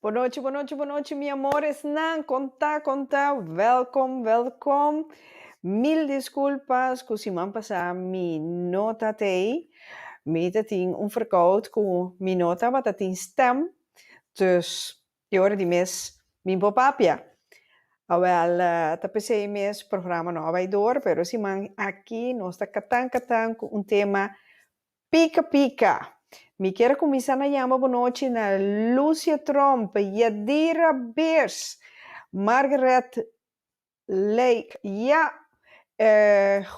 Boa noite, mi amores. Nan, conta. Welkom. Mil desculpas, que se man passar mi nota tei. Mi ting un verkoud, ku mi nota wat dat in stem. Dus, je hoort die mes, min papapia. Awel, tapese mes programa no vai door, pero si man aqui nos está catang com tema pica. Mi quero começar na llama boa noite na Lúcia Tromp, Yadira Beers, Margaret Lake,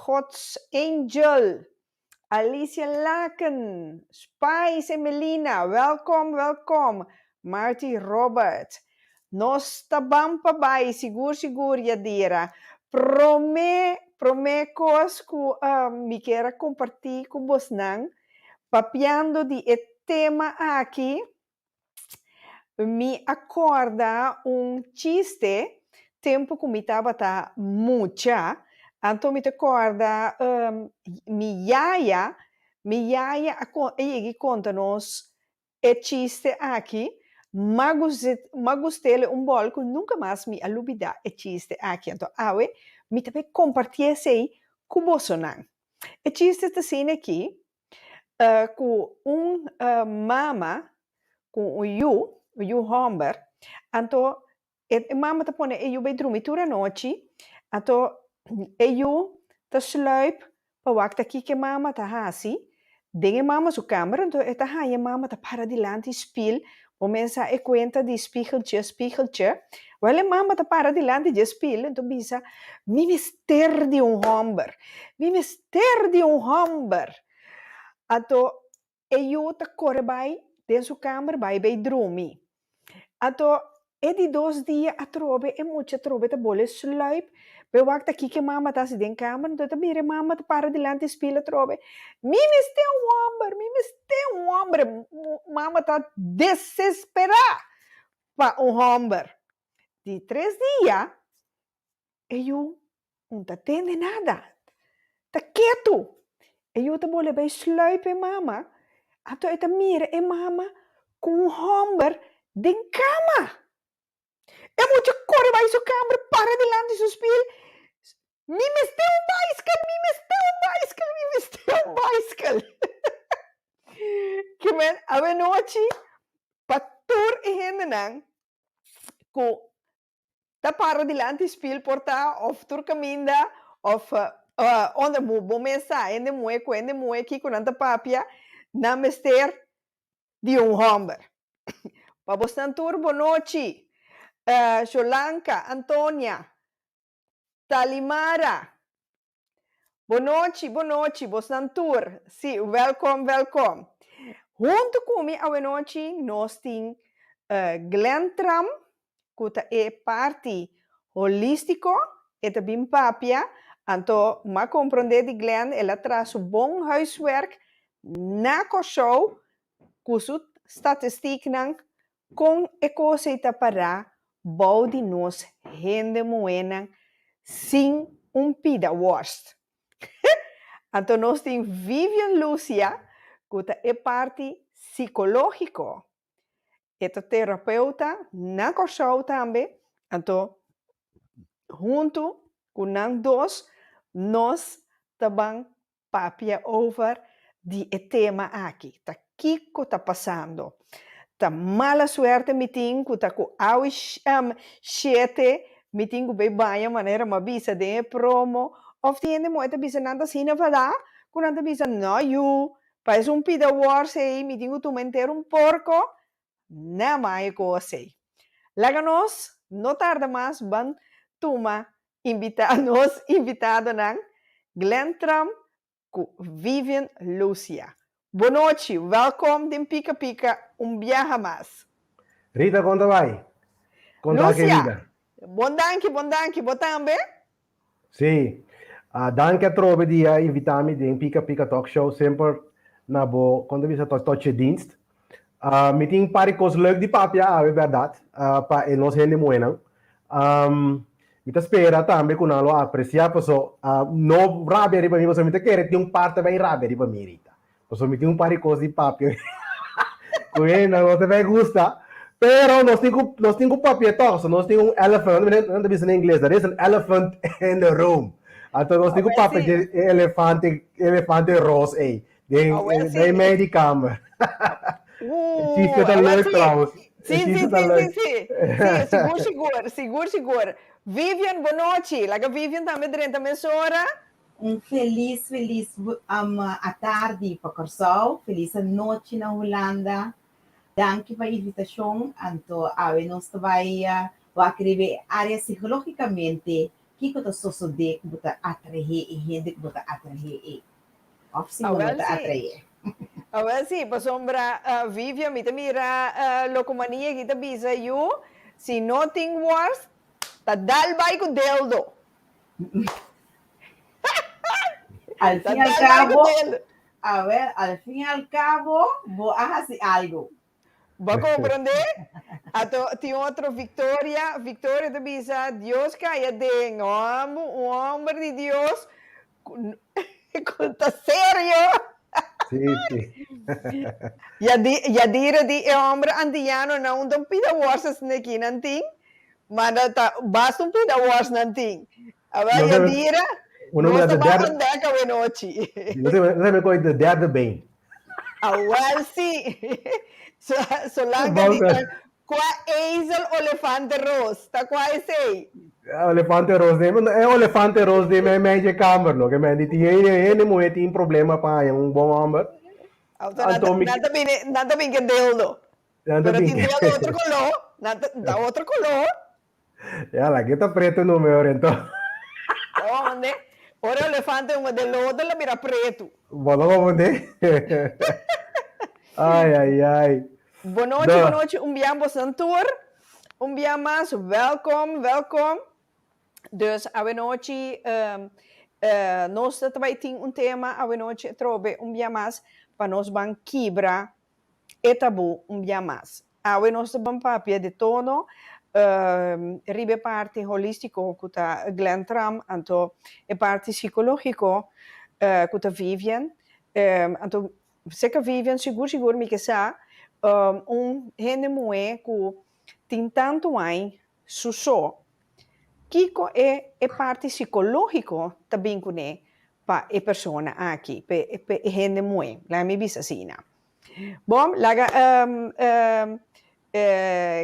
Gods Angel, Alicia Laken, Spice e Melina, welkom. Marty Robert, nós tabam pa bai, seguro, Yadira. Prome coisas que me quero compartilhar com vocês. Papiando de tema aqui, me acorda chiste, tempo que me estava mucha, então me acorda minha yaya, ele conta-nos chiste aqui, magustele bol que nunca mais me alubida chiste aqui, então me também compartilha sei com você não. Chiste está sendo aqui, com mama, com o homber, então, mama tá põe eu vai dormir toda a noite, então, eu tá sluip, para wakta aqui que mama tá assim, dengue mama sua câmera, então, a mama tá para dilante espelho, começa a conta de spiegeltje, well, mama tá para dilante de espelho, então, bisa, me mister de homber, Ato, eu tá corre vai de sua câmera vai dormir. Ato, de 2 dias a trobe muita trobe tá bole sluip. Pe wakta aqui que mama tá se den câmera, então tá mire mama tá para dilante espelho trobe. Me um homem, mama tá desesperada para homem. De 3 dias, eu não tá tendo nada. Tá quieto. Eu te bole bij sluipen mama. Ato eta mire mama com homem den cama. Eu moet correr bij sua câmera para delante do espelho. Me misteu um bicycle. Que men, a noite, patur e hendenang, ko ta para delante do espelho porta of tur caminda of onde mo mensa ende moe aqui com anta papia na mester de homem. Para você tur boa noite. Sholanka, Antônia, Talimara. Boa noite, você tur. Sim, welcome. Junto comigo a noite nós temos Glenn Tram, que é parte holístico, e também papia. Então, ma compreender de Glenn, ela traz um bom huiswerk na show, com sua estatística, com a coisa para bouw de nós rende moena sem pida worst. Então, nós temos Vivian Lucia, que é parte psicológico. É terapeuta na show também. Então, junto com nós dois, nós também papia over de tema aqui. Tá que está passando? Tá mala suerte meeting que tá com sete meeting bem banha maneira uma bisa de promo of tiene moeda bisa nada sina vada com nada bisa no you faz pida war sei meeting tu mentir porco na mai ko sei. Laganos no tarda mais ban tuma invitado nang Glenn Tram com Vivian Lucia. Boa noite, welcome din Pica, viaje mais. Rita, quando vai? Lúcia, querida. Bom danke, você também? Sim, danke a trobe dia invitar-me din Pica Talk Show, sempre na boa, quando você toche dienst. Me tem pare coisas leuk de papia, é verdade, para nós rende moena. Me tá espera também quando ela aprecia, pessoal, no rabia para mim, você me tá querendo parte bem rabia para mim, Rita. Pues me tengo un par de cosas de papel. Bueno, no te me gusta. Pero nós temos papel toque, nós temos elephant, não deve ser em inglês, there is an elephant in the room. Então nós temos papel de elefante rosa aí. Daí meio de cama. Isso é leuk trouwens. Sim, seguro. Vivian, boa noite. Laga Vivian também dentro da emissora. Feliz à tarde para Corsol, feliz a noite na Holanda. Dank pela invitação. Então, nós vai escrever área psicologicamente que está sucedendo que está atrair e gente que está atrair. Ou se não está atrair. Agora sim, para sombra Vivian, me mira locomania que está bisa eu, se não tem worse, tá dal vai com deldo. Al fin y al cabo, vou fazer algo. ¿Va a comprender? Tem outro Victoria te bisa, Dios calla de un hombre de Dios, conta sério. Sim. Yadira di hombre andiano não dão pida worsas aqui não tem, mas basta um pida wors não tem. Agora Yadira nós estamos andando a noite. Não sei como é de derde bem. Well, sim. Solange qual é o elefante rosa? Tá qual sei? Elefante rosa, é o elefante rosa de minha câmera, não? Que me diz ele não tem problema para bom homem. Nada bem que deu. Pero tem outro color, dá outro color. Ela que tá preto no meu então. Onde? Ora o elefante é de outro, ela vira preto. Boa onde? Ai. Boa noite, biamo Santur. Biamo mais, welkom. Dus, a noite, nós também temos tema, a noite, trobe, biamo mais, para nós ban quebra, tabu, biamo mais. A nós ban papia de tono, ribe parte holístico, kuta Glenn Tram, anto, e parte psicológico, kuta Vivian, anto, seca Vivian, seguro, me que sa, gente moe que tem tanto aí susso que é parte psicológico também com para a pessoa aqui para gente moe lá me bisa assim bom laga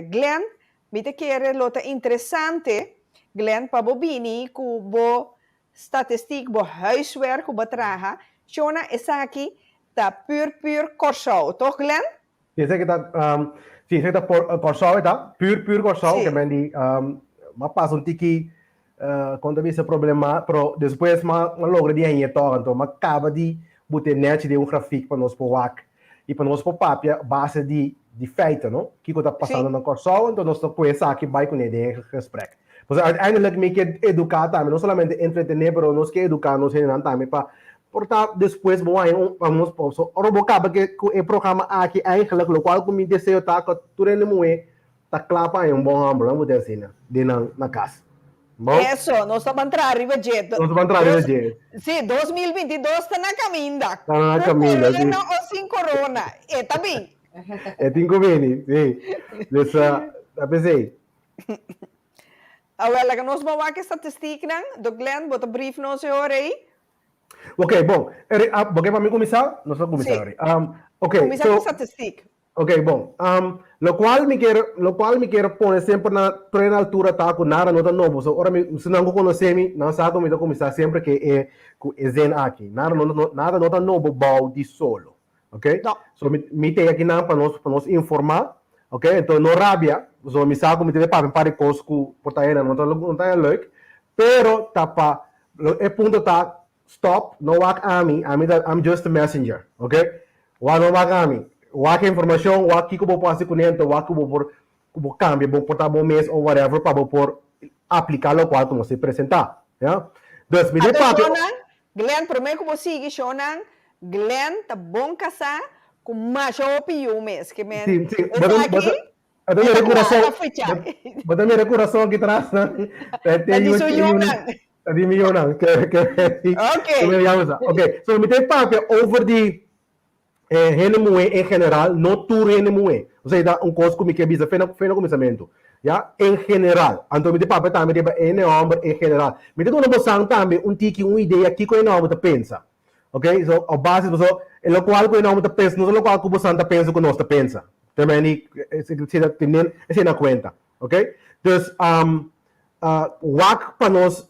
Glenn me te quer lota interessante Glenn para bobini ku bo statistic bo huiswerk bo traga Shona essa aqui tá pur corso toch Glenn? Sim, você está por Corsol, tá? Pur Corsol, que vem mas passa tiki quando havia esse problema, depois mas logra de aí então, mas acaba de botar net de gráfico para nós por e para nós por papel base de feito, não? Que está passando na Corsol, então nós depois aqui vai com ele gesprek. Pois uiteindelijk me que educar também, não somente entretener, mas nós que educar nós também para portanto, depois vamos pausa. Ora, acaba que o programa aqui eigenlijk, o qual me desejo tá que tudo não é tá claro para bom homem, vamos dizer assim, de na casa. Bom? Isso, nós estamos entrando arriba de. Nós vamos entrar arriba de. Sim, 2022 está na caminho. Está na caminho, sim. Corona ou sem corona, tá bem? Tem convênio, sim. Dessa, pensei. Agora, nós vamos ver a estatística, do Glenn, bota brief nós agora aí. Ok, bom, porque para mim começar, nós vamos começar agora. Ok, começar com estatística. Ok, bom, lo qual me quero pôr sempre na treina altura tá com nada nota novo. So, ora se não conhece não sabe como começar sempre que é zen aqui. Nada nota novo bau de solo, ok? Não. So me tem aqui não para nós informar, ok? Então no rabia, so me sabe como te para cosco portaena não tá leuk, pero tá pa é ponto tá stop, no work I'm just a messenger, ok? One work wak informação, wak que eu posso conectar, wak que eu vou cambiar, vou portar bom mês ou whatever para por aplicar o qual você apresentar, yeah? Dus me dê papo. Glenn, primeiro que você siga, Shonan, Glenn tá bom casar com mais opinião mês, que me. Sim. Bota minha coração aqui atrás, né? Tem milhão, que. Ok. So me dê papo over renemue em geral, não tu renemue. Ou seja, coisa como que avisa, foi no começamento. Ja, em geral. Então, me de papel também, é homem em geral. Me de uma noção também, tiki, uma ideia que o nome te pensa. Ok? So, a base, so, é o qual o nome te pensa, não é o qual o você pensa que nós te pensa. Também, se na conta. Ok? Então, wak para nós,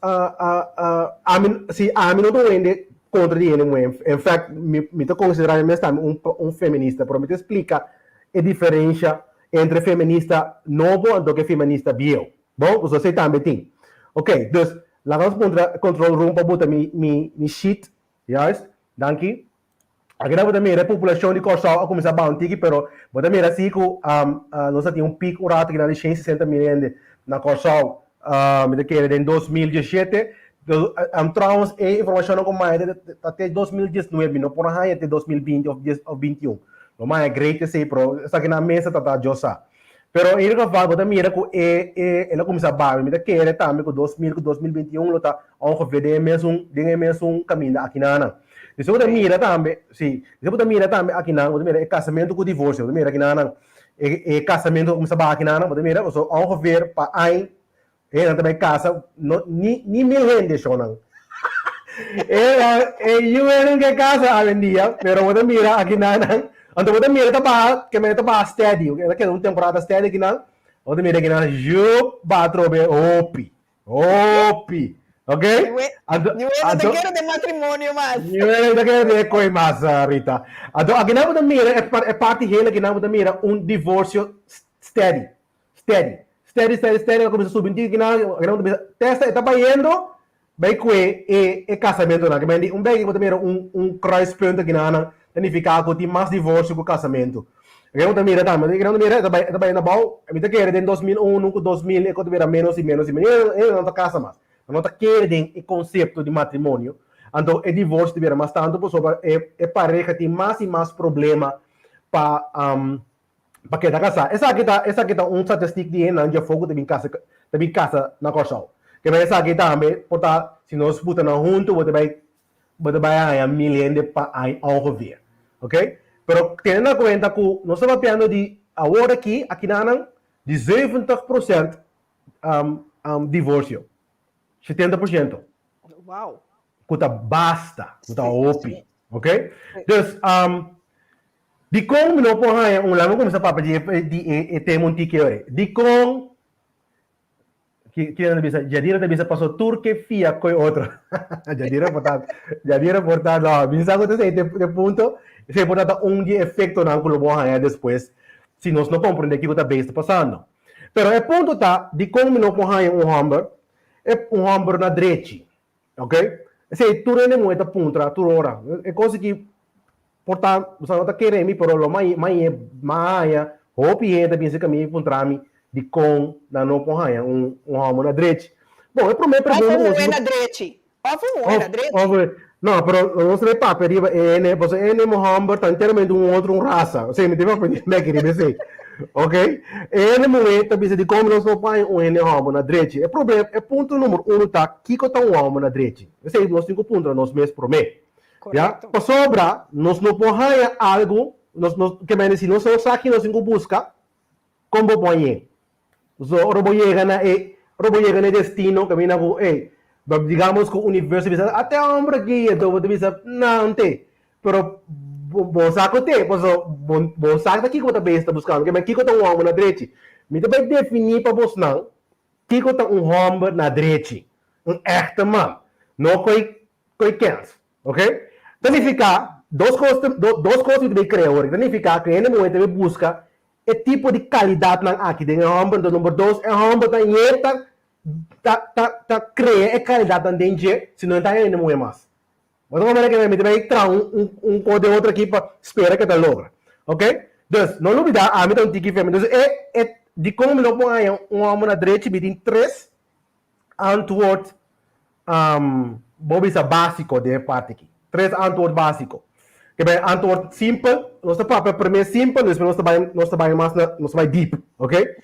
se a mim não entende contra ele, em fact, me estou considerando mesmo feminista, pero me te explica a diferença entre feminista novo e que feminista viejo. Bom, você também tem. Ok, então, lá vamos control room para botar mi sheet, yes, danke. Aqui na também a população de Corsal a começar a bater, pero botar mira assim que nós temos pico rato que na 160 milhões na Corsal, me que em 2017. Trouwens, informação com mais até 2019, não por aí até 2020 ou 2021. Não mais é great sei, pero está aqui na mesa tá jossa. Pero ele que vai botar mira que ela começa a bater, me que ele também com 2000 com 2021 lo tá ongeveer de mesmo caminho aqui na Ana. Isso botar mira também, sim. Isso botar mira também aqui na, botar mira é casamento com divórcio, botar mira aqui na Ana. É casamento começa a bater aqui na Ana, botar mira, so ongeveer pa aí ele também casa, ni mil gente chonan. Eu não que casa a vendia, pero você mira aqui na, então você mira que me tá steady, ela quer temporada steady aqui na, você mira aqui na, ju batrobe opi, ok? Não é daquele de matrimônio mais. Não é daquele de coi mais, Rita. Então aqui na você mira é parte dele aqui na você mira divórcio steady. Ela começa a subir, testa, está indo, vai que é casamento, né? Que bem que também crucial aqui na, significa que tem mais divórcio que casamento. Eu também está indo bom, a minha quer em 2001, 2000, eu também menos e menos, eu não está casa mais, não está querendo o conceito de matrimônio, então é divórcio tiver mais tanto, por sobre é pareja tem mais e mais problema para porque casar. Essa aqui tá estatística de já fogo também casa na Corsal. Que vai essa aqui também, portanto, se nós botamos junto, você vai a milhões de ongeveer, ok? Pero tendo em conta que nós estamos falando de agora aqui na de 70% divórcio, 70%. Uau. Kuta basta, kuta opi, ok? Então, de como não pode lang começar para de tema que de como que não bisa Jadira não bisa passou turque fia coi outro Jadira portado não bisa que esse ponto se portado de efeito na globo depois se nós não compreender que está bem está passando pero é ponto tá de como não pode hamburger é hamburger na direita, ok? Se tu não é muito ponto tu ora é coisa que portanto, você não está querendo, pero lo mais hopi é também se caminho contra mim de com na não porra homem na direita. Bom, é primeiro pergunta. Ovo na direita. Não, pero não se papo, você é Muhammad, tá inteiramente outro raça. Você me teve a aprender me querer dizer. Ok? Momento também de como nós não põe homem na direita. É problema, é ponto número 1 tá, que tá homem na direita. Esse nós 5 pontos nós mesmos prometo. Ya, para sobra, nós não podemos algo, que me diz, nós só aqui nós busca, como põe. So, robo chega na destino, que vem digamos que o universo diz, até homem aqui, então você diz, não tem, pero bom saco tem, bom saco daqui que você está buscando, que aqui que está homem na direita, me também definir para você não, que está homem na direita, echte man, não coi quens, ok? Significa duas coisas que você cria hoje. Significa que no momento você busca é tipo de qualidade na aqui. Tem homem, número 2, é homem tá cria qualidade na dentro, se não está no momento mais. Mas como é que vai entrar de outro aqui para esperar que tá logra, ok? Então, não olvidar a mim tem que ver, então é de como não põe homem na direita, tem 3 antwoord bobisa básico de parte aqui. 3 antwoord básicos. Que bem, antwoord simples, nós estamos primeiro simples, depois nós trabalhamos mais, nós vai deep, ok?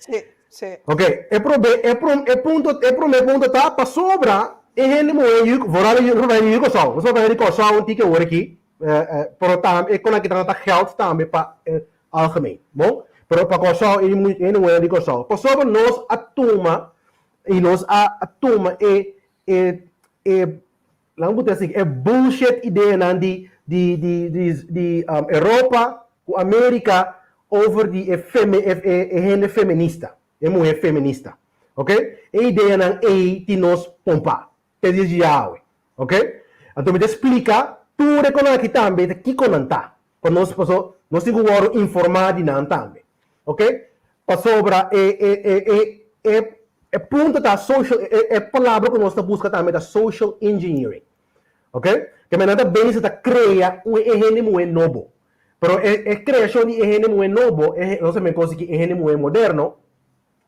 Sim. Ok, é primeiro ponto tá para sobra, e ele moe, vou lá de coção, você vai de coção, um tique agora aqui, Pero também, quando kita nata geld também para algemeen. Bom? Pero para Kosovo, ele não é de Kosovo. Kosovo, nós atuma, e nós atuma lang moet assim, é bullshit ideia nan de Europa, com América, over die é feminista. É mulher feminista. Ok? A ideia nan é de nós pompa. Que diz já, ok? Então me explica, tu reconhece que também, que conanta. Para nós temos que informar de nan também. Ok? Para sobra, ponto da social, palavra que nós buscamos também da social engineering. Ok? Que me nada bem se cria EGN novo. Pero a criação de EGN novo, nós também conseguimos EGN moderno,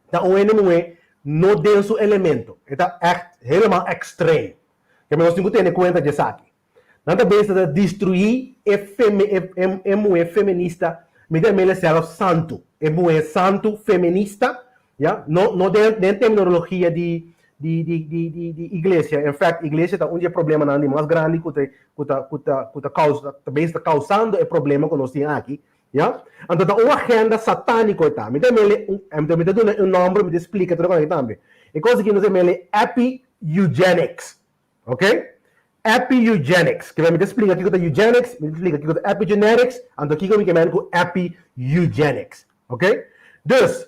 da EGN no denso elemento. Está helemaal extremo. Que nós temos que ter em conta disso aqui. Nada bem se destruir a mulher feminista, me dá melhor ser santo. A mulher santo feminista, ja? Não tem terminologia de igreja. Em fato, a igreja está onde é problema não é mais grande que está causando o problema que nós temos aqui. Ja? Então, uma agenda satânica está. Me dá um nome, me explica tudo aqui também. E coisa que nós temos é epi-eugenics. Ok? Epi-eugenics. Que vai me explicar aqui o que é eugenics, me explica aqui o que é epigenetics, então aqui que me com epi-eugenics. Ok? Dus,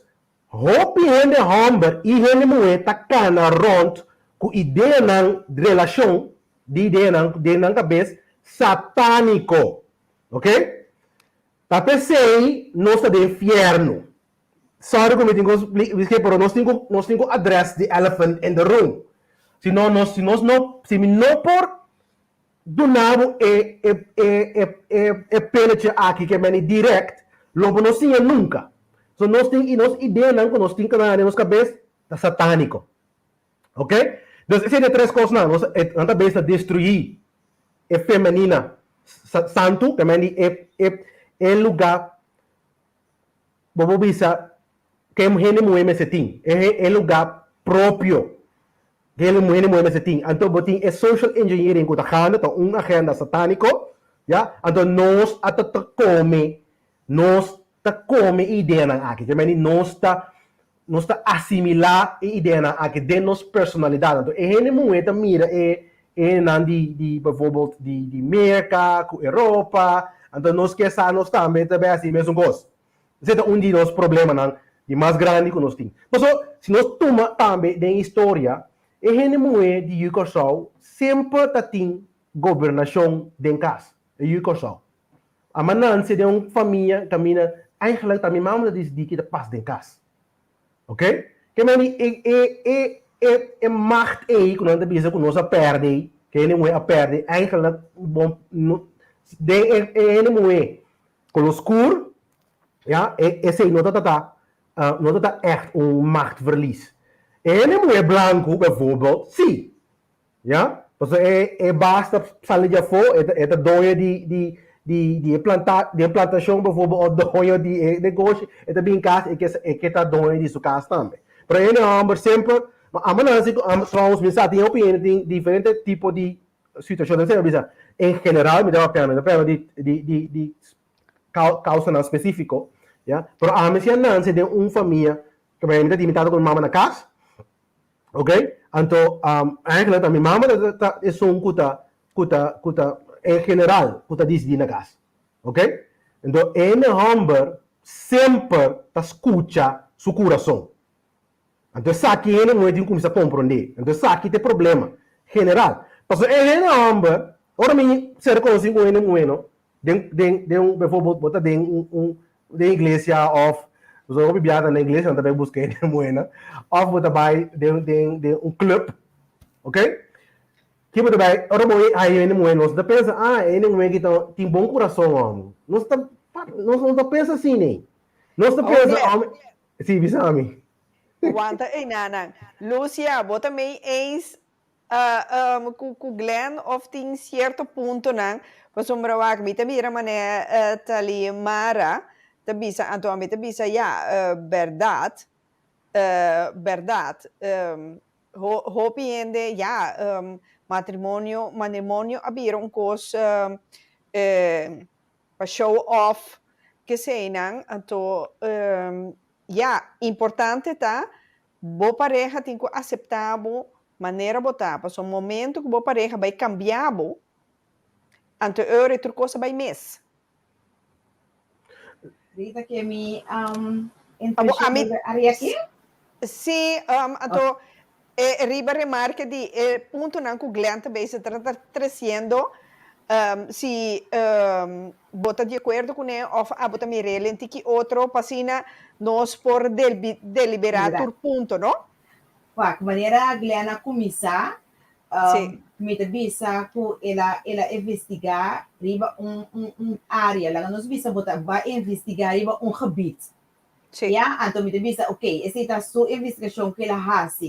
hoop je de hamber, iedereen moet takana rond, com ideia ng relação, de ideia ng cabeça, satânico. Ok? Tapi sei, nós está de inferno. Sorry como eu tenho que pero nós temos address the elephant in the room. Se não por do nabo penetra aqui que é direct, logo não tinha nunca. So nós temos ideia não que nós temos na nossa cabeça tá satânico. Ok? Então, essas são três coisas não. Nós cabeça destruir é feminina santo, também é lugar bobo bisa que mulher não se tem. É lugar próprio. Que mulher não se tem. Então, botin é social engineering que está então uma agenda satânico, já? Então nós até come ideia na aqui. Também nós está assimilar a ideia na aqui de nossa personalidade. Então, é mulher mira não de bijvoorbeeld de América, com Europa. Então nós que nós também assim mesmo gosto. Esse é de nossos problemas não de mais grande que nós temos. Mas se nós tomamos também de história, a mulher de Kosovo sempre tem governação de casa. De Kosovo. A manança de uma família camina eigenlijk também mamma diz que de paz de casa. Ok? Que meni é macht quando a gente que nós perde, que a mulher perde, eigenlijk bom de mulher com escuro, ja, esse não está echt machtverlies. Een mulher branco, bijvoorbeeld, sim. Ja? Dus basta salir de fora, é doia de plantação, bijvoorbeeld, ou doia de negócio, é bem casa, é que está doia de sua casa também. Para ele, sempre, mas trouwens, mensen die opinião de diferentes tipos de situações, em geral, me dá pena de causa não específico, ja? Pero a mim, não se de uma família que vai me limitado com mamãe na casa. Ok? Então, eigenlijk, minha mama é kuta em geral, kuta diz na casa. Ok? Então, ene hamber sempre escuta seu coração. Então, sabe que ele não é de começar a compreender. Então, sabe que tem problema. General. Porque ene hamber, ora me ser consigo ene bueno, bijvoorbeeld, bota de igreja of dus ook bij na inglês, dan daarbij buscar de moeda. Of we daarbij de club, oké? Que we daarbij, ora moe aí de moeda, nós da pensa, ele moeda que tem bom coração, homem. Nós tá pensa assim, né? Nós tá pensa, sim, bisami. Wanta nanang. Lucia, bota me eens com Glenn of tem certo ponto nang, para sombrawak mita mira mané tali Mara. Bisa atualmente bisa verdade hopiende matrimônio abrir coisa para show off que sei não então importante tá boa pareja tem que aceitar a maneira botar para um momento que boa pareja vai cambiar então outra coisa vai mês Rita que mi a impressão mim de área aqui? sim então riba remarca de ponto não que o Glenn também se está trazendo se bota de acordo com ele ou bota me relente que outro passina nós por deliberar Liberar. por ponto, não? Pá, que maneira a Glenna começar, Sim, me bisa que ela investigar riba área, ela não bisa botar vai investigar riba gebied. sim. Ja, então me bisa, ok, essa é a sua investigação que ela faz,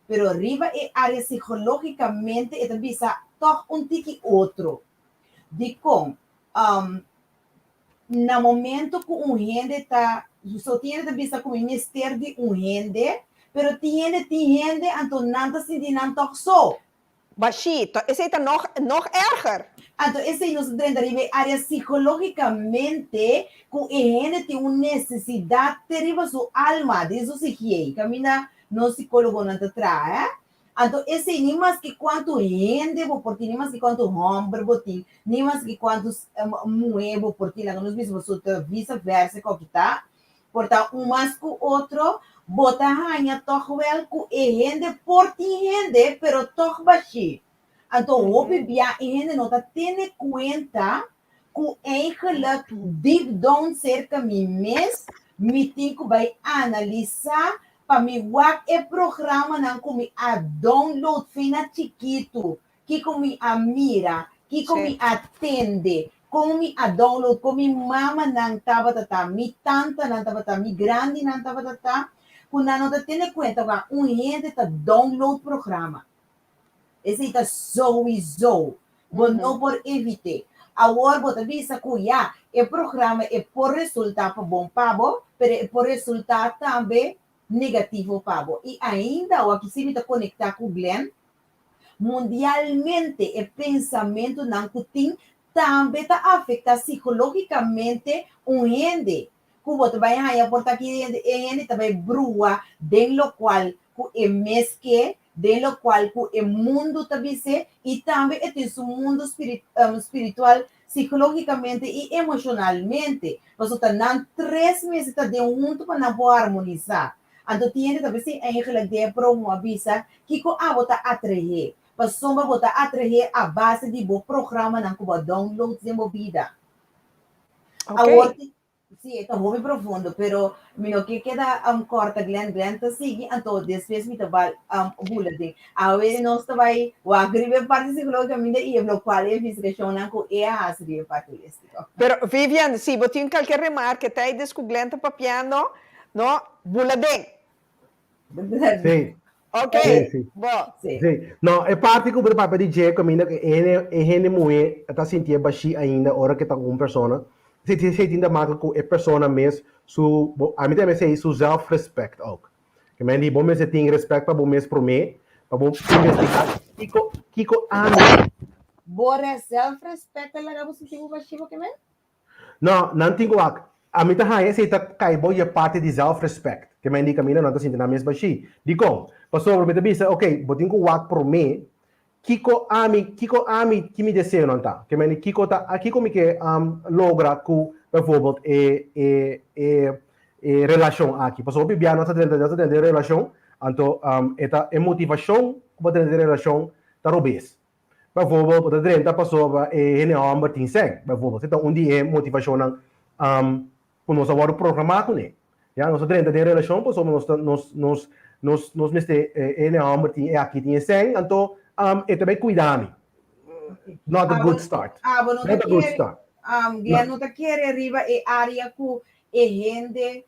pero riba é área psicologicamente, ela bisa toch tiki outro. De com, no momento que gente está, só tem de vista como ministério de gente, pero tem gente, então nada se diz não toch só. Baixito, esse está nog erger. Então, esse nos dentro área psicologicamente, com a gente tem uma necessidade terrível sua alma, diz o que caminha no psicólogo não te traz, então esse nem mais que quanto gente, porque nem mais que quanto homem, porque nem mais que quantos mulher, porque lá nos mesmos vice-versa, que tá, portanto, um mais que o outro, bota ranha, toch wel, com a gente, por gente, pero toch baixinho. Então, hoje, a gente não está tendo conta que eigenlijk deep down cerca de mim mesmo, me tenho que analisar para me ver o programa não como a download fina chiquito, que como a mira, que como Sim. atende, como a download, como mama não estava tata, mi tanta não estava tata, mi grande não estava tata, quando não está tendo conta que gente está download programa. Esse está sowieso. Mas não por evitar. Agora, você visa que o programa é por resultado bom para você, mas é por resultado também negativo para você. E ainda, o que se me conectar com o Glenn, mundialmente, o pensamento não que tem também está afetando psicologicamente um gente. Que você vai aí, porque aqui gente também brua, dentro do qual é mês que de lo qual o mundo também se e também é o mundo espiritual, psicologicamente e emocionalmente. Você está não 3 meses de junto para não harmonizar. Então, tem também se eigenlijk de promover que você atrair. Mas só você atrair a base de bom programa não que você download de vida. Agora, sim, é muito profundo, pero mino que queda corta Glenn tá sigue, então depois me trabalha bulletin. A ver nós vai o agribe parte psicologicamente e o qual é investigação não com é a seria parte disso. Pero Vivian, se você tem qualquer remarca, tá aí com o Glenn tá papiando, no, buladeng. Sim. Ok, Sim. bom. Sim. Não, é parte que o papai diz que ainda é mulher está sentindo baixo ainda hora que está com uma pessoa. Se ainda marca com a pessoa mesmo, a mim também sei isso self-respect ook. Que me diz, bom mesmo tem respeito para bom mesmo para mim, para bom investigar. Kiko ame. Bora self-respect lá você tem baixo que men? Não tenho a mim também é tá caibo a parte de self-respect. Que me diz que a mim não está sentindo mesmo baixo. Digo, pastor, me diz, ok, vou ter que work por mim. Kiko ami que me deseja não tá. Que me Kiko tá aqui como que logra com bijvoorbeeld relação aqui. Passou bibia nossa dentro de relação, então esta motivação para dentro de relação tá robês. Bijvoorbeeld para dentro passou ele amber tem seg. Bijvoorbeeld então dia motivação não por nós agora programado né. Já nós dentro de relação passou nós neste ele amber tem aqui tem seg, então e também cuidar-me. Not a good start. Not a good start. Glenn não está querendo arriba é área que é gente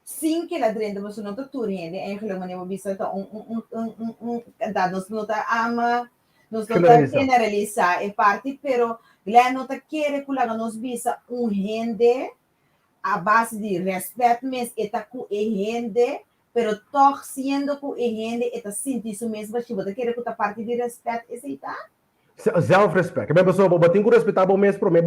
sim que lá dentro você não está tudo gente eigenlijk wanneer we bisa tá nós não está ama nós não está generalizar é parte pero Glenn não está querendo que lá nós bisa gente a base de respeito mas está com gente pero toch siendo que a gente está sentindo isso mesmo, se você quer que a parte de respeito, esse está? Self-respect. Kaya pessoa, botin ko respeitar bom mês pro mês.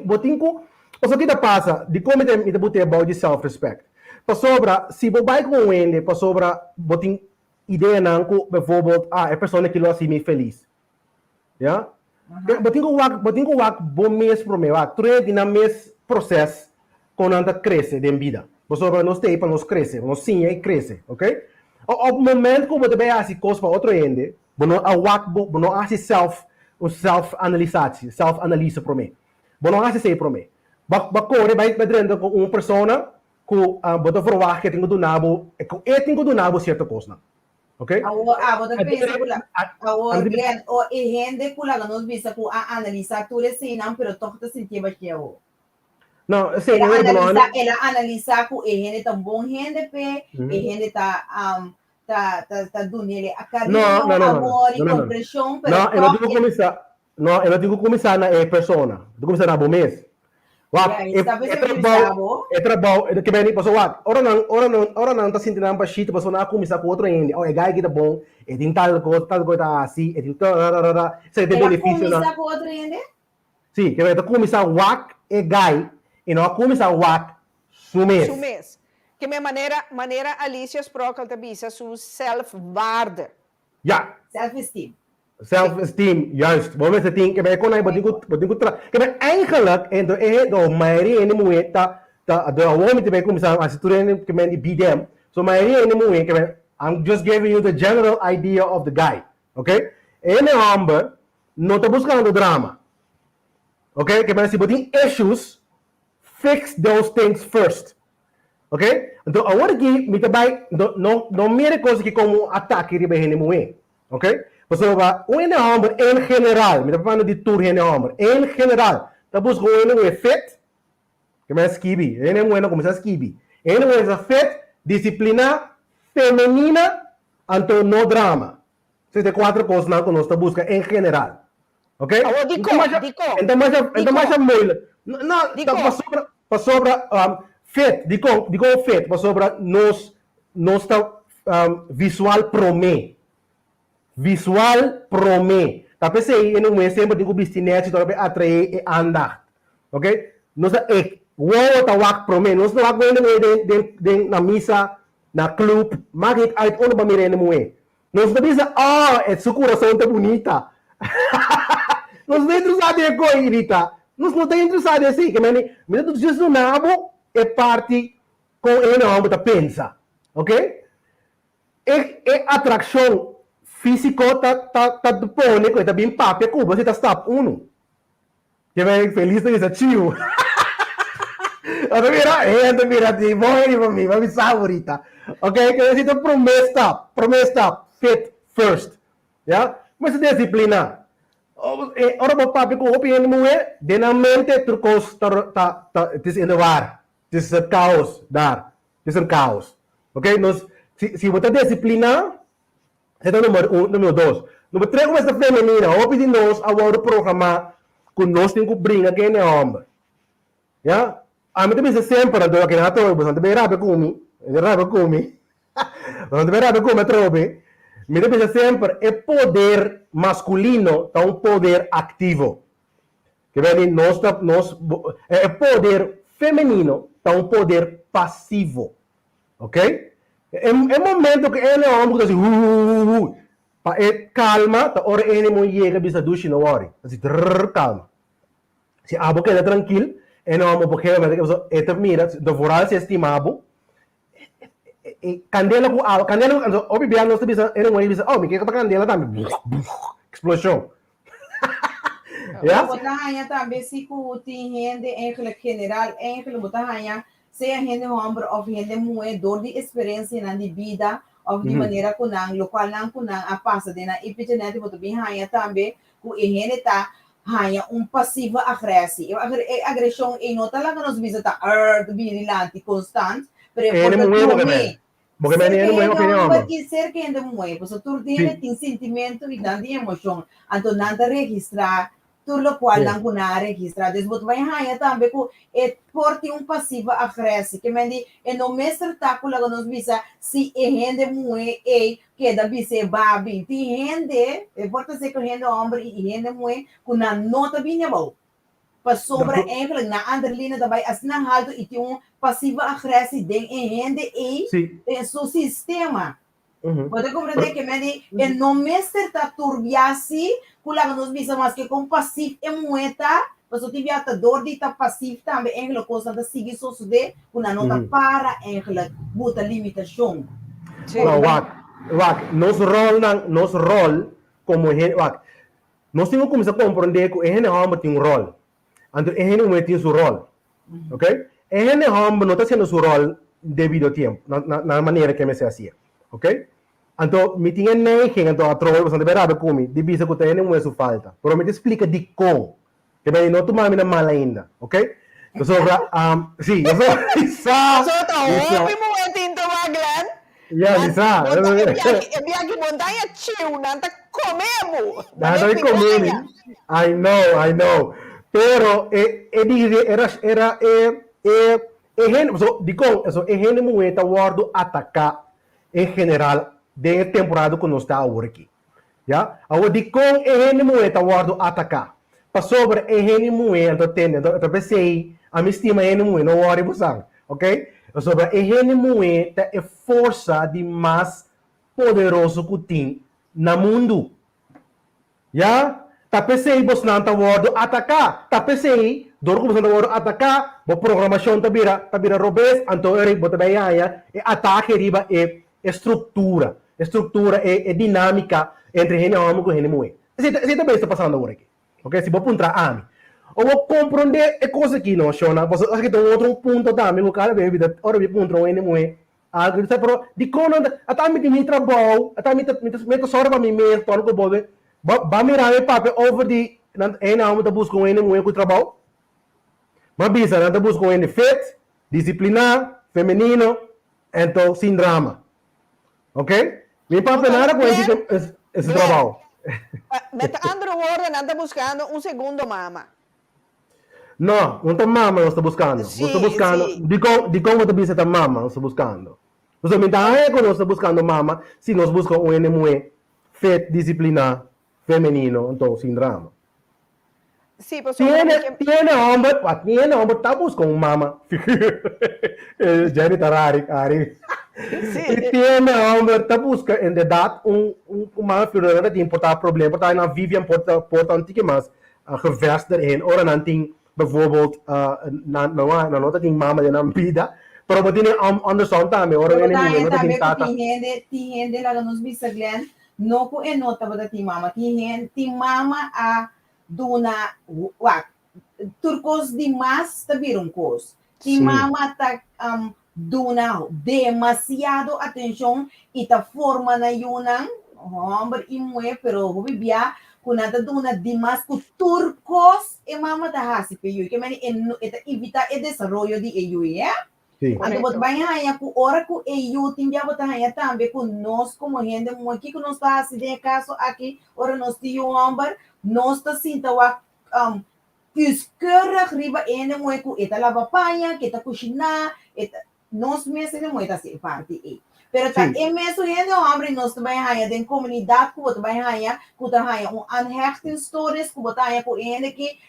Botin ko, paso kita passa, de como te bote about de self-respect. Pasobra, se bobai com o ende, pasobra, botin ideia não, bijvoorbeeld, a pessoa que lo assim me feliz. Ja? Botin ko wak bom mês pro mês, três na mês processo, quando anda cresce de vida. Pasobra, nós tem para nós crescer, nós sim e cresce, ok? Op het moment que você vai assim coisa para outro ende, você assim self-analyse para mim. Você assim sei para mim. Bakore vai dentro com uma pessoa que você verwacht que tem do nabo, que tem do nabo certa coisa, ok? Você pensa que Glenn, o gente que lá nos visa que analisar tudo assim, não, pero toch te sentir baixo. Não, sim, ela analisa que gente tão bom gente pe, gente tá dando ele a carinho, amor e compreensão, pero não, eu não digo começar na persona, eu começar na bom mês. É trabalho, que bem, pessoal, ora não tá sentindo uma chita, pessoa não começar com outro ainda, é gai que tá bom, é tem tal coisa assim, é tem isso é de benefício, não. Começar com outro ainda? Sim, que bem, tá começar wak é gai, e não começar wak sumês. Que minha maneira Alicia Sprokel te bisa su self-waarde. Ja. Self-esteem. Self-esteem, juist. Waarom het ding? Kaya kon ay kaya eigenlijk en de maioria in de moeite de waarom te bij komen samen als studenten kaya die BDM. So maioria in de moeite kaya I'm just giving you the general idea of the guy, okay? En de amber no te buscando drama, okay? Kaya si boting issues, fix those things first, okay? Então agora aqui me também não mire coisa que como ataque de bem in de moeite, okay? Pessoal, em homem, em geral, me falando de tour em homem, em geral, tá buscando um efeito, que é skibi, em um ano começa skibi, em um é efeito, disciplina feminina, então no drama. Essas são quatro coisas que nós tá buscando em geral, ok? Então mais a moila, não, para sobra feito, digo feito, para sobra nós tá visual promê. Visual promê. Tapi saya ini sempre digo bistinete para atrair aandacht. Ok? Nós wow tawak promê. Nós não vamos de na missa, na club, mag het uit onde ba mirene moe. Nós não bisa é su coração tá bonita. Nós não interessado em coisa irita. Nós não tá interessado assim, que meni, tudo isso nabo é parte com ele não tá pensa. Ok? É atração físico tá dupone ko tá bem papo ko você tá stop uno que vai feliz de essa tio anda mira de bom e para mim favorita ok que você tá promessa fit first yeah mas disciplina ora ba papo ko opinião mo é de na mente trucos tá this in the war this is caos dar this is caos ok nós se você disciplina. Ito número 2. Número 3, como esta feminina, o pedi nós a o programa que nós temos que brincar aqui no homem. Ya? A mim também sempre ando aqui na torre, você também rabe comigo, você também rabe comigo, trobe. Me também sempre é poder masculino, tá um poder ativo. Que vem nós é poder feminino, tá um poder passivo. Ok? É momento que ele é homem que assim, calma, tá hora ele não chega bisa dushi não worry, assim, calma. Se abo queda tranquilo, ele é homem porque ele tá mira, do voral se estimado, candela com água, candela, obviamente nós bisa, ele não bisa, me quer candela também, explosão. Ja? Botahanya também se tem gente em general, botahanya seja gente homem ou gente mulher, dor de experiência na vida, ou de maneira que não, local não, a passa de na epigenética, muito bem, hanya também, que gente tá hanya passivo agressivo. Agressão é não tá lá que nós visita virulante, constante, pero porque ser que ainda mulher, porque tu tem sentimento e tem emoção, então nada registrar Tudo qual Sim. não kuna registrado. Desbot vai hanya também com é porte passiva agressivo. Que mendi e no mestre tá com lá nos visa se e rende muito que da bise babi. Ti rende e porta se que rende homem e rende muito com na nota bem bom. Para sobre eigenlijk na andere linha daarbij as na halto e tem passiva agressivo den e rende Sim. e seu sistema. Uhum. Pode compreender que mendi e no mestre tá turbiasi kula nos bisa mas que com passivo é moeda mas o tive até dor de tá passivo também eigenlijk coisa da seguir só se de uma nota para eigenlijk muita limitação. Sim. Não, wak, nos rol como gente, wak, nós temos que começar a compreender que a gente tem um rol. Então, a gente tem seu rol, ok? A gente não está sendo seu rol devido ao tempo, na maneira que me se fazia, ok? Então, me tinha nem que então a troca você deve saber como, de vista que tem não é sua falta. Pero me te explica de como, que bem não tu mami na mal ainda, ok? Então, sobre, sim, eu sou So tá ouve momentinho to Glenn. yeah, isa. E viagem montanha chill, nanta comemos. Nada de comune. I know. Pero gente muito guardo atacar em geral de temporada que nós está agora aqui. Já? Agora de com gente muito guardo atacar. Para sobre gente muito tendo, eu pensei, a minha estima gente muito não worry busang, ok? Sobre gente muito é força de mais poderoso que tem no mundo. Ya, tapi sei bos nanta word ataka. Tapi sei dor ko bos word ataka, bo programação tabira robes, anto eri bota ya, e ataque riba e estrutura. Estrutura e dinâmica entre gente homem com gente mulher. Você também está passando agora aqui. Ok? Se vou puntra ami. Ou vou compreender a coisa aqui não, Shona. Você acha que tem outro ponto também, o cara veio vida, ora vi puntra gente mulher. Algo pero di kono atami mi trabalho, atami me sorra para mim mesmo, para o bobe. Ba mirar o papel over de ena amo da busca ene muito com trabalho. Mas bisa na da busca ene fit, disciplinar, feminino, então sem drama. Ok? Mi papel nada com esse trabalho. Met andere woorden, nanta buscando un segundo mama. Não, não tá mama, nós está buscando. Sim, Nós está buscando. sim. De como tá bisa tá mama, nós está buscando. Nós também tá aí quando nós está buscando mama, se nós buscamos um ene muito fit, disciplinar, feminino, então sem drama. Sí, pues Tiene hombre, está buscando mama. Jenny Tarari. Sí. Tiene hombre, está buscando, en verdad, uma figura que importa probleem, porque na Vivian porta antieke mas geverst erin, or een ding bijvoorbeeld, na nota ding mama de naam bida, pero wat die andersom também, or een nota ding tata. Tihende lá nos bisaglen, no ko enota ba ti mama, ti mama a duna turcos demais tabirum cos. Ti mama ta duna demasiado atenção e ta forma na yunang hombre imue pero bibia kunata duna demais ku turcos e mama ta hasi pe yu que mani eta evita e desarrollo de eu Sim. Então, bot vai hanya ku ora ku eu tinha bot hanya também com nós como gente mo aqui que nós está assim de caso aqui ora nós tio hombre nós tá sinta wa kiskeurig riba ene mo ku eta lava panha que tá cozinhar eta nós mesmo mo eta se parte e pero tá e mesmo gente hombre nós também hanya den comunidade ku bot vai hanya ku tá hanya unhechting stories ku bot hanya ku ene que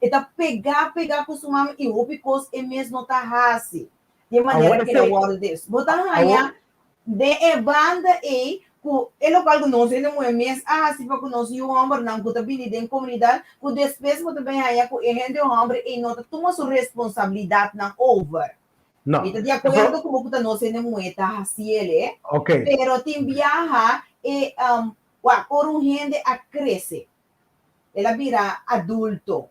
eta pegar com sua mama e o picos e mesmo tá hasi de maneira que eu guardo disso. Botar raia de banda e o local que nós não é mesmo se para que nós o homem não puta vir de comunidade que depois botar bem raia que o gente o homem e não toma sua responsabilidade não over. Não. Então de acordo com o que nós não é tá assim ele. Ok. Pero tem viaja e por gente a crescer. Ela vira adulto.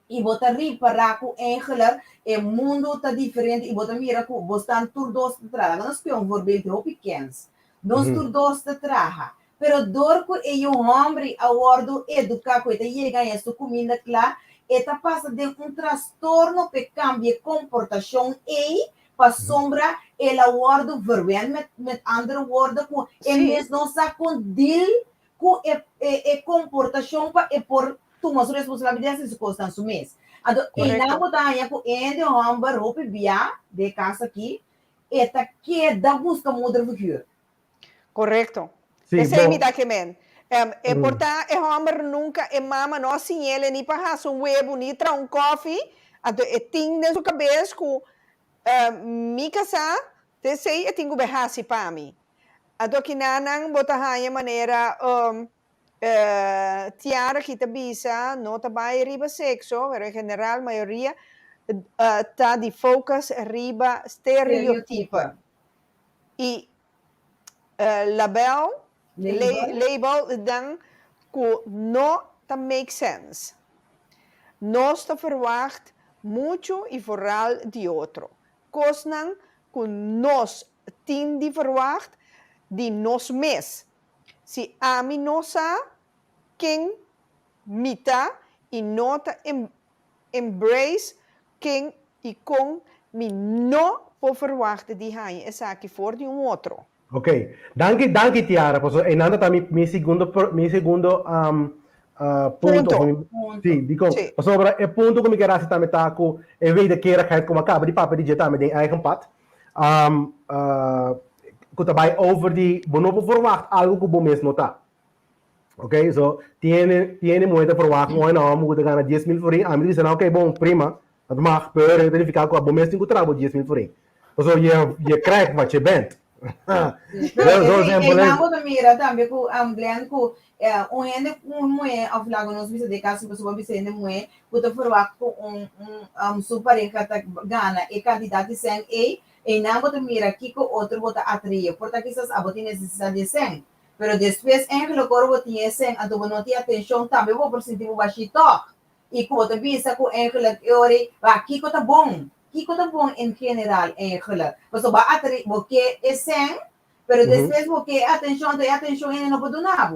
E bota reparar que eigenlijk o mundo está diferente e bota mira que você está turdos de traga. Nós temos voorbeeld pequenos. Nós turdos de traga. Pero dor que o homem a bordo educar que ele chega a essa comida lá, eta passa de transtorno que cambia comportação e para sombra ele a bordo verwen met andere woorden que ele mesmo não sabe com deal com comportação para por toma sua responsabilidade se custa no mês. Então, e Correto. não botar aí com ende homem roupa via de casa aqui, eta que da busca muda o futuro. Correcto. Sim, Esse é bom. mi document. É portanto, é homem nunca, é mama, não assim ele, nem para raça um huevo, nem tra um coffee, é ting na sua cabeça com mi casa, te sei, é ting o berrasi para mim. Ato que nanang botar a maneira tiara que te bisa, não tá vai riba sexo, pero em general, maioria tá de focus riba estereotipo. E label dan que não tá make sense. Nós tá verwacht muito e vooral de outro. Cosnan que nós tin de verwacht de nós mes. Se a mim nossa quem mita e nota embrace quem e com me não por verwachten de hij é aqui for de outro. Ok, danke Tiara, posso e nada tá mi segundo punto. Sì, dico, Sì. sopra e punto come che rasi tame taco e vede che era come acaba di papa di getame den eigen pad. Kuta bij over die bonopo verwacht algo que bom mês nota. Ok, so tiene moeda verwacht mooi nou moet gaan naar 10.000 voor een. Amir dice nou oké bom prima. Dat mag per verificar que a bom mês tem que trabalhar 10.000 voor een. So je krijgt wat je bent. Namo da mira também com Glenn com onde moe of lago nos bisa de casa pessoa bisa ende moe puta forward com super encata gana e candidato sem e namo da mira kiko outro bota atrio porta quizás aboti necessidade de sem pero depois em que o corpo tinha sem a do não tinha atenção também vou por sentir o baixito e com outra bisa com em que ori va kiko tá bom em general em geral. Mas o baatri porque é sem, pero depois porque atenção ele não pode dar.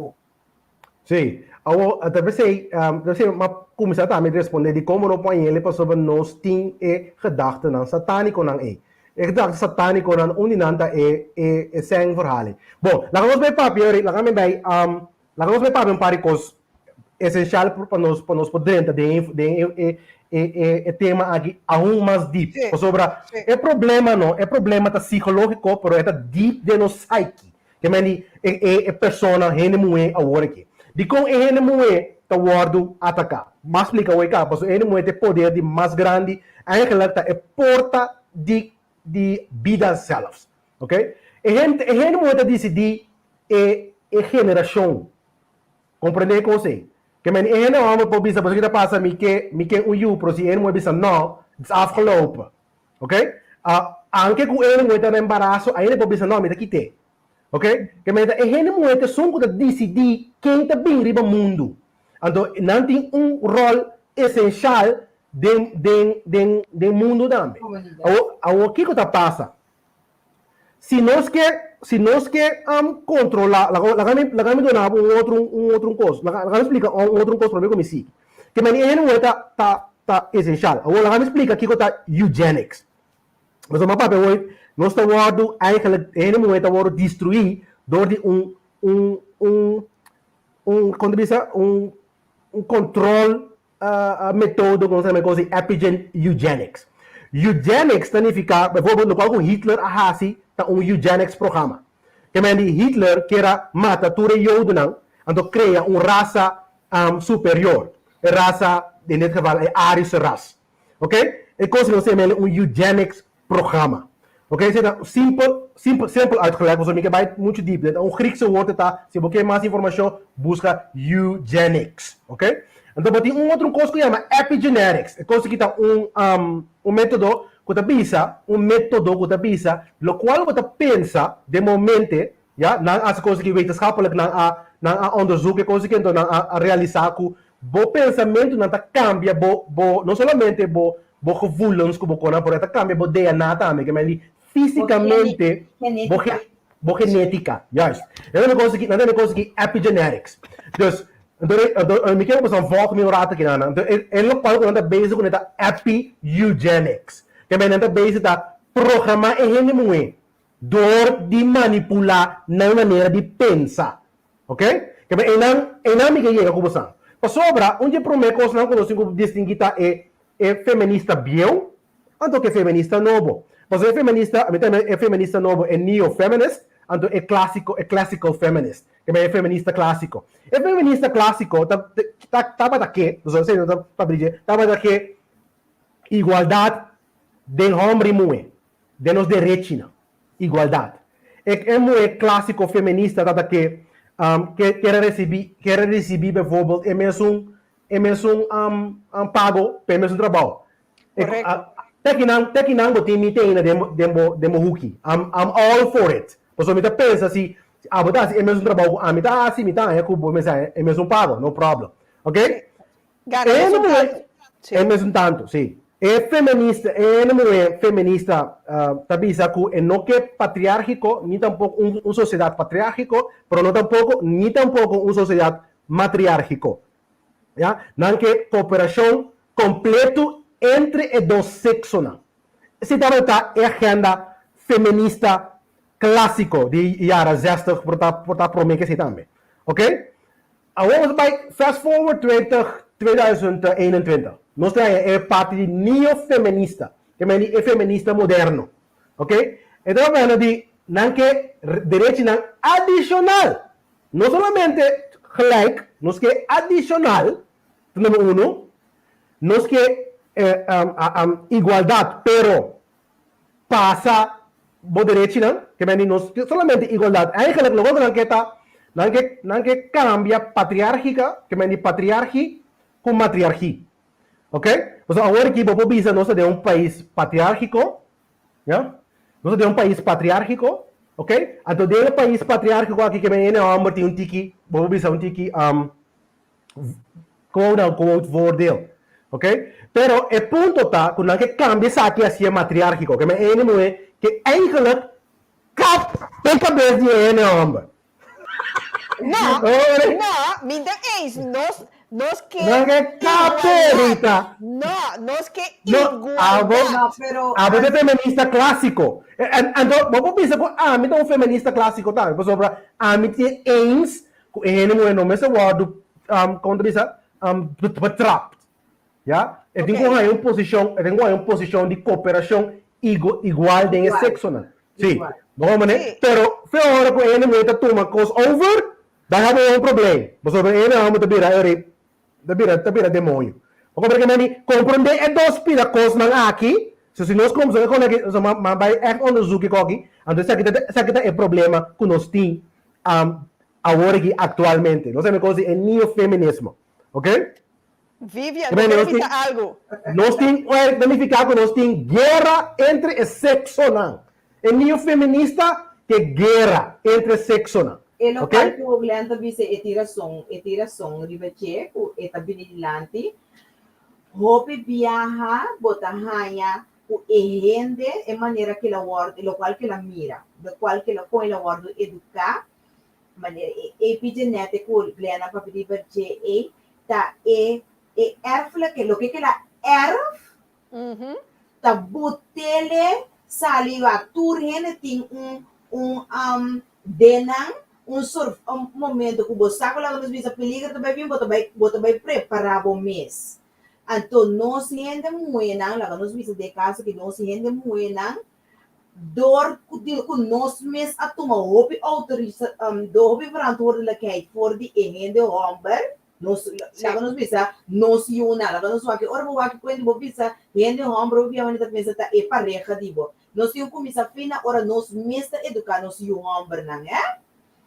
Sim, talvez mas começar também a responder de como não põe ele para sobre nós tem gedachten não satânico não é. Gedachten satânico não uninanta é sem verhalen. Bom, lá vamos ver papi, lá vamos ver papi para coisas essencial para nós poder de tema aqui aún mais deep. Sim. Sobre é problema não, é problema tá psicológico, pero é deep de nos psyche. Que meni é persona rene moe a hora aqui. De com rene moe tá word atacar. Mas explica o cá, porque rene moe tem poder de mais grande, eigenlijk tá é porta de vida selves, ok? Rene moe tá decidir é geração. Compreende com você? Que men ene homem por bisa porque kita passa mi que u pro si ene mo bisa no it's afgelopen. Ok? Anche com ene mo tá no embaraço, aí ene por bisa no mi tá quite. Ok? Que men ene mo tá sunco da decidir quem tá bem riba mundo. Então não tem rol essencial de mundo também. O que tá passa? Se nós quer controlar, la kami donava outro coisa, la kami explica outro coisa para mim como assim, que mani ene não tá essencial. Agora la kami explica aqui que tá eugenics. Mas o mapa hoje nós tá word eigenlijk ene não tá word destruir door de quando diz control método como se chama coisa eugenics. Eugenics significa, bijvoorbeeld, no qual Hitler ahasi ta eugenics programa. Que men Hitler queira mata toda Joden não, então cria raça superior. A raça, in dit geval, é Arische raça. Ok? E coisa não se chama eugenics programa. Ok? Então, simpel uitgelegd, zoals ik bij muito deep. Een Griekse woord está, se você quer mais informação, busca eugenics. Ok? Então, tem outro coisa que chama epigenetics. É coisa que está método que está bisa, lo qual você pensa, de momento, ja, na as coisas que wetenschappelijk na onderzoeken, coisas que então a realizar, que o pensamento não tá cambia, não somente o gevoelens que você tem, mas cambia o DNA também, que é fisicamente, o genética, juist. En dan é uma coisa que epigenetics. Dus me quero passar volta meu rato aqui na. É o qual quando bezig com essa epi-eugenics. Que é nada bezig da programar e renemoer door de manipular na maneira de pensar, ok? Que é não me quero como são. sobra, onde promete coisa não conosco distinguir é feminista biel, então que é feminista novo. Mas é feminista novo, é neo-feminist, então é classical feminist, que é feminista clássico. É feminista clássico, estava daqui, estava daqui, igualdade de homem e mulher, de nos direitos, igualdade. É mulher clássico feminista, que quer receber, por exemplo, pago para mesmo trabalho. Correto. Até que não botem ainda demo huki. I'm all for it. Porque me pensa assim, botar é mesmo trabalho, me tá assim, me tá, é mesmo pago, no problem. Ok? É mesmo tanto, sim. É feminista, não é feminista, tabisa que é não que é patriárquico, nem tampouco uma sociedade patriárquico, mas não tampouco, nem tampouco uma sociedade matriárquico. Ja? Não que cooperação completo entre os dois sexos. Se também está é agenda feminista clássico de jaren 60 por tá promessa também. Ok? Vamos bij fast forward 2021. Nós é parte de neo-feminista, que é feminista moderno. Ok? Então, vendo de não que direito não adicional. Não somente gelijk, nós que adicional, número 1, nós que igualdade, pero passa o direito não, que nós solamente igualdade. Eigenlijk logo não que cambia patriárquica, que patriarquia com matriarquia. Ok? Então, agora que vamos pensar, nós temos país patriárquico, yeah? Nós temos país patriárquico, ok? Então, dentro do país patriárquico aqui, que é tem tiki, vamos pensar tiki, quote voordeel, ok? Pero o ponto está, que não que cambia isso aqui assim matriárquico, que é que eigenlijk tem cabeça de homem. Não, minta eens, nós que não que caperita. Não, nós que igualdade. pero É feminista clássico. Então, vamos pensar que me dá um feminista clássico também. Por exemplo, me tem eens, não me se word, como diz, betrapt. Ja? Eu tenho uma posição de cooperação igual de sexo, né? Sim. Vamos, né? Pero, se agora que ele me toma coisa over, daí há um problema. Por exemplo, ele vira demônio. Porque compreender é dois pila coisas aqui, se nós começamos a vai onderzoeken aqui, então esse aqui é o problema que nós temos agora atualmente. Nós temos coisa é neofeminismo, ok? Vivian, quero evitar algo. Nós temos que nós temos guerra entre sexos, não. É neofeminista que é guerra entre sexos. E lo qual que o Glenda vise etiração ribeche, o etabililante, hope viaja, botahanya, o ehende, é maneira que ela guarda, lo qual que ela mira, lo qual que ela põe ela guarda educar, maneira epigenético, Glenda para ribeche, tá erfle que lo que ela erf, tá botele saliva turhene tem denang momento que você sabe lá nos visa peligro também vem bota vai preparar o mês. Então nós ainda muena lá nos visa de casa que nós ainda muena dor que nós mês a tomar hobby autoriza do hobby verantwoordelijkheid voor die ene homber. Nós lá nos visa nós una lá nos aqui ora vou aqui quando vou visa ene homber via onde tá pensa tá é pareja dibo. Nós eu começa fina ora nós mês educar nós homber não é?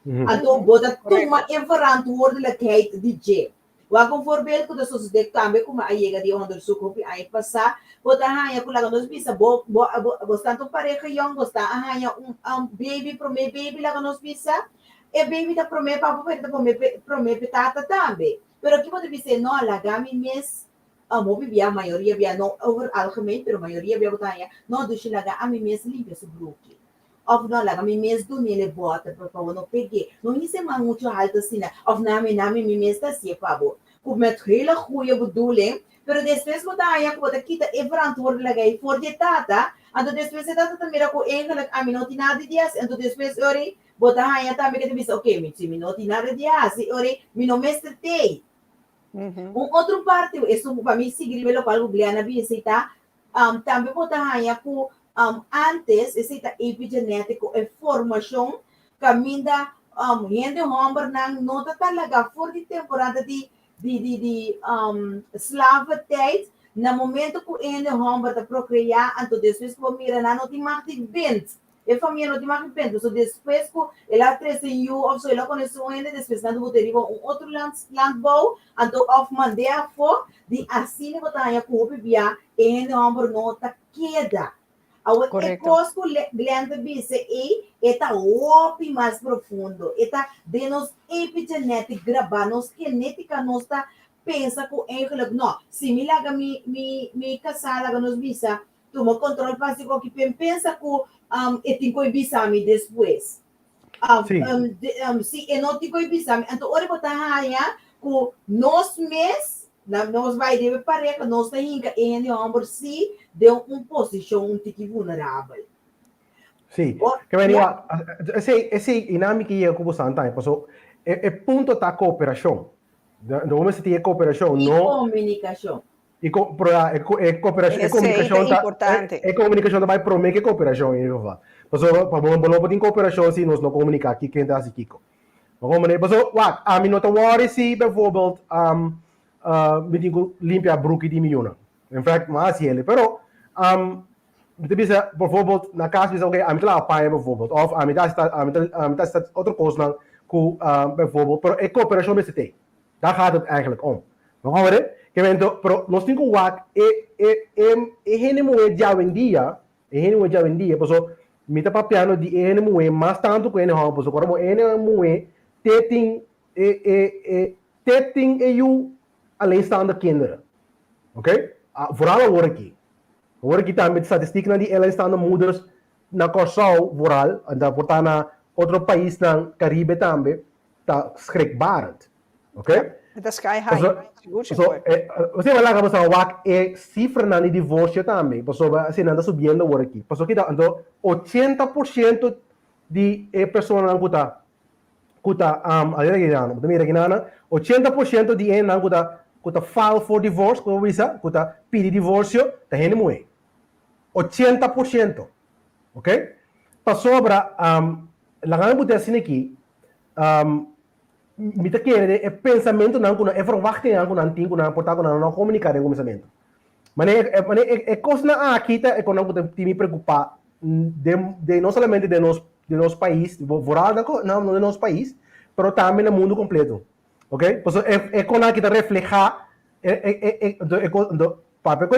Então, bota toma em verantwoordelijkheid de je. Waarom voorbeeld que nós de também como a chega de onderzoek op aí passar, bota hanya kula nós bisa bo tanto pareja young gosta hanya baby pro me baby lá nós bisa e baby da pro me papo pro me petata também. Pero aqui pode dizer não la gami mes mobi via maioria via não over algemeen, pero maioria via bota hanya não deixa la gami mes limpa su brook. Of não lá me mês do nele bota para eu não peguei não isso é muito alto assim of nami me mês tá se pabo com met hele goeie bedoeling pero depois botar aí a coisa que é verantwoordelijkheid voor de tata então depois a tata também com eigenlijk a mim não tem nada dias então depois ori botar aí também que diz ok me não tem nada dias ori me não mestre tem Uhum. Outro parte, isso para mim seguir o local Gugliana visita, também botar raia com antes esse epigenético é formação caminda gente homem não está talaga for de temporada de slavernij na momento que o gente homem está procriar então depois que mira não tem mais de 20 e família não tem mais de 20 so depois que ela traz em you ou so ela conhece o gente depois não vou ter outro landbouw então of mandeia for de assim botar aí com o bebia e gente homem não está queda a costo glenda bise e eta opi mais profundo eta de nos epigenética gravar nos genética nos tá pensa que eigenlijk não se me laga mi casada que nos bisa toma controle básico que pensa que etinco bisa mi depois se e não tico bisa mi então ora botar raia que nos mês nós vai deve parecer nós tá inga e homem se deu posição tique vulnerável. Sim, essa dinâmica é como santa, porque é ponto da cooperação. No momento que cooperação, e não comunicação. E cooperação, É importante. É comunicação também promete cooperação, eu vou. Porque para não cooperação se nós não comunicar aqui quem está aqui. A mim não está worry se, bijvoorbeeld, me digo limpar broek die miljoenen. In fact, mas ele, pero bisa bijvoorbeeld na casa bisa okay, amit la paia bijvoorbeeld of amit dat outra coisa não ku bijvoorbeeld, pero é cooperação met te. Daar gaat het eigenlijk om. Nog een keer, que vento, pero nós temos que wat henemo é já vendia, porque mita papiano de henemo é mais tanto que henemo, porque como henemo é teting eu alleenstaande kinderen. Oké? Vooral hoor ik. Hoor ik dan met statistieken naar die alleenstaande moeders na Curaçao, vooral, en dan wordt dan naar otro país na Caribe também, tá schrikbarend. Oké? Dat is sky high. Você vai lá que você cifra na divórcio também, porque assim anda subindo por aqui. Porque que então 80% de pessoas não kuta mira ginana 80% de en kuta file for divorce como visa kuta pidi divórcio tá hene moe 80%, ok? Pa sobra la gana buta assim aqui mita querer é pensamento não kuna é verwachting não kuna ting kuna portar kuna não comunicar com pensamento mas é coisa na aqui tá é quando buta me preocupar de não somente de nosso país, voral não do nosso país, mas também no mundo completo, ok? Por isso é quando que está reflejar, para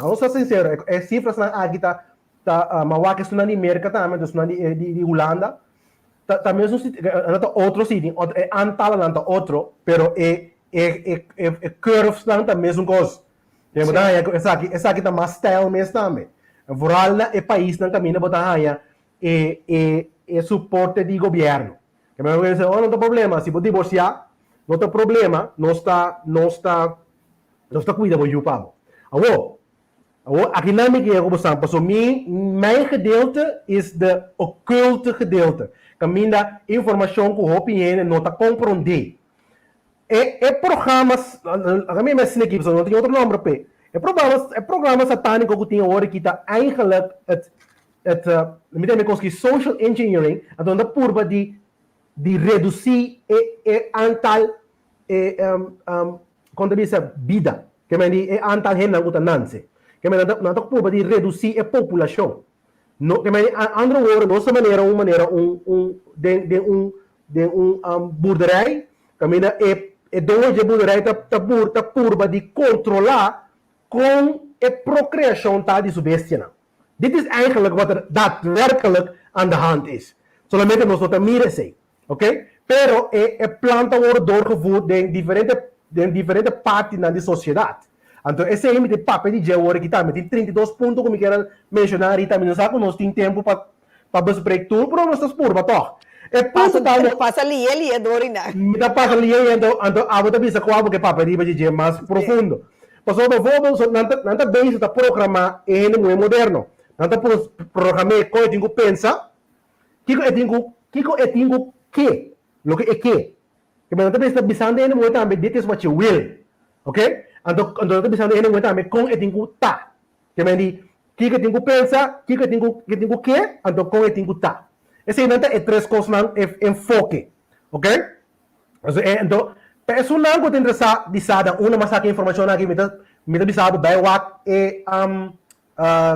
não ser sincero, é cifras na aqui tá mauá que estão na América também, estão de Holanda, também são outro sítio, é antal não outro, pero é curves não tá mesmo coisa, essa aqui tá mais style mesmo também, voral é país não caminha botar aí e suporte de governo. Que me vai dizer, não tem problema, se você divorciar, não tem problema, não está cuidando do pabo. A dinâmica é como são, porque mijn gedeelte is de occulte gedeelte. Caminha informação que o opinião não está compreender. É programas, a minha mensagem aqui, não tem outro nome para é programas satânicos que tem hora que está eigenlijk met social engineering, então da curva de reduzir o antal quando diz vida, que é antal gente que nasce, que é da curva de reduzir a população. No, que é andra hora, nossa maneira boerderij, que é dois de boerderij tá curva de controlar com a procriação tá de subestina. Dit is eigenlijk wat er daadwerkelijk aan de hand is. Solamente nosotros miren sig, oké? Pero planta worden doorgevoerd in diferente partes de sociedade. Então, esse é o papel de Jewor que também tem 32 pontos, como eu quero mencionar, e também nós temos tempo para bespreek tudo, mas nós estamos por batok. Passa ali é dorina. Passa ali, então, a outra vez, qual é o papel de Jewor mais profundo. Porque, bijvoorbeeld, não está bem de programar em um moderno. Não está programar como eu tenho que pensar, o que eu tenho que, o que é que. Que men tabi bisando ene mo tambe, this is what you will. Okay? Ando tabi bisando ene mo tambe kung etingu ta. Que men di kika tingu pensa, kika tingu que, ando kung etingu ta. Esse é três coisas não enfoque. Okay? Also ando personal ko tinresa disada una masaki information aqui mita bisado by what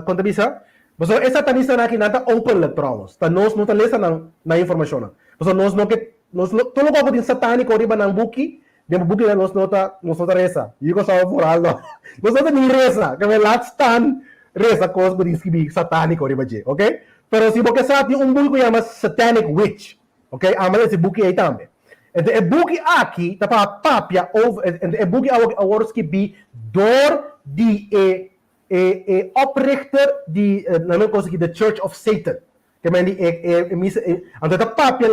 quando bisa. So essa tanisa na kinanta open trouwens. Ta nos não ta lesa na information. So nos no que nos tulo ko din satanico riba ng buki, de buki na nos nota resa. Yuko sa foral no. Nos nota ni resa, kami last stand resa cos ko din skibi satanico riba je, okay? Pero si boke sa yung buki ko yama satanic witch. Okay? Amala si buki ay tambe. En de buki aqui tá para papia over en de buki awards que bi door die oprichter die nou koos the Church of Satan. Que men die en dat papia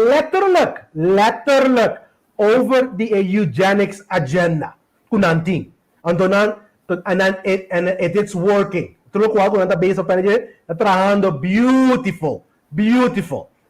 letterlijk over the eugenics agenda. Kunanting. En dan it's working. Tulo ko ako nanta base of energy trabajando beautiful.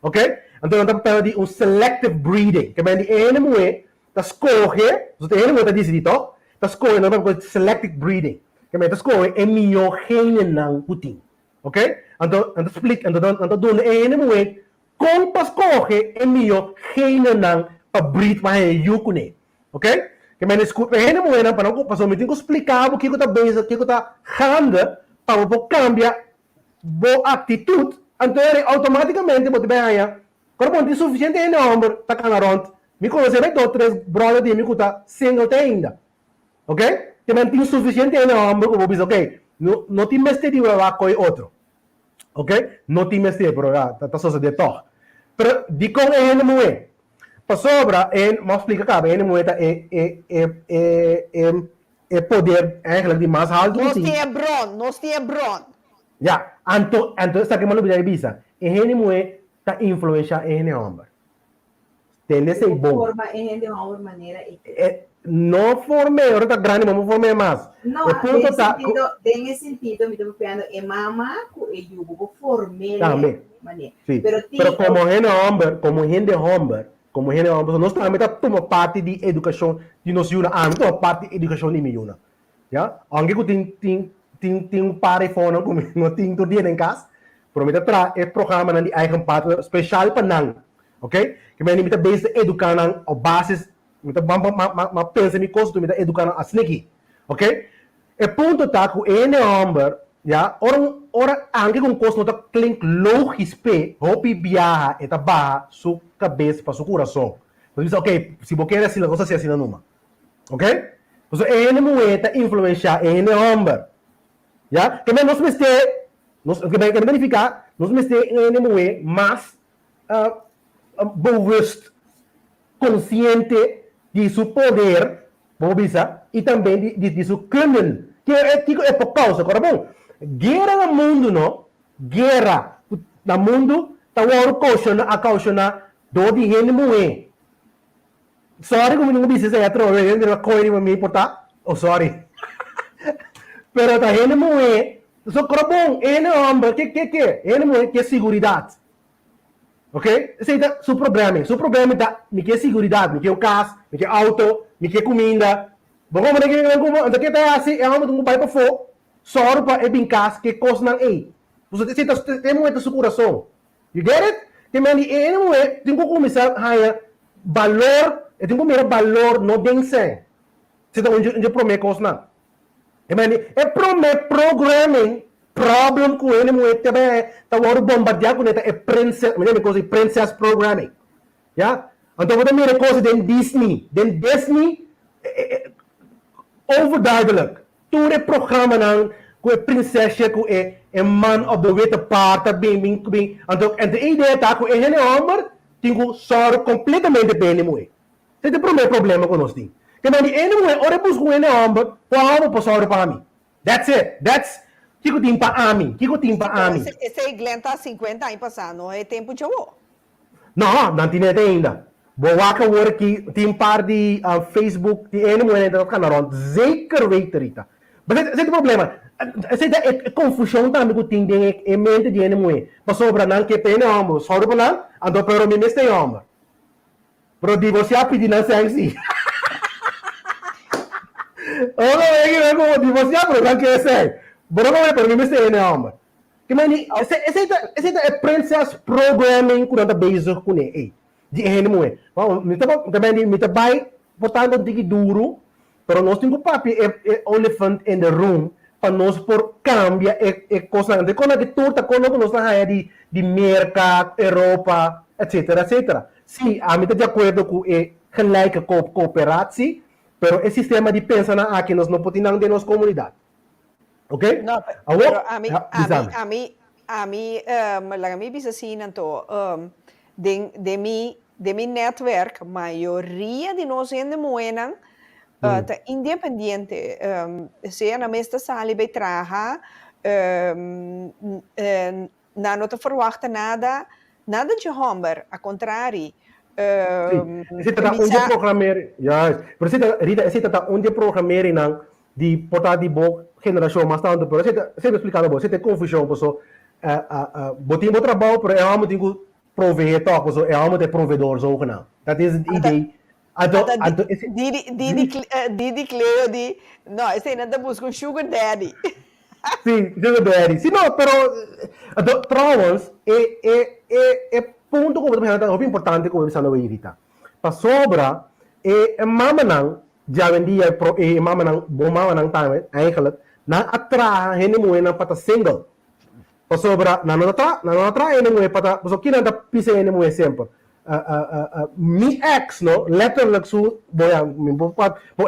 Okay? Então, nós estamos de selective breeding. Que vem de ene ta escolhe, so ene moe ta dice dito, ta escolhe, nós estamos selective breeding. Que vem ta escolhe e minho gene ng puting. Okay? Então, split, então doon ene moe, kung ta escolhe e minho gene ng pa-breed pa yukune. Okay? Que vem ene moe na panong ko, pasomitin ko explicavo, kiko ta base, kiko ta handa, para po cambia bo attitude, então automaticamente mo tiba quando não tem suficiente em número, tá canaront. Me conhece bem dois, três brothers de mim que tá single ainda, ok? Que não tem suficiente em número, como diz, ok? Não tem mestre de lá com outro, ok? Não tem mestre, pero tá só de toque. Pero de com é moe. Para sobra, mas explica cá, moe tá é poder eigenlijk de mais alto. Nós tinha bron. Ja, anto sta que malu bija bisa. Moe ta influencia en hombre. Tende ser bom. Forma de uma maneira. Não formei, ahora tá grande, mas não formei mais. Não, tem sentido, me estou pensando, mama, eu vou formar. Também. Sí. Pero como gente homem, nós também tá toma parte de educação, de nós yuna, toma parte de educação de miuna. Ja? Anche que tem pare fone como não tem todo dia em casa. Promete tra é programa na di eigen partner special para nang, ok? Que me limita base educar nang o basis, mita ma pensa mi costo mita educar nang asneki, ok? E ponto tá com ene homem, ja, ora anche com costo nota klink logisch pe, hopi viaja eta baja su cabeça para su coração. Então diz, ok, se você quer assim, a coisa se assim numa, ok? Então ene moeda influenciar ene homem, ja? Que me nós que vai verificar, nós temos mais bewust, consciente de seu poder, e também de seu kunnen. Que é por causa, correto? Guerra no mundo, não? Guerra no mundo, tá a caucionar do de gente moe. Sorry, como não disse, é através de coisa me importar. Oh, sorry. Pero tá gente moe. So, corabong, homem, ele não quer segurança. Ok? Esse é o problema. O problema é que quer segurança, me quer casa, me quer auto, me quer comida. Bom, como é que tá assim, é homem que vai para fora, só para ir em casa, que coisa não é. Você tem muito seu coração. You get it? Que ele não tem que começar a valor, tem que começar valor no dense. Você tá onde promete coisa não. É programming problem com ele muito também tá agora bombardear com ele é princess programming, já? Então você mira coisa de Disney overduidelijk. Tudo é programa não com a princesa com é man of the witte parte bem. Então a ideia tá com ele homem tem que sorrir completamente bem muito. Esse é o primeiro problema que nós temos. Que ele ora busca com ele homem, para sorrir para mim. That's it. Kiko timpa amin. Esse Glenn tá 50 anos passando, não é tempo de eu. Não tinha ainda. Boa que agora que tem par de Facebook, de ene moeda dat kan rond. Zeker weten Rita. Mas esse é o problema. Essa é confusão também que tem em mente de ene moeda. Mas sobra não que pene homem, sorry para não, ando pero me neste homem. Pero divorciar pedi na sexy. Oga lagi na como divorciar pero kan que sei. Bro não é para mim ser né homem. Que mani esse é princess programming quando tá bezig com ele. De ene moe. Vamos, me tá vai portanto digi duro, pero nós temos papi é elephant in the room para nós por cambia e coisa de quando que torta quando nós na de mercado, Europa, etc. Sim, a mim tá de acordo com gelijke cooperatie, pero el sistema de pensa na aqui nós não podemos de nossa comunidade. Ok? No, pero a mí, la mi bisa sinanto, de mi network, mayoría de nós ainda moenan, tá independiente, sea na mesta sali bij traha, na não te verwachten nada de homber, a contrario. Sim, esse tá onde programar, ja, pero esse tá onde programar não de portar de boa geração mais tanto, pero esse tá sempre explicando bom, esse tem confusão, pessoal, botin bo trabalho, pero é algo tem que prover toch, pessoal, é algo de provedor zo genoemd. Dat is het idee. Didi Cleo di, no, esse ainda busca um sugar daddy. Sim, sugar daddy. Sim, não, pero trouwens, ponto como é importante como você não evita. Para sobra, mama não já vendia mama não bom mama não time eigenlijk na atra hene moena para single. Para sobra na não atra hene moena para so que nada pisa hene moena sempre. Mi ex no letterlijk zo boya mi bo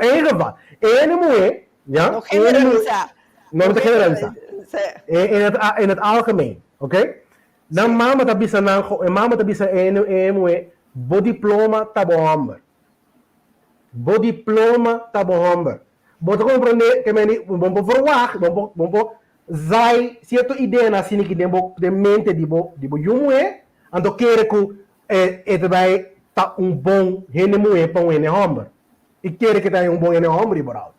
in geval hene moena ja no generalizar. No te generalizar. In het algemeen, oké? Dan mama ta bisa bo diploma tabo homber. Bo diploma tabo homber. Bo te comprende que meni bombo verwacht, bombo zai certo ideia na sini que de mente di bo yumwe, ando querer ku vai ta bom renemue pa um homber. E querer que ta bom homber liberal.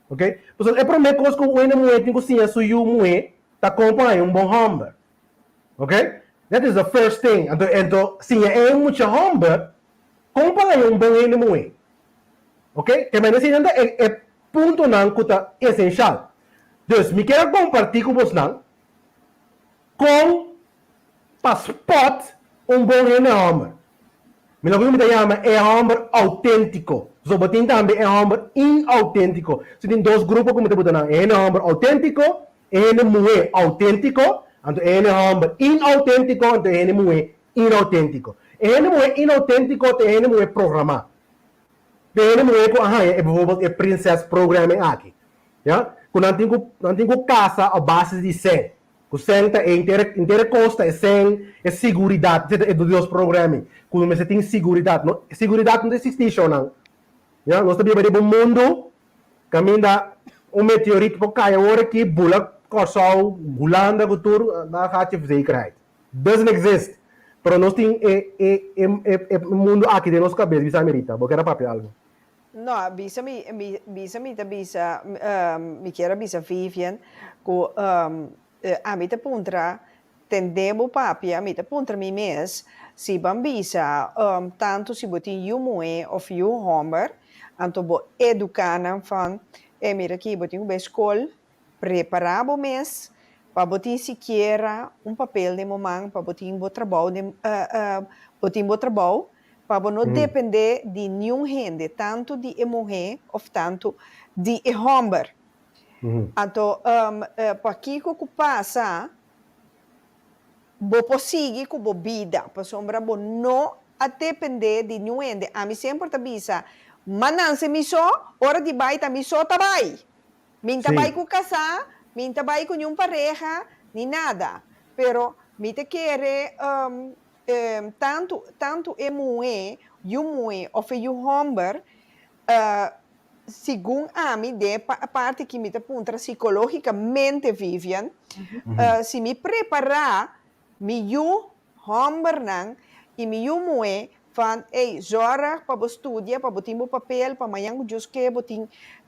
Ok? Então, é para mim que o renemue tem que ser su yumwe ta acompanha bom homber. Okay? That is the first thing. Então, se é muito homem, compara bom renemue. Okay? Que mas assim é ponto não que é essencial. Dus, me quero compartilhar com vocês com passaporte bom renemue. Me não me chama é homem autêntico. So, but também é homem inautêntico. Se tem dois grupos como te botar é homem autêntico, renemue autêntico. Então, ele é homem inautêntico, então ele é inautêntico. Ele é inautêntico, então ele é programado. Ele é bijvoorbeeld a princess programming aqui. Ja? Quando não tem casa a base de 100. O 100 é inteira costa, é 100, é segurança, é do Deus programming. Quando você tem segurança, segurança não existe, não. Ja? Nós estamos vivendo um mundo, caminha meteorito para cair, agora que bula Korsau, Holanda, Couture, daar gaat je zekerheid. Doesn't exist. Pero nós tem mundo aqui de nossa cabeça, bisa merita. Porque era papel algo. No, bisa mi quero bisa Vivian, que a mim te puntra, tendemo papi, a mim te puntra mi mes, si bambisa, tanto si botin you moe of you homber, anto bo educanan van, mira aqui, botin uma escola, preparar o mês para botar sequer papel de momento para botar um trabalho para não depender de nenhum rende tanto de mulher ou tanto de homem. Então para que passa bo conseguir com bo vida para sombra bo não a depender de nenhum rende a mim sempre tá bisa mananse mi só hora de baita mi só tá bai. Minta vai com casar, minta vai com uma pareja, nem nada. Pero me te quer tanto mulher, ou o homem, segundo a mim, de parte que me te aponta psicologicamente, Vivian, se me preparar, me homem e me mulher, van zorg para estudar, para botar o papel, para amanhã que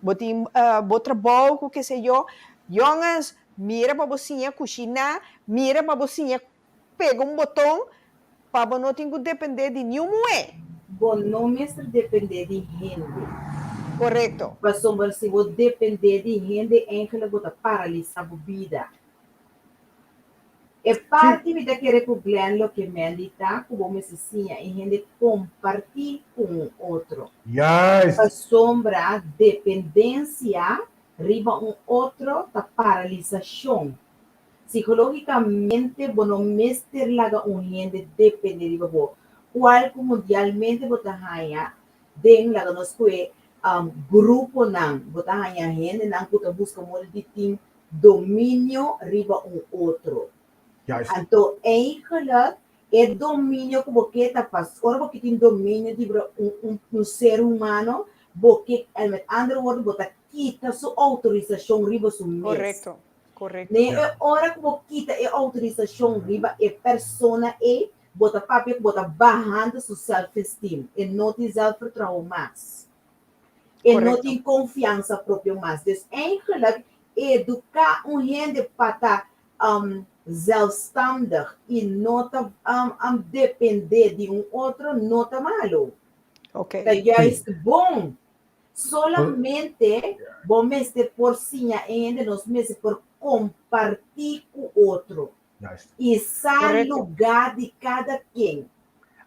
botar trabalho, que sei eu. Jongens, mira para você cozinhar, mira para você pegar botão, para não ter que depender de nenhum mulher. Bom, não mesmo depender de rende. Correcto. Mas se você depender de rende, eigenlijk você paralisa a vida. É parte de querer que o Glenn que me dita, como me dizia, e rende compartir com o outro. A Juist. sombra, dependência, riba um outro, da paralisação. Psicologicamente, bueno, mester laga un gente depende de bo. Qual mundialmente bota haya den laga nos kwe grupo nang bota haya gente nang puta busca mo de ting domínio riba um outro. Juist. Então, eigenlijk é domínio que você tá faz. Ora você tem domínio de um ser humano, porque, met andere woorden, você quita sua autorização riba sua mês. Correcto. Correcto. Nee, ora que você quita a autorização riba a persona e bota papel que bota barrando seu self-esteem e não tem self-vertrouwen mais. E não Correcto. tem confiança própria mais. Dus eigenlijk educar gente para estar zelfstandig e não tá, depender de outro, não tá malo. Ok. É juist bom. Solamente vamos ter porcinha ainda nos meses por compartilhar com o outro. Juist. E sair Correto. lugar de cada quem.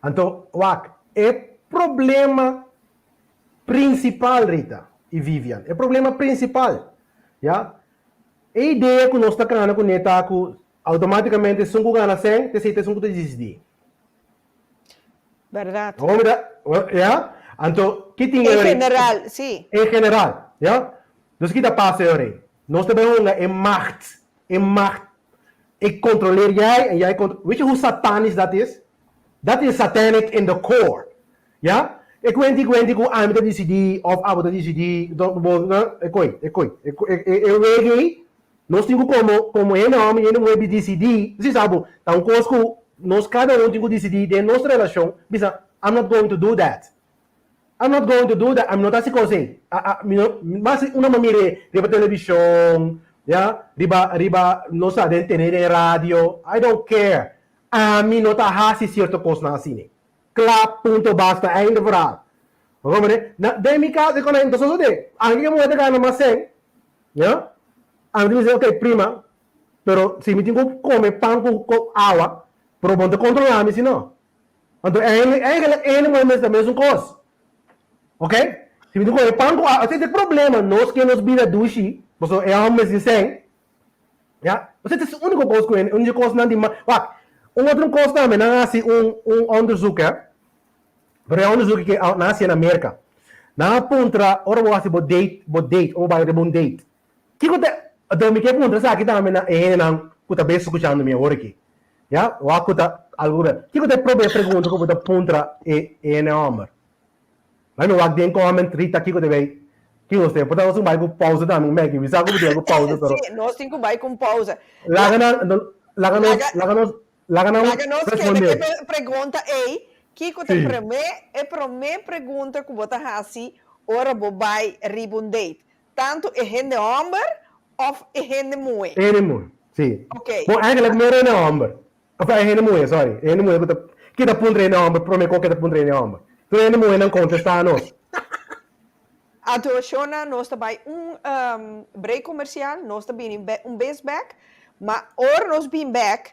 Então, Wak, é problema principal, Rita e Vivian. É problema principal. Ja? A ideia que nós estamos querendo com neta, automaticamente, se um gana sem, te sei, te são que te decidir. Verdad. Vamos ver, ja? Então, que tem En general, sí. Em geral, ja? Dus kita passa aí. Nós também em macht, ik controleer jij en jij controleert. Weet je hoe satanisch dat is? Dat is satanic in the core, ja? Ik weet niet hoe aan de DCD of aan de DCD, eu vejo, nós temos como nome, ele não é DCD, você sabe, então conosco, nós cada um tem que decidir de nossa relação, I'm not going to do that. I'm not going to do that. I'm not assim assim. Mas uma maneira de televisão, yeah, riba não sabe ter em rádio. I don't care. A mim não tá assim certo coisa na assim. Clap, ponto, basta, ainda verá. Vamos ver? Daí me casa quando então só de. Alguém me vai dar uma sem, yeah? Alguém me diz, ok, prima, pero se me tenho que comer pão com água, pero bom te controlar, se não. Então ele é a mesma coisa. Ok? Se me digo, panco, você tem problema, nós que nos vira dushi, você é homem sem, já? Você tem a única coisa que a única coisa não tem mais, outra coisa também, não assim underzoek, pero underzoek que nasce na América, na pontra, ora você date, ou vai ter date. Que então me que pontra sabe que também na kuta bem escutando minha hora aqui, já? Ou kuta algo, que problema pergunta como da pontra é na homem. Mas não há quem comente Rita aqui que deve que você pode usar mais com pausa também, mas que bisa com dia com pausa pero Sí, nós temos que vai com pausa. Laga Nos responder. que pergunta é, que te Sim. primeira pergunta que você assim, ora você vai ribundate. Tanto é gente homem ou é gente mulher. Enemo, sim. Ok. Bom, eigenlijk meer na homem. Of enemo, sorry. Enemo que tá puntre na homem, promete que tá puntre na homem. Tu enemo não contesta nós. Então, Shona, nós também break comercial, nós também base back, mas ora nós bem back,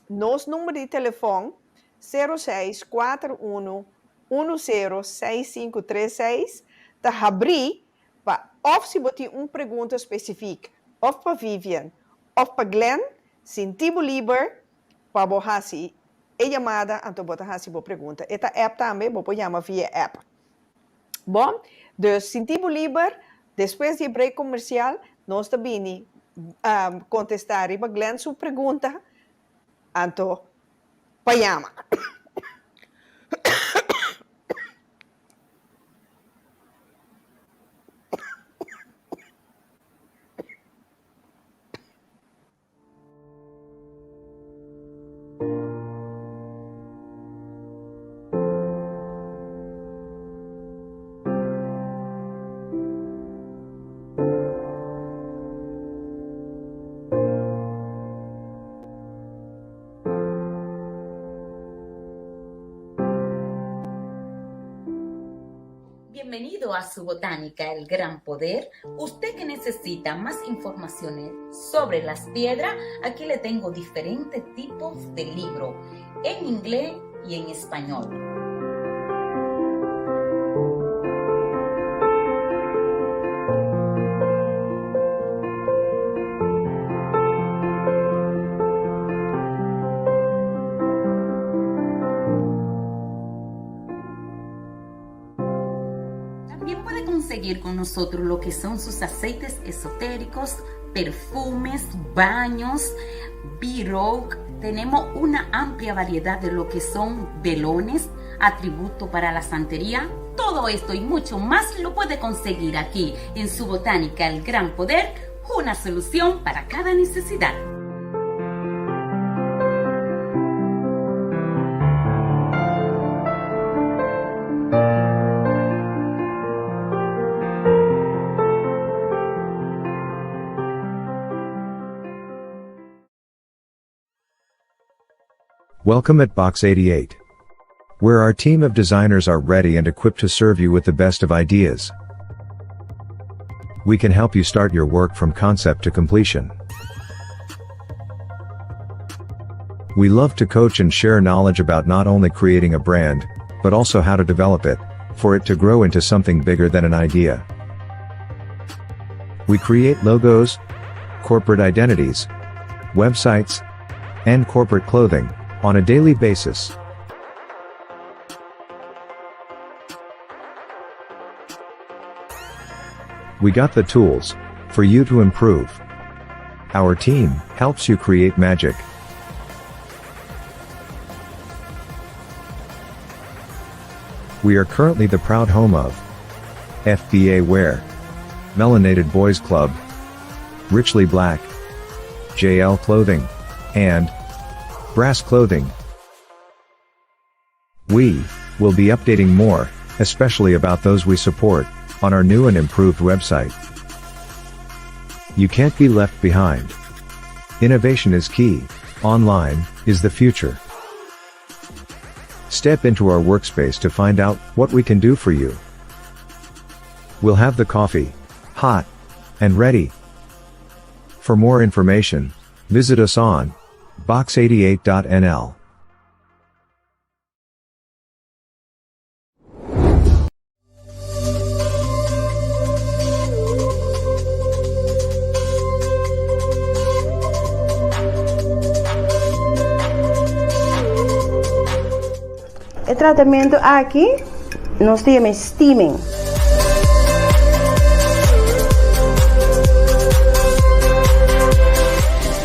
nosso número de telefone 0641 106536 tá abrir para of se botar uma pergunta específica, of para Vivian, of para Glenn, sentivo livre para você a chamada, então botar assim boa pergunta. Esta app também, vou chamar via app. Bom, dus sentivo livre, depois de break comercial, nós também contestar para Glenn sua pergunta, então, para chamar. Bienvenido a su botánica, el gran poder. Usted que necesita más informaciones sobre las piedras, aquí le tengo diferentes tipos de libros, en inglés y en español. También puede conseguir con nosotros lo que son sus aceites esotéricos, perfumes, baños, B-Rogue. Tenemos una amplia variedad de lo que son velones, atributos para la santería. Todo esto y mucho más lo puede conseguir aquí en su botánica El Gran Poder, una solución para cada necesidad. Welcome at Box 88, where our team of designers are ready and equipped to serve you with the best of ideas. We can help you start your work from concept to completion. We love to coach and share knowledge about not only creating a brand, but also how to develop it, for it to grow into something bigger than an idea. We create logos, corporate identities, websites, and corporate clothing on a daily basis. We got the tools for you to improve. Our team helps you create magic. We are currently the proud home of FBA Wear, Melanated Boys Club, Richly Black, JL Clothing, and Brass Clothing. We will be updating more, especially about those we support, on our new and improved website. You can't be left behind. Innovation is key. Online is the future. Step into our workspace to find out what we can do for you. We'll have the coffee hot and ready. For more information, visit us on box88.nl. El tratamiento aquí nos llama steaming.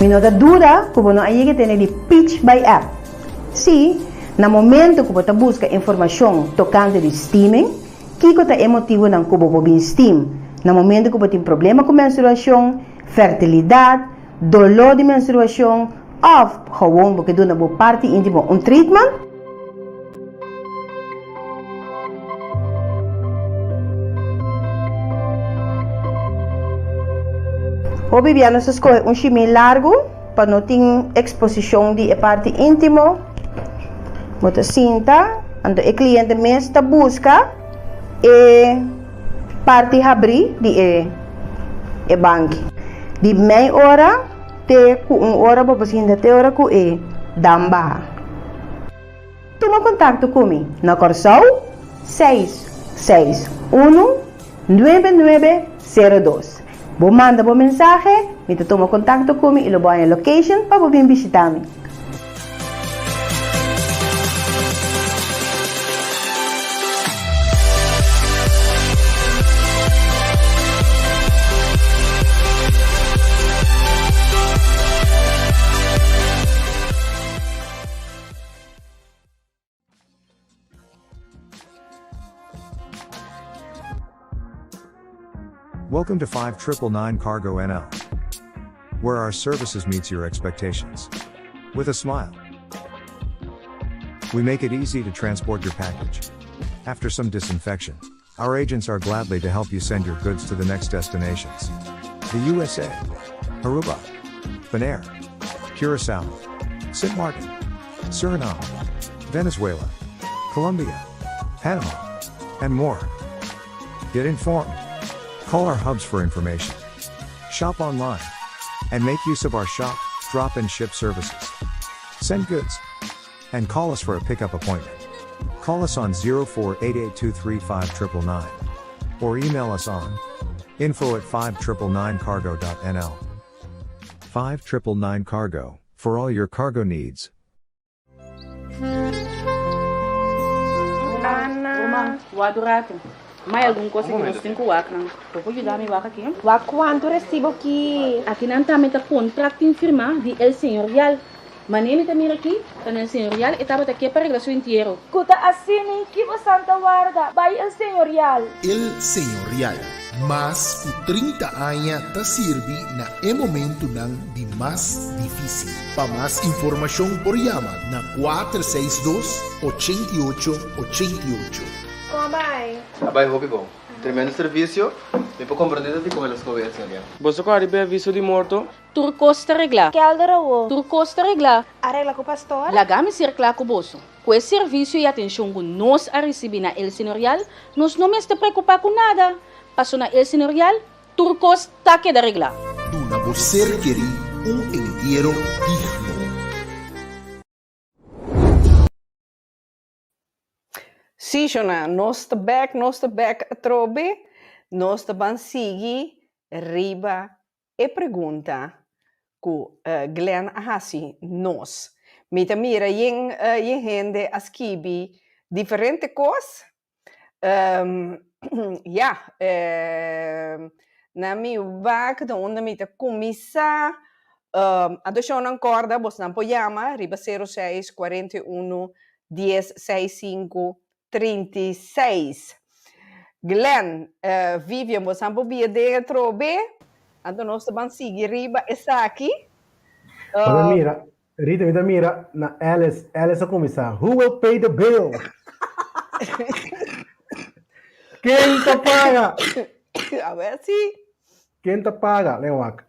Minuta dura, como no hay que tener el pitch by app. Sí, en el momento que você busca información tocante de steaming, Kiko está emotivo en como bobin steam. En el momento que você tem problema con menstruación, fertilidad, dolor de menstruación, o gewoon porque doe na parte íntima un treatment. O Viviana se escoge un chimín largo para no tener exposición de la parte íntima. Você cinta, então o cliente mesmo busca a parte abrir de a banco. De meia hora até 1 hora para você até hora com a damba. Toma contato comigo na Corsol 661 9902. Vou mandar uma mensagem, me toma contato comigo e lo voy a location para vir visitar-me. Welcome to 5999 Cargo NL, where our services meets your expectations. With a smile. We make it easy to transport your package. After some disinfection, our agents are gladly to help you send your goods to the next destinations. The USA, Aruba, Bonaire, Curacao, St. Martin, Suriname, Venezuela, Colombia, Panama, and more. Get informed. Call our hubs for information. Shop online. And make use of our shop, drop and ship services. Send goods. And call us for a pickup appointment. Call us on 0488235999. Or email us on info@5999cargo.nl. 5999 Cargo, for all your cargo needs. Ana, Wadurato. May algum coisa que nós temos que wak nang. Pode ajudar me wak aqui? Wa quanto recibo aqui? Aqui não tá meta contrato em firma de El Señorial. Manene tá mira aqui, tá no El Señorial e tava aqui para regulação inteiro. Kuta asini kibo Santa Guarda, by El Señorial. El Señorial, mas o 30 anos ta sirvi na e momento nang di mas difícil. Para mais informação por llama na 462-8888. Mamãe. Abay, hobi bom. Tremendo serviço. Me puedo comprender de como elas conversam ali. Você quer receber aviso de morto? Turcos te regla. Kelderawo. Turcos te regla. Arregla com o pastor? Lagame circular com o bolso. Com esse serviço e atenção que nós a receber na El Señorial, nós não me preocupar com nada. Passou na El Señorial, Turcos tá que da regla. Duna você querer entierro digno. Sim, Jona, nós te back trobe, nós te van seguir riba e pergunta que Glenn Hassi nós. Mita mira yin gente askibi diferente coisas. Na mi vac da onde mita começar adoção não corda, você não pode chamar riba 06 41 10 65 36. Glenn, Vivian, você não pode dentro B, então nós vamos seguir riba essa aqui. Mira, Rita, mira, na Alice a começar. Who will pay the bill? Quem te paga? A ver se. Quem te paga, Lewak?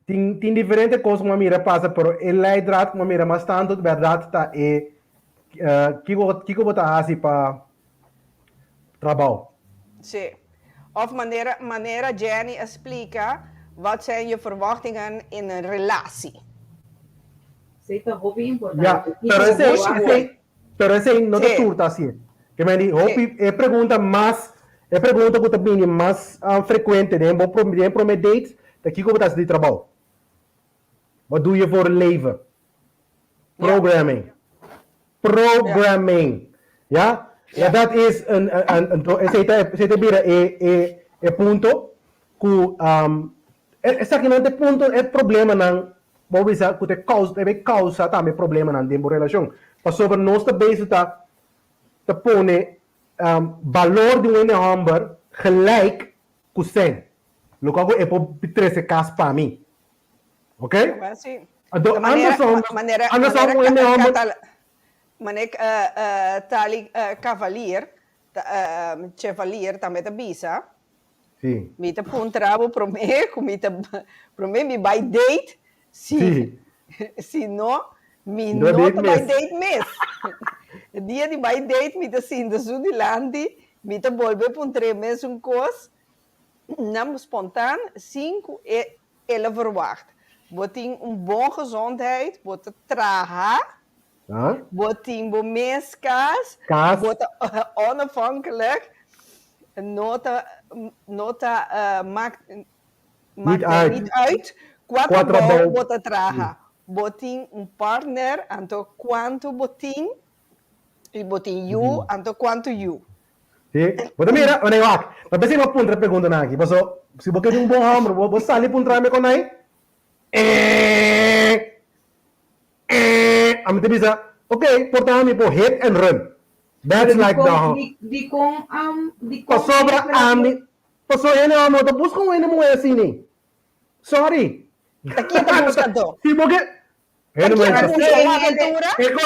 Tem diferentes coisas que uma mira passa, pero ele é hidrato, uma mira, mas tanto de verdade tá que eu vou estar assim para trabalho. Sim. Of maneira Jenny explica wat zijn je verwachtingen in een relatie. Sei tá hobby importante. Ja, pero esse não é tudo assim. Que me diz, hobby é pergunta que também mais frequente, né? Vou prometer daqui como está de trabalho. Wat doe je voor een leven? Programming. Ja? Ja, dat is een ponto que esse aqui não é ponto, é problema não. Vamos dizer que causa também problema na dentro da relação. Mas sobre nós também está põe valor de um number gelijk com 100. Logo é por 13 casos para mim. Ok? Sim. Anderson Chevalier também te bisa. Sim. Me te puntravo pro me mi by date. Se não, me não te by date mes. Dia de by date me te sinta sudilante, me te volve por 3 meses coisa. Não espontâneo, 5 ela verwacht. Botin boa gezondheid, boten traag. Botin meskas, boten onafhankelijk. Nota maakt niet uit. Quatro boten traag. Botin partner, anto quanto botin. E botin you, anto quanto you. Sim. Mas mira, olha, mas se eu ponho pergunta aqui, mas se você tem bom hambre, você sai para entrar com aí. I'm te okay, portame po hit and run. That's like the pasobra ami. Paso ene amo to busco ene mo assim. Sorry. Aqui está buscando. Si porque ene mo é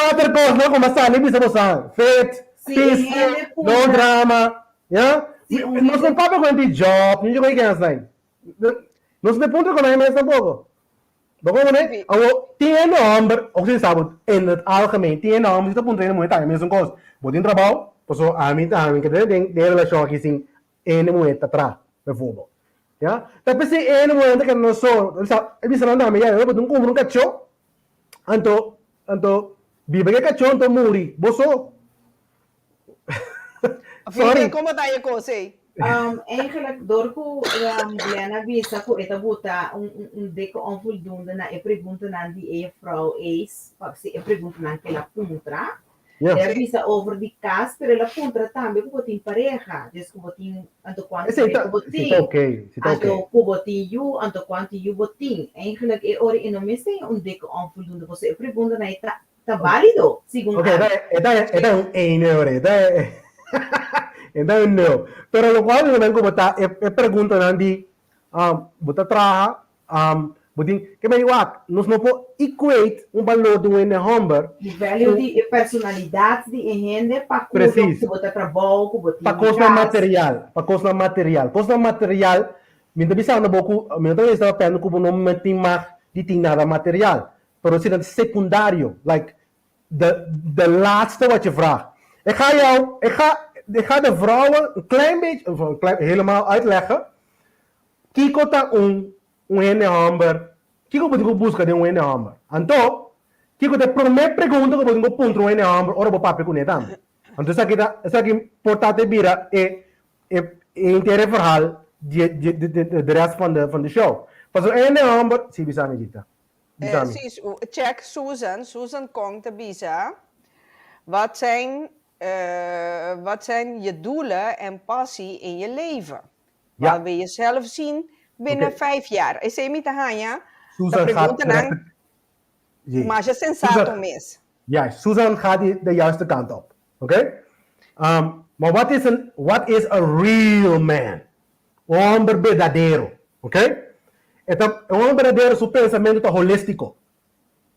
outra coisa, não como sali bisa bosa. Fit, peace, no drama, yeah? Nós não papo com de job, não jogo que é assim. Nós não ponto com aí mais tampouco. Bagaimana? Tiene nombre, ook sinds in het algemeen, tiene nombre, zit op een trainer moet je mesmo coisa. Botin trabalho, Paso amin que tem relação aqui sim ene moeda atrás, bijvoorbeeld. Ja? Tapi si ene moeda que não só, bisa nanda me ya, eu não compro cachorro. Anto biba que cachorro anto muri, boso. Sorry. Como tá aí coisa? Eigenlijk door Glenna visa ko ita buta dikke onvoldoende na pergunta na die vrouw is, se pergunta na que ela puntra. Ela visa over die cas, pero ela puntra também com botin pareja, des com botin anto quanto botin. Anto com botin you, anto quanto you botin. Eigenlijk ori in misse dikke onvoldoende. Você pergunta na ita tá válido, segundo. Okay, eda ene ore, então não. Pero lo qual não como tá é pergunta nandi bota traha botin que me wat nós não po equate valor do ene humber o value de personalidade de gente para que bota trabalho com botin para costa material minta bisa na boku minta estava pensando como não metim mais de tem nada material pero se secundário like the laatste wat je vraagt ik ga de vrouwen een klein beetje, helemaal uitleggen. Kiko ta ene hamber. Kiko pode buscar de ene hamber. Então, Kiko te primeira pergunta que pode ponto ene hamber, ora bo papi com netam. Então essa aqui portate bira inteiro verhaal de rest van de show. Pas ene hamber, zie bisa niet dita. Check Susan komt te bisa. Wat zijn je doelen en passie in je leven? Waar wil je zelf zien binnen 5 jaar? Ik zei met Hanya, Susan gaat maar je sensato mes. Ja, Susan gaat de juiste kant op. Oké? Maar what is a real man? Hombre verdadeiro. Oké? Um homem verdadeiro, seu pensamento é holístico.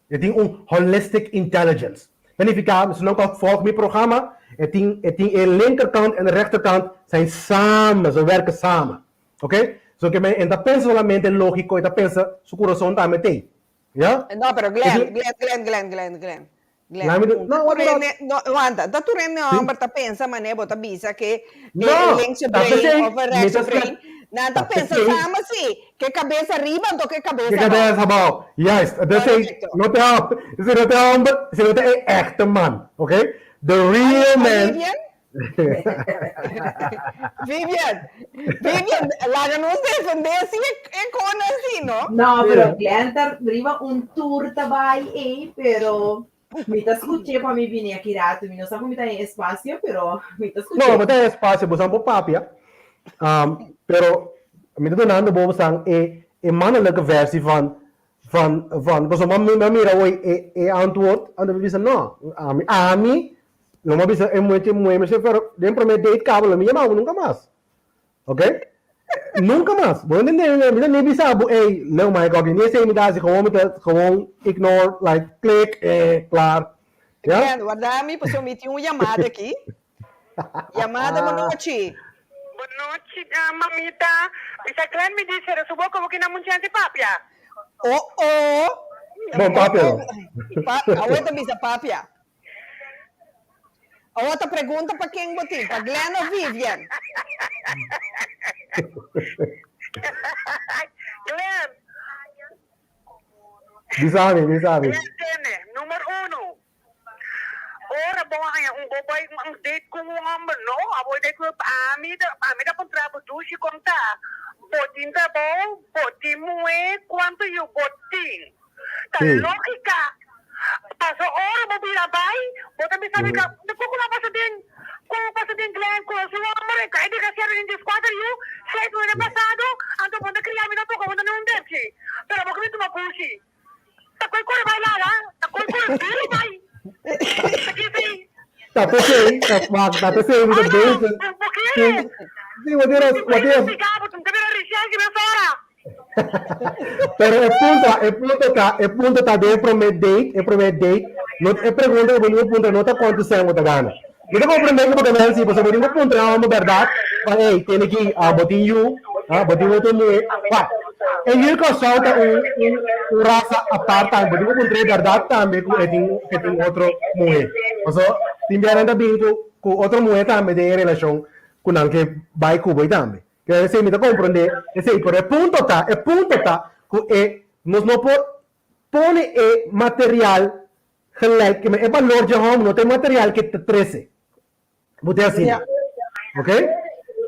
Ele tem holistic intelligence. Verificar, se não volgt mijn programma, het linkerkant en de rechterkant zijn samen, ze werken samen. Oké? So que en dat pensa solamente lógico, eta pensa su corazón también te. ¿Ya? No, pero Glenn. Wanda, dat tu rende amber ta pensa mané bota bisa que linkse brain of rechtse brain. Nada pensa sama sim, que cabeça arriba do que cabeça abaixo. Que cabeça abaixo. Juist. Dat is not de amber, is not de echte man, oké? The real man. Vivian, laga nos defender assim é com assim, não? Não, pero Glenn arriba tour também, pero me tá escutando para mim vir aqui rato, não sabe como tá em espaço, pero me tá escutando. Não, mas tem espaço, você não pode pero me tô dando bobo sang mannelijke versie van because mira hoy antwoord aan de bewijzen no ami no me bisa me pero dentro me date cabo me llamaba nunca más, ¿ok? Nunca más. Bueno, nem bisa leu my god, nem sei me dá se gewoon ignore, like click claro. Ja? Guarda-me, porque eu meti uma chamada aqui. Chamada, boa noite. Boa noite, mamita. Bisa Glenn me disse, eu subo como que não muntian si papia. Bom, papia. Aguenta, bisa papia. A outra pergunta para quem botou? Para Glenn ou Vivian? Glenn. Disabe. Número 1. Ora bom aí um date com homem, não? A boa date com a amiga contrato do se contar. Botin tá bom, botin muito, quanto eu botin. Tá lógica. Passou hora, vou virar vai, vou também saber que depois que eu passo din Glenn, com o seu amor, que ainda que era em desquadro, eu sei do ano passado, então quando criar, me dá pouco, quando não deve. Pero vou comer uma puxi. Tá com cor vai lá, tá com cor filho vai. Tá pensei, muito bem. Por quê? Sim, what is? Pero el punto está de prometer, no te pregunta que venimos punto no te cuánto se han gana. Yo te comprendo que también si pues venimos punto no verdad, hey, tiene que botin you, botin otro muy, en el caso salta un raza aparta, venimos punto verdad también que tiene otro muy. O sea, timbiarán también com outra mulher também tem relação com não que vai Cuba também. Que esse me tá compreender, esse por é ponto tá, que nós não põe material gelijk, é valor de home, não tem material que te trece. Você assim, ok?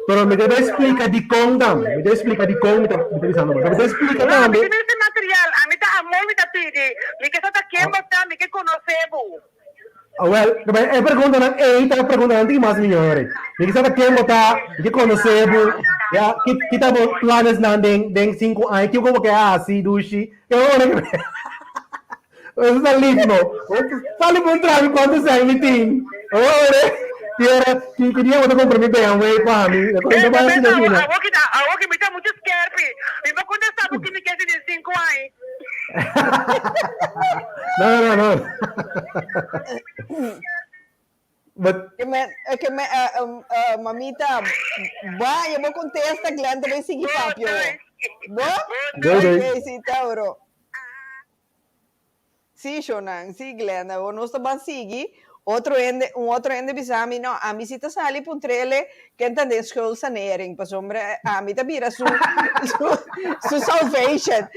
Pero me deve explicar de como também, me deve explicar de como me tá dizendo, me deve explicar também. Esse material, a mim tá amor, me tá pedindo, me que só tá queimando, me que conhecemos. Well, é pergunta não, tá perguntando de mais melhor. Me que só tá queimando, que conhecemos, já que tá planos não tem 5 anos, que eu como que assim, dushi, eu não Isso é lindo. Fale para um trago quando sai, me tem. Que queria outra compromisso bem, um para mim. A que me dá muito scarpe. Me vai contestar porque me quer de 5 anos. Não. But mamita, vai, eu vou contestar, Glenda vai seguir papio. Go. Ok, sim, Tauro. Sim, Shonan, sim, Glenda, nós estamos seguindo. Outro ende bisami, no, a mim se sali puntrele, que entende schoolsanering, pas a mim vira su salvation.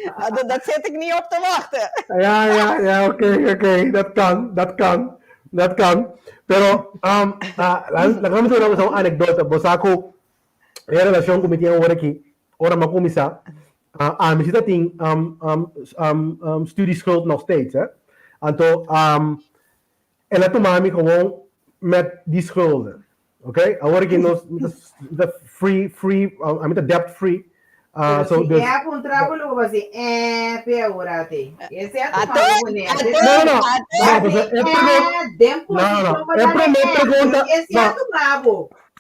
Dat zet ik niet op te wachten. Ja, oké, dat kan. Pero, lagamos una anekdota, bosako, era relación con mi tía ahora aquí, ora makumisa, a mí se ting studieschuld nog steeds, hè. Anto, ela tomami gewoon met die schulden. Oké? Agora que nós free, I mean debt free. So dus é um trabalho assim, piorate. Esse é o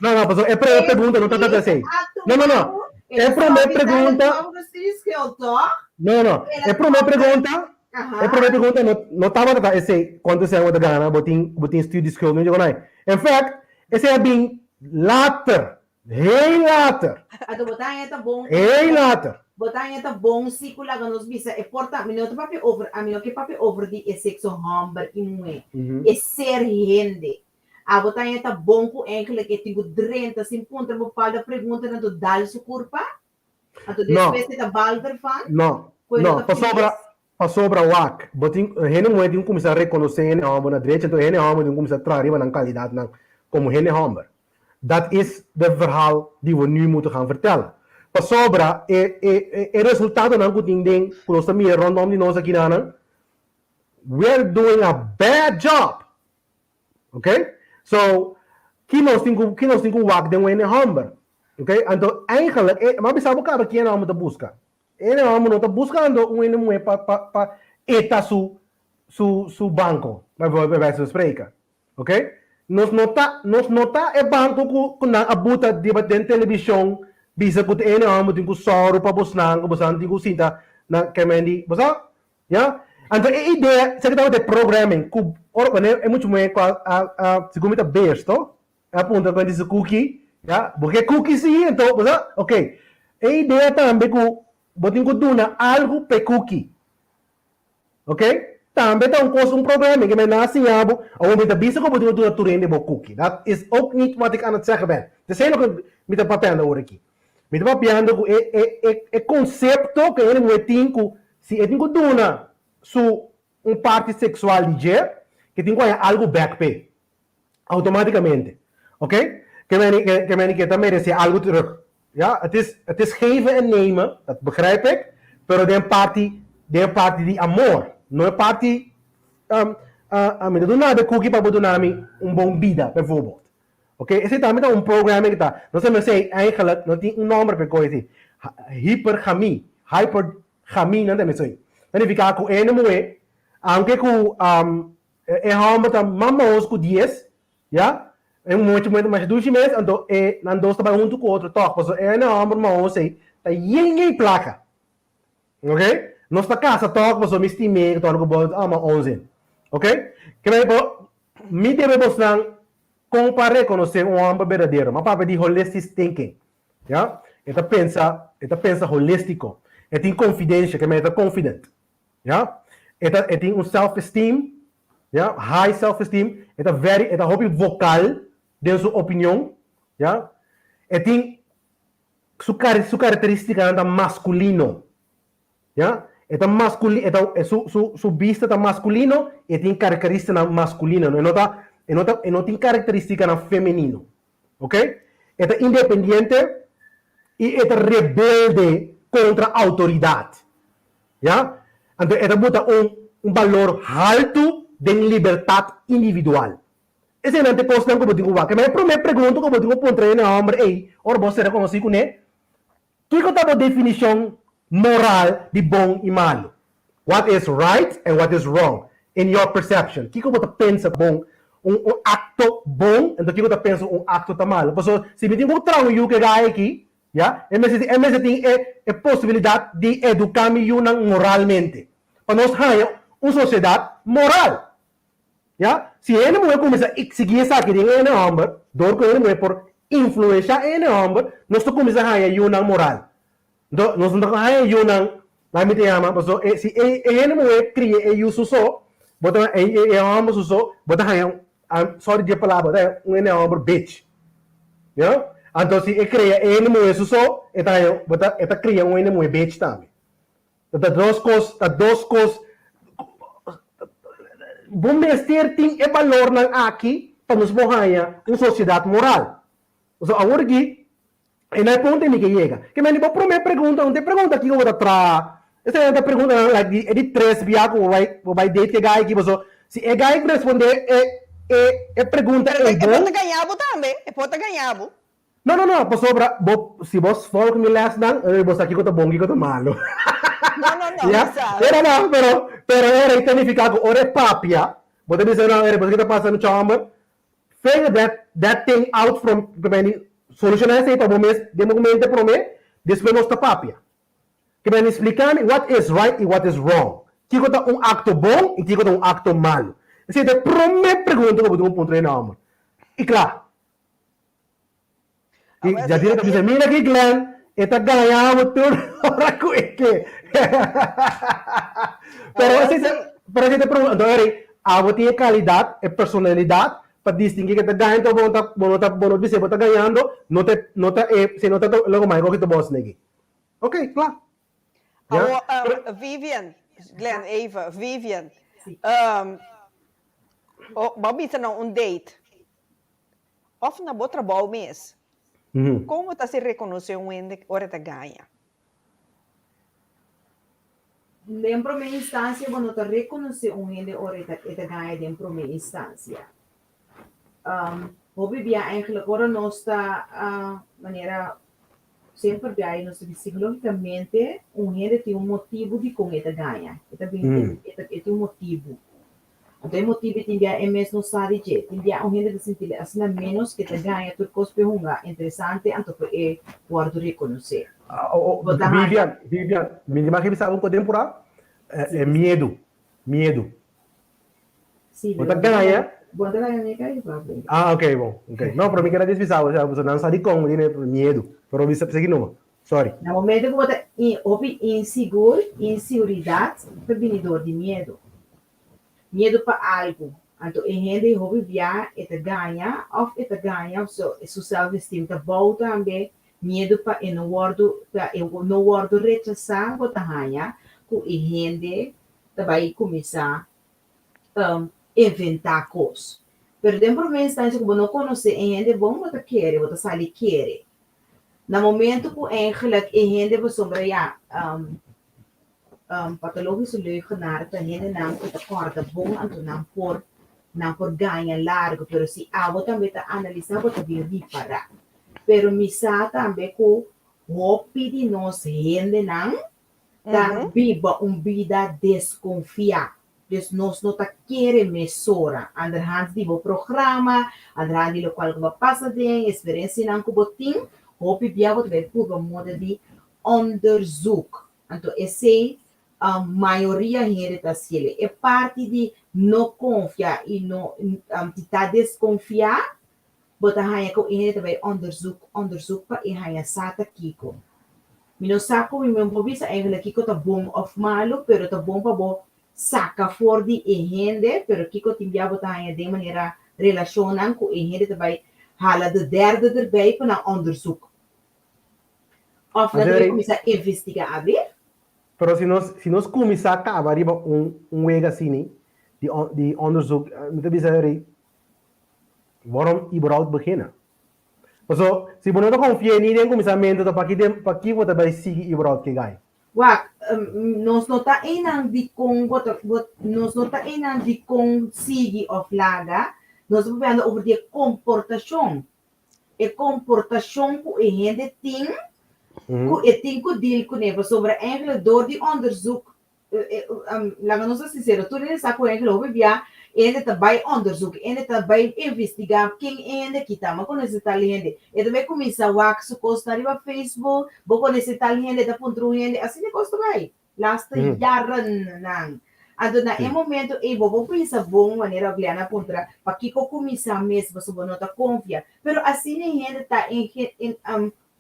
Não, pessoal, é para pergunta, não tá assim. Não. É para minha pergunta. Não. É para minha pergunta. É para minha pergunta, não estava esse quando você vai ganhar, botin study skill, não digo nada. In fact, esse é bem later. Hey later. Ato botar é bom. Hey later. Botar é bom ciclo lá nos bisa é porta, minuto papi over, a mim que papi over de sexo humber imue. É ser rende. A botar é bom com enkele que tenho 30 sem ponto bepaalde pergunta na do dal su curpa. Ato depois de balder fan. Não. Passou para o WAC. Botin, rene moeda de começar a reconhecer rene humber na direita, então rene humber de começar a trazer na qualidade como rene humber. Dat is de verhaal die we nu moeten gaan vertellen. Pas sobra, resultato ng kuting ding, pulos na miye rondom di nosa kinanan, we're doing a bad job. Okay? So, kinos tingku wak den wene humber. Okay? Ando, eigenlijk, mabisa mo ka ba kaya na mo ta busca? Ene mo no ta busca ando wene mo pa eta su banco. Vai se spreken. Okay? Nos nota é banco com na abuta de bater televisão bisa com ene amo tinha soro para buscar tinha sinta na kemendi bosa ya então a ideia se que tava de programming com ora é muito mais a segundo tá besto aponta quando diz cookie ya porque cookie sim então bosa ok a ideia também com botin com duna algo pe cookie ok também tem um programma que me nasce abo, ou me bisa ko betul betul turende bo cookie. Dat is ook niet wat ik aan het zeggen ben. Het is helemaal met de papiando hoor aqui. Met de papiando ko concepto que ele me tinha se ele tinha dona su parte sexual de je, que tinha algo backpay automaticamente. Ok? Que também merece algo terug. Ja, het is geven en nemen, dat begrijp ik. Pero de parte de amor. Não é parte me do nada cookie para botar nami bom vida, bijvoorbeeld. Oké, esse também é programa que tá. Nós temos eigenlijk não tem nome para coisa. Hypergamie, não tem isso. Dan fica com ene moe, aunque com hamba tá mamos com 10, ja? Muito mais 2 meses, então não dois tá junto com outro, toque, porque ene hamba mamos aí, tá ninguém placa. Ok? Nossa casa toca, mas eu me estimei, então eu vou dar uma 11. Ok? Que vai por me deve mostrar comparar conhecer homem verdadeiro, mas para de holistic thinking, já? Eta pensa holístico, tem confidência, que é confident, já? Tem self-esteem, já? High self-esteem, eta hobby vocal, de sua opinião, já? E tem sua característica anda masculino, já? Então masculino, então su vista tá masculino e tem característica masculina, não tem característica na feminino, ok? Então independente e é rebelde contra a autoridade, já? Então é bota valor alto de liberdade individual. Esse não te posso como digo que mas primeiro pergunta como digo ponto na homem ei, ora você reconhece com né? Que é a definição moral de bom e malo? What is right and what is wrong in your perception? Que você pensa bom acto bom, então que você pensa acto tá mal? Porque se me digo trago eu que gai aqui, já? MS tem a possibilidade de educar-me moralmente. Para nós ganhar uma sociedade moral. Ya, si ele mulher começa a seguir essa aqui em homem, dor com ele mulher por influenciar ele homem, nós começa a ganhar uma moral. Nós não ganhar uma, vai me chamar, porque se ele mulher cria e usa só, bota homem usa, bota ganhar, sorry de palavra, homem bitch. Ya, então se ele cria ele mulher usa, eta cria mulher bitch também. Então duas coisas bom mestre tem valor nang aqui para nos ganhar uma sociedade moral. So agora aqui, e na ponta me que chega. Que me digo primeira pergunta, não tem pergunta aqui eu vou tra. Essa é a pergunta like de três biaco vai date que gai aqui, so se é gai responder é pergunta é bom. Pode ganhar também, pode ganhar. Não, por sobra, se você for me last dan, você aqui que tá bom, que tá malo. Não, yeah? Pero era identificado, ora papia. Você diz, não, era você que tá passando chamba. Figure that thing out from, solucionar esse para mês, de momento para mim, depois nós tá papia. Que me explicar what is right e what is wrong. Que tá acto bom e que tá acto malo. Essa é a primeira pergunta que eu vou ponto na alma. E claro, já direto que você mira aqui, Glenn, eta ganhamos tudo para com ele. Pero essa pergunta, a tem qualidade e personalidade para distinguir que está ganhando, bom dizer, está ganhando, se não está logo mais, que está boss negi. Ok, claro. Vivian, Glenn, Eva, Vivian, Bobby está num date. Of na boa trabalho mesmo. Como está se reconhecer hora da ganha? Dentro da instância, quando está reconhecer hora da ganha dentro da instância. Hobby bia eigenlijk agora nós está maneira sempre bia nós psicologicamente tem motivo de com esta ganha. Tem motivo. Então, o motivo tem bia MS não sabe que tem bia de sentir assim menos que te ganha tudo coisa pergunta interessante então pode reconhecer. Vivian, me diga que você sabe temporada é medo. Sim. Você ganha. Ok, bom. Okay. Não, para mim que era desvisado, você não sabe como, medo. Pero você precisa não. Sorry. No momento que você inseguridade, prevenidor de medo. Medo para algo. Então, gente hobby via eta ganha, su self-esteem tá bom também. Medo para não word rechazar o ganha, que gente vai começar inventar coisas. Pero dentro da instância que você não conhece, gente bom você quer, você sabe quer. No momento que eigenlijk gente vai sombra ja pathologische leugenaar, dat hele naam te corda bom anto não por ganha largo, pero se abo também tá analisar você vir reparar. Pero misa também com hopi de nós gente não tá viva vida desconfiar. Dus nós não tá querer mesura. Anderhand die programa, anderhand die local que passa de experiência não que botin, hopi bia wat vai por modo de onderzoek. Então esse a maioria heritaciele é parte de não confiar e não tentar desconfiar, bota hanya ko ini também onderzoek pa e hanya sata kiko. Minosako mi membobisa eigenlijk kiko tá bom of malo, pero tá bom pa bo saca for di e hende, pero kiko timbia bota hanya de maneira relacionan ko e hende também halen de derde erbij van een onderzoek. Of dat we começar a investigar weer. Pero se nós começar a acabar weg assim, die onderzoek, moeten we zeggen, waarom überhaupt beginnen? So, se você não confia em ninguém, começamento, para que você vai seguir überhaupt que gai? Wak, nós não tá inang di kung nós não tá inang di kung sige of laga, nós vamos falar over die comportação. E comportação que a gente tem, que tem que deal com ele, sobre eigenlijk door die onderzoek, laten we ons sincero, toen is dat eigenlijk over via ele também onderzoek, ele também investigar quem ainda que tá, mas quando esse tal gente, ele também começa a wax costa riba Facebook, bo quando esse tal gente da ponto gente, assim de costa vai, lasta jaren nang. Ado na momento e vou pensar bom maneira ogliana contra para que começa mesmo sobre nota confia, pero assim gente tá em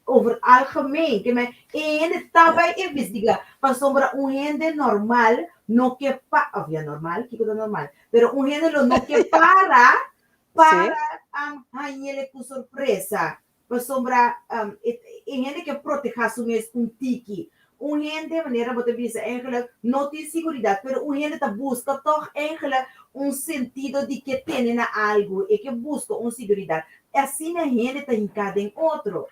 over algemeen, que me ele também investigar para sobre gente normal no que obvio normal, que coisa normal, pero género no que para ele com surpresa, para sombra gente que proteja su mes com tiki, gente de maneira você pensa eigenlijk não tem segurança, pero gente tá busca toch eigenlijk sentido de que tem algo e que busca segurança, assim a gente tá em cada outro.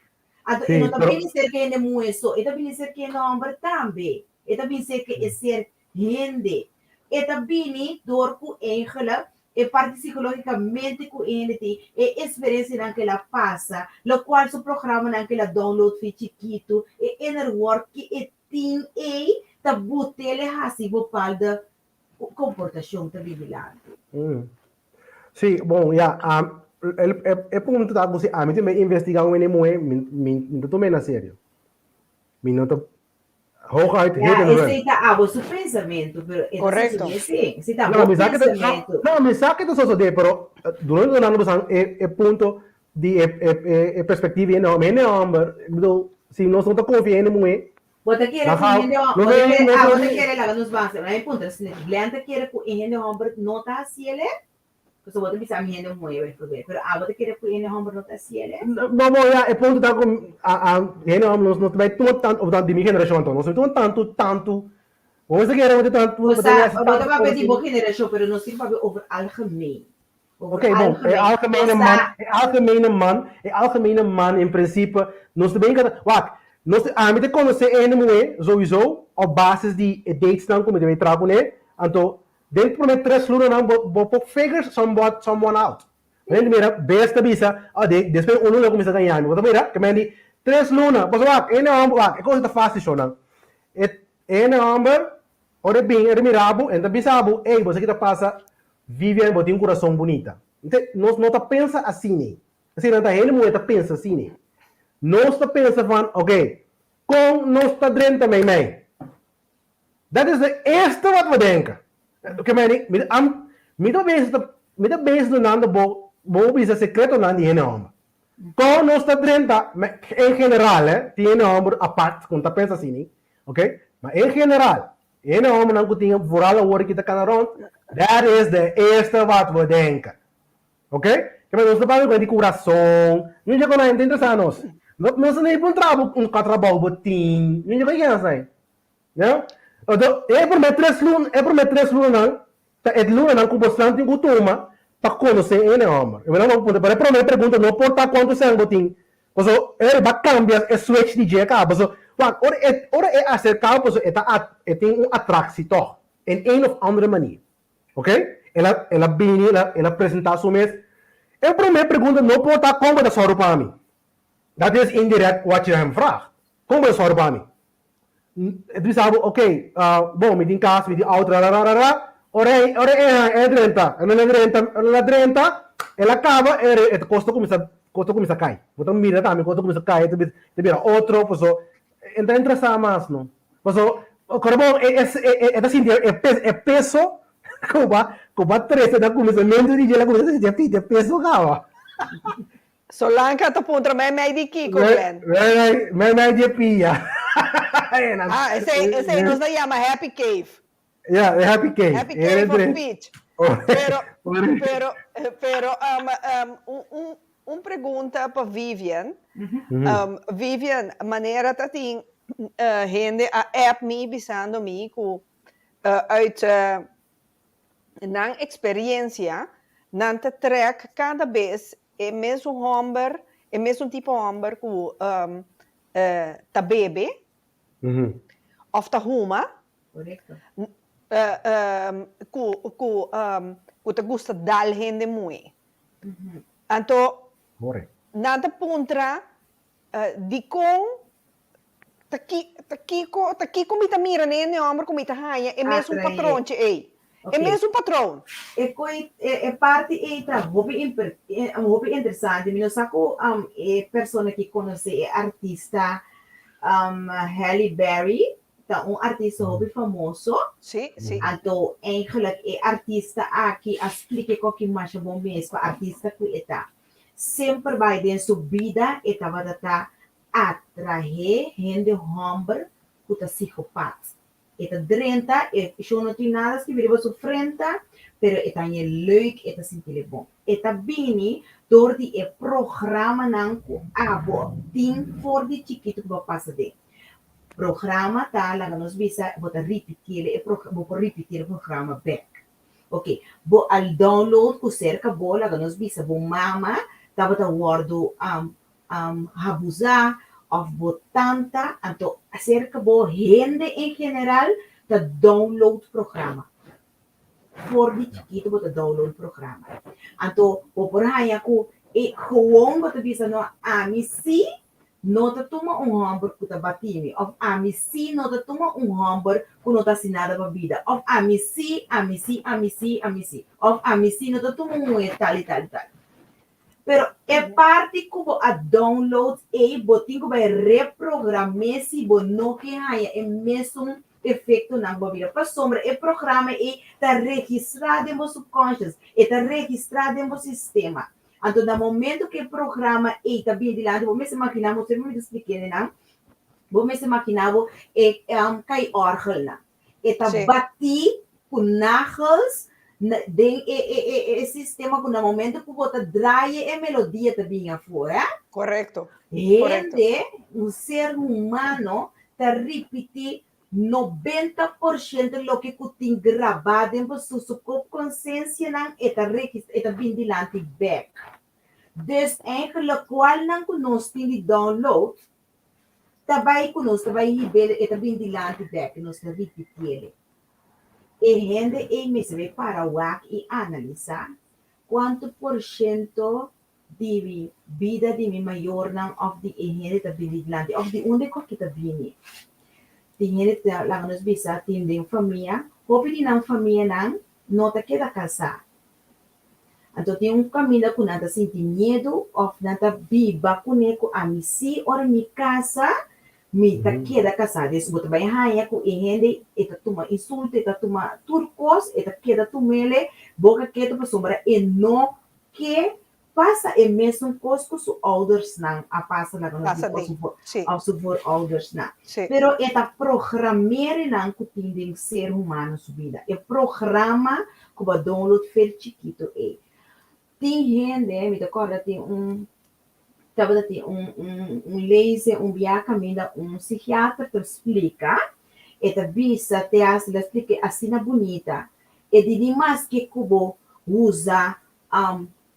E não também ser que é muito, e também ser que não homem também, e também ser que é ser gente. E também door ku eigenlijk e parte psicologicamente ku entity e experiência que ela passa, lo qual su programa que ela download fi chiquito e inner work que e tem e tabu tele hasi bopalda comportação também lá. Sim, bom, el punto da você a mim também investigar um moe, me tomei na sério. Me não hooguit esse tá a seu pensamento, correto. Sim, se tá não, bom pensamento. Não, me sabe que isso de, pero durante o ano passado é ponto de perspectiva não, me não, mas se nós não confiamos em moe, Bota querer que bota querer lá nos bancos, não é ponto, se cliente quer que ele não tá assim ele. Porque você bisa ambiente mueve, pero agora querer que ele não tá assim ele. Não, é ponto da ele não vai tanto ou da minha geração então, não sei tanto. Você quer muito tanto. Você vai pedir boa geração, pero não se fala over algemeen. Oké, bom, algemene man in principe, nós também met de conhecer ele sowieso op basis die dates dan komen we trago ne, anto dentro promet 3 luna nan bo figures someone out. Ven mira, besta bisa, después uno lo comienza a ganhar. Você mira, que me 3 luna, pues é coisa fácil só não. É number, ora bem, é mirabo, então bisabo, você que tá passa vive botin coração bonita. Então, nós não tá pensa assim, né? Assim não tá ele muito pensa assim, né? Nós tá pensa van, ok, com nós tá dentro também, mãe. Dat is de eerste wat we denken. Oké, met de base do nando bo bisa secreto nan die ene homem. Com nós tá dentro, em geral, die ene homem apart, com tá pensa assim, né? Ok? Mas em geral, ene homem não tinha vooral a hora que tá cada rond. Dat is de eerste wat we denken. Ok? Kaya nós trabalhamos com de coração. Não já quando entende essa nós. Nós não é bom trabalho botim. Não já conhece aí. Não? Então, é por meter luna, é luna não com bastante costuma para conhecer ele homem. Eu não vou para a primeira pergunta não importa quanto sai botim. Porque ele vai cambiar o switch de dia cá. Porque ora é acercar, porque tem atração toch. In een of andere manier. Ok? Ela bem, ela apresentar sua mês. A primeira pergunta não pode estar como é só para mim. Dat is indirect wat je hem vraagt. Como é só para mim? Dus ok, bom, met die kaas, met die auto, ora é 30. Ela 30, ela acaba, het custo começa a cair. Então mira também, custo começa a cair, te vira outro, pues então entra essa mais, não? Pues Corbão, é peso, como 13 da começamento de dia, começa a sentir peso, cara. Solange tá ponto me de Kiko, Glenn. Me de pia. Esse nos llama Happy Cave. Yeah, the Happy Cave. Happy Cave of Beach. Pero uma pergunta para Vivian. Mhm. Vivian, maneira que tem gente a app me bisando me com uit na experiência, não te trek cada vez é mesmo homem, é mesmo tipo homem que tá bebe Mhm. of tá huma, Correcto. que te gusta dar gente muito. Então, More. nada puntra di com Takiko mita mira ne homem com mita raia é mesmo um patrão que é Okay. mesmo um patrão É parte entra hobby interessante. Mas saco é pessoa que conhece é artista Halle Berry, tá artista hobby famoso. sim. Então, eigenlijk é artista aqui explique que mais bom mesmo artista que está sempre vai dentro sua vida e tava tá atrair gente homem que tá psicopata. Eta drenta, eu não tenho nada que ver sua frente, pero eta é leuk, eta sentir bom. Eta bini door die programa nan ko abo ting for die chiquito que vai passar de. Programa tá lá nos visa bota repetir o programa back. Ok, bo al download ku cerca bo lá nos visa bo mama tá bota wordo abusa of bo tanta então acerca bo gente em geral tá download programa. Voor die chiquito bota download programa. Então bo por aí aku gewoon bota visa no amisi não te toma hambúrguer que tá batime, of amisi não te toma hambúrguer que não tá assinada para vida, of amisi, of amisi não te toma tal. Pero é parte que a download e botinho vai reprogramar se bo não que haya é mesmo efeito na vida. Para sombra, é programa e tá registrado no subconscious, e tá registrado no sistema. Então, no momento que o programa está bem de lado, você imagina, você me expliquei, não? Você imagina, cai orgel, não? Está bati com nagels, o sistema, no momento que você draia, a melodia está bem fora. Correto. Gente, ser humano, está repetir 90% do que tem gravado em sua subconsciência não está bem de lado back. Dus eigenlijk qual não conosco de download, também conosco vai receber está bem de lado back, nós está repetir. E gente é mesmo para o e analisar quanto por cento de vida de mim maior não of de gente está bem de lado, of de onde que está bem. Tinha lá nos bisa tem família, houve de não família não está queda casar. Então tem caminho que nada sente medo ou nada viva com neko a misi ou mi casa mi tá queda casar. Isso botar bem raia com gente eta toma insulto, eta toma turcos, eta queda tumele, boca queda para sombra e não que passa é mesmo coisa que os ouders não a passa lá aos ouders não. Pero eta programar não que tem ser humano subida. É programa que vai download fer chiquito é. Tem gente, me recorda tem tava tem laser, viajamento, psiquiatra te explica, eta visa te hace la explica assim na bonita. E de mais que cubo usa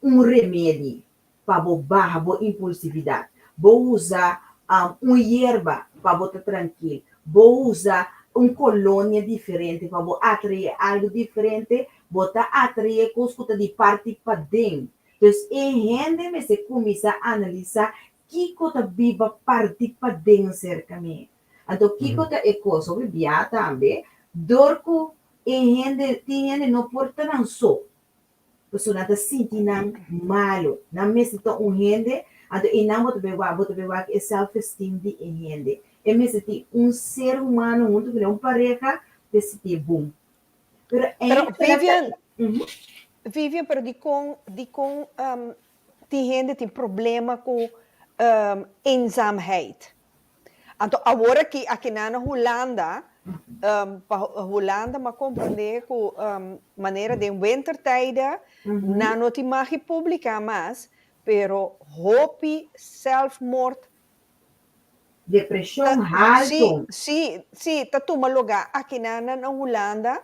remédio para barra boa impulsividade. Vou usar hierba para botar tranquilo. Vou usar colônia diferente para atrair algo diferente. Botar atrair coisa de parte para dentro. Então, gente me se começa a analisar que coisa viva parte para dentro cerca de então, que coisa é coisa sobre via também. Dorco gente tem não porta não só. Pessoa nada sentindo malo, não me sinto gente, então e não vou ver que self-esteem de gente. E me sinto ser humano muito grande, pareja, de sentir bom. Pero Vivian, pero di com tem gente tem problema com eenzaamheid. Então agora que aqui na Holanda Holanda ma compreender que maneira de wintertijden na não tem mais república mas pero hopi self-moord. Depressão alto. Sim, tá toma lugar aqui na Holanda,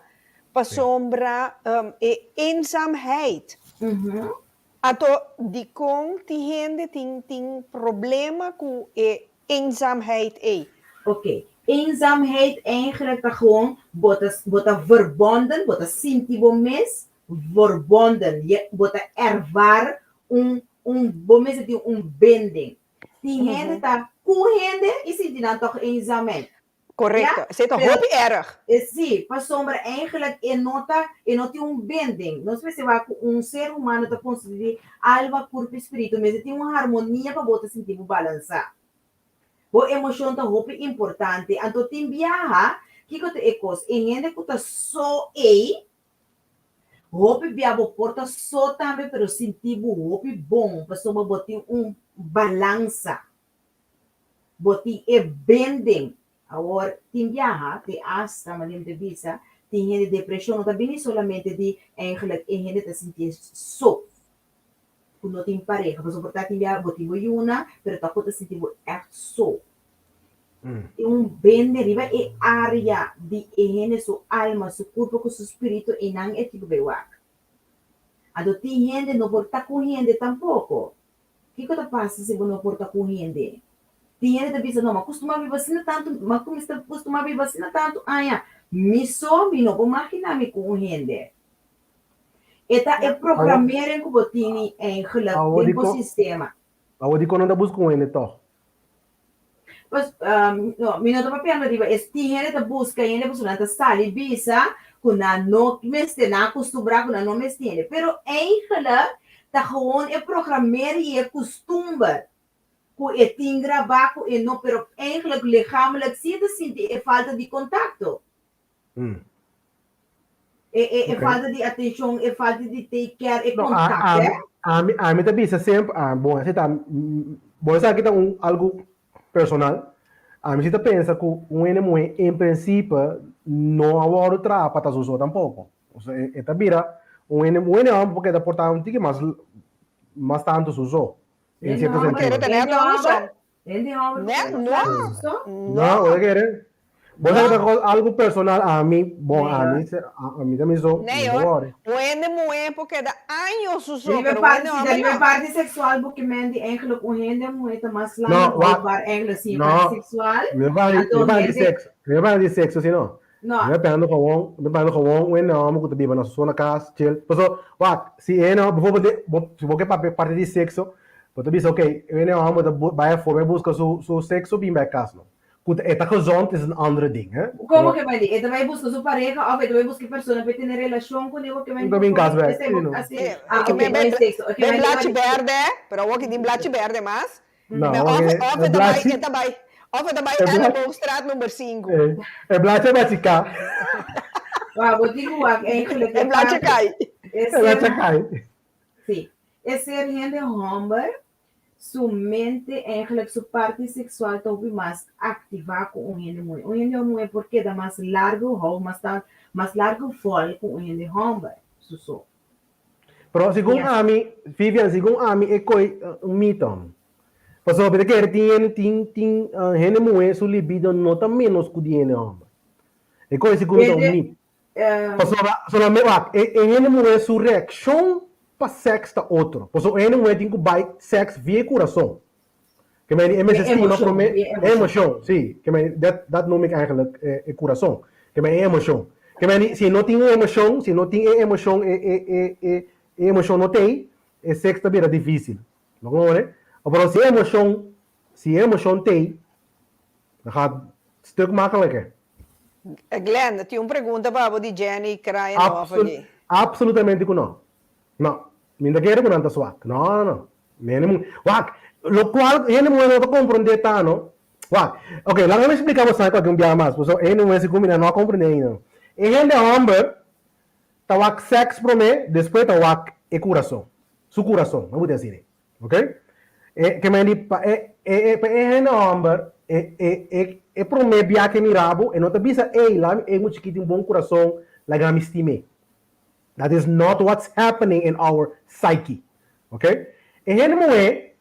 para sombra eenzaamheid. Ato die kon die gente tem problema com eenzaamheid. Oké. Eenzaamheid eigenlijk dat gewoon wordt verbonden, wordt sintibom mes, verbonden. Je wordt ervaren een binding. Die gente está com gente e se dan toch eenzaamheid. Correcto. Ze toch hoop erg. Sim, para sombra eigenlijk nota binding. Não sei se vai ser humano está construir alma, corpo e espírito, mas tem uma harmonia para botar sentir balançar. O emoção tá muito importante. Então tem viaja que te ecos e gente que tá só aí. Hope biabo porta só também, pero sentir hope bom, para sombra botar balança. Botar bending. Agora, tem viaja, tem astra, mas tem visa, tem gente de depressão, não também solamente de eigenlijk gente te sentir só. Quando não tem pareja, mas portanto tem viaja, botar uma, pero tá pode sentir echt só. Tem bem deriva e área de gente, sua alma, seu corpo, com seu espírito, e não é tipo bewak. Ado tem gente não pode estar com gente tampouco. O que que passa se você não pode estar com gente? Tem gente que diz, não, mas costuma viver assim tanto, mas como está costuma viver assim tanto, me sobe, não vou maquinar-me com gente. Eta é programmeren que você tem em relação ao sistema. Eu digo não dá busca com ele, então. Mas, não, me não estou pensando, tem gente que busca, gente que busca, sali bisa, que não me na acostumbrar, que não me estende. Pero eigenlijk, tá gewoon é programmeren e é costumbre. Que tem gravar, que não, pero eigenlijk lichamelijk sinto é falta de contato. É falta de atenção, é falta de take care, é contato. A mim também sempre, bom, você tá, bom, aqui tá algo personal. A mim você pensa que enemigo em princípio não agora tra para usar tampouco. Ou seja, é vira enemigo porque da portar tique mas tanto usou. Em certo sentido. Não, eu quero. Bom, algo personal a mim, bom, a mim também sou. O enemigo porque da anos usou. Lieve parte sexual porque mende eigenlijk enemigo é mais lá eigenlijk sim parte sexual. Me vai de sexo, sim não. Não. Me pegando com o enemigo que vive na sua casa, chill. Pessoal, se é não, se você parte de sexo, você diz, ok, o enemigo vai for buscar seu sexo bem bij casa, não. Goed, esta gezond is een andere ding, hè? Como que vai dizer? Esta vai buscar sua pareja ou vai buscar pessoa para ter relação com ele que vai. Também caso é. Que me blaadje verde, pero ook die blaadje verde, mas. Não, of daarbij Elleboogstraat nummer 5. É blaadje vai ficar. Vou digo eigenlijk. É blaadje cai. É blaadje cai. Sim. É ser gente homber. Sua mente, eigenlijk, sua parte sexual está mais ativa com o enemigo. O enemigo é porque dá mais largo, mais largo fole com o enemigo. Isso. Pero segundo a mim, Vivian, segundo a mim, é mito. Porque porque tem enemigo, sua libido não está menos que o enemigo. É coisa segundo um mito. Porque enemigo é sua reação para sexo da outro. Por isso, não é que vai sexo via coração. Que me estima para mim, emoção, sim. Que me dat noem ik eigenlijk coração. Que me emoção. Que me se não tem emoção, se não tem emoção não tem, sexo também é difícil. Não é? Mas se emoção tem, dan gaat het stuk makkelijker. Glenn, tinha uma pergunta para de Jenny Kraien. Absolutamente não. Não. Minda quero que não está suave. Não. Lo qual, ele não é compreender tanto. Ok, lá me explicava só que um dia mais. Ele não é se combina, não compreende ainda. Ele é homem, tá o sexo para mim, depois tá o coração. Su coração, não vou dizer assim. Ok? Que me diz, ele é homem, é para mim, bia que mirabo, e não te bisa, lá, muito que tem um bom coração, lá que me estime. That is not what's happening in our psyche. Okay? gente moe,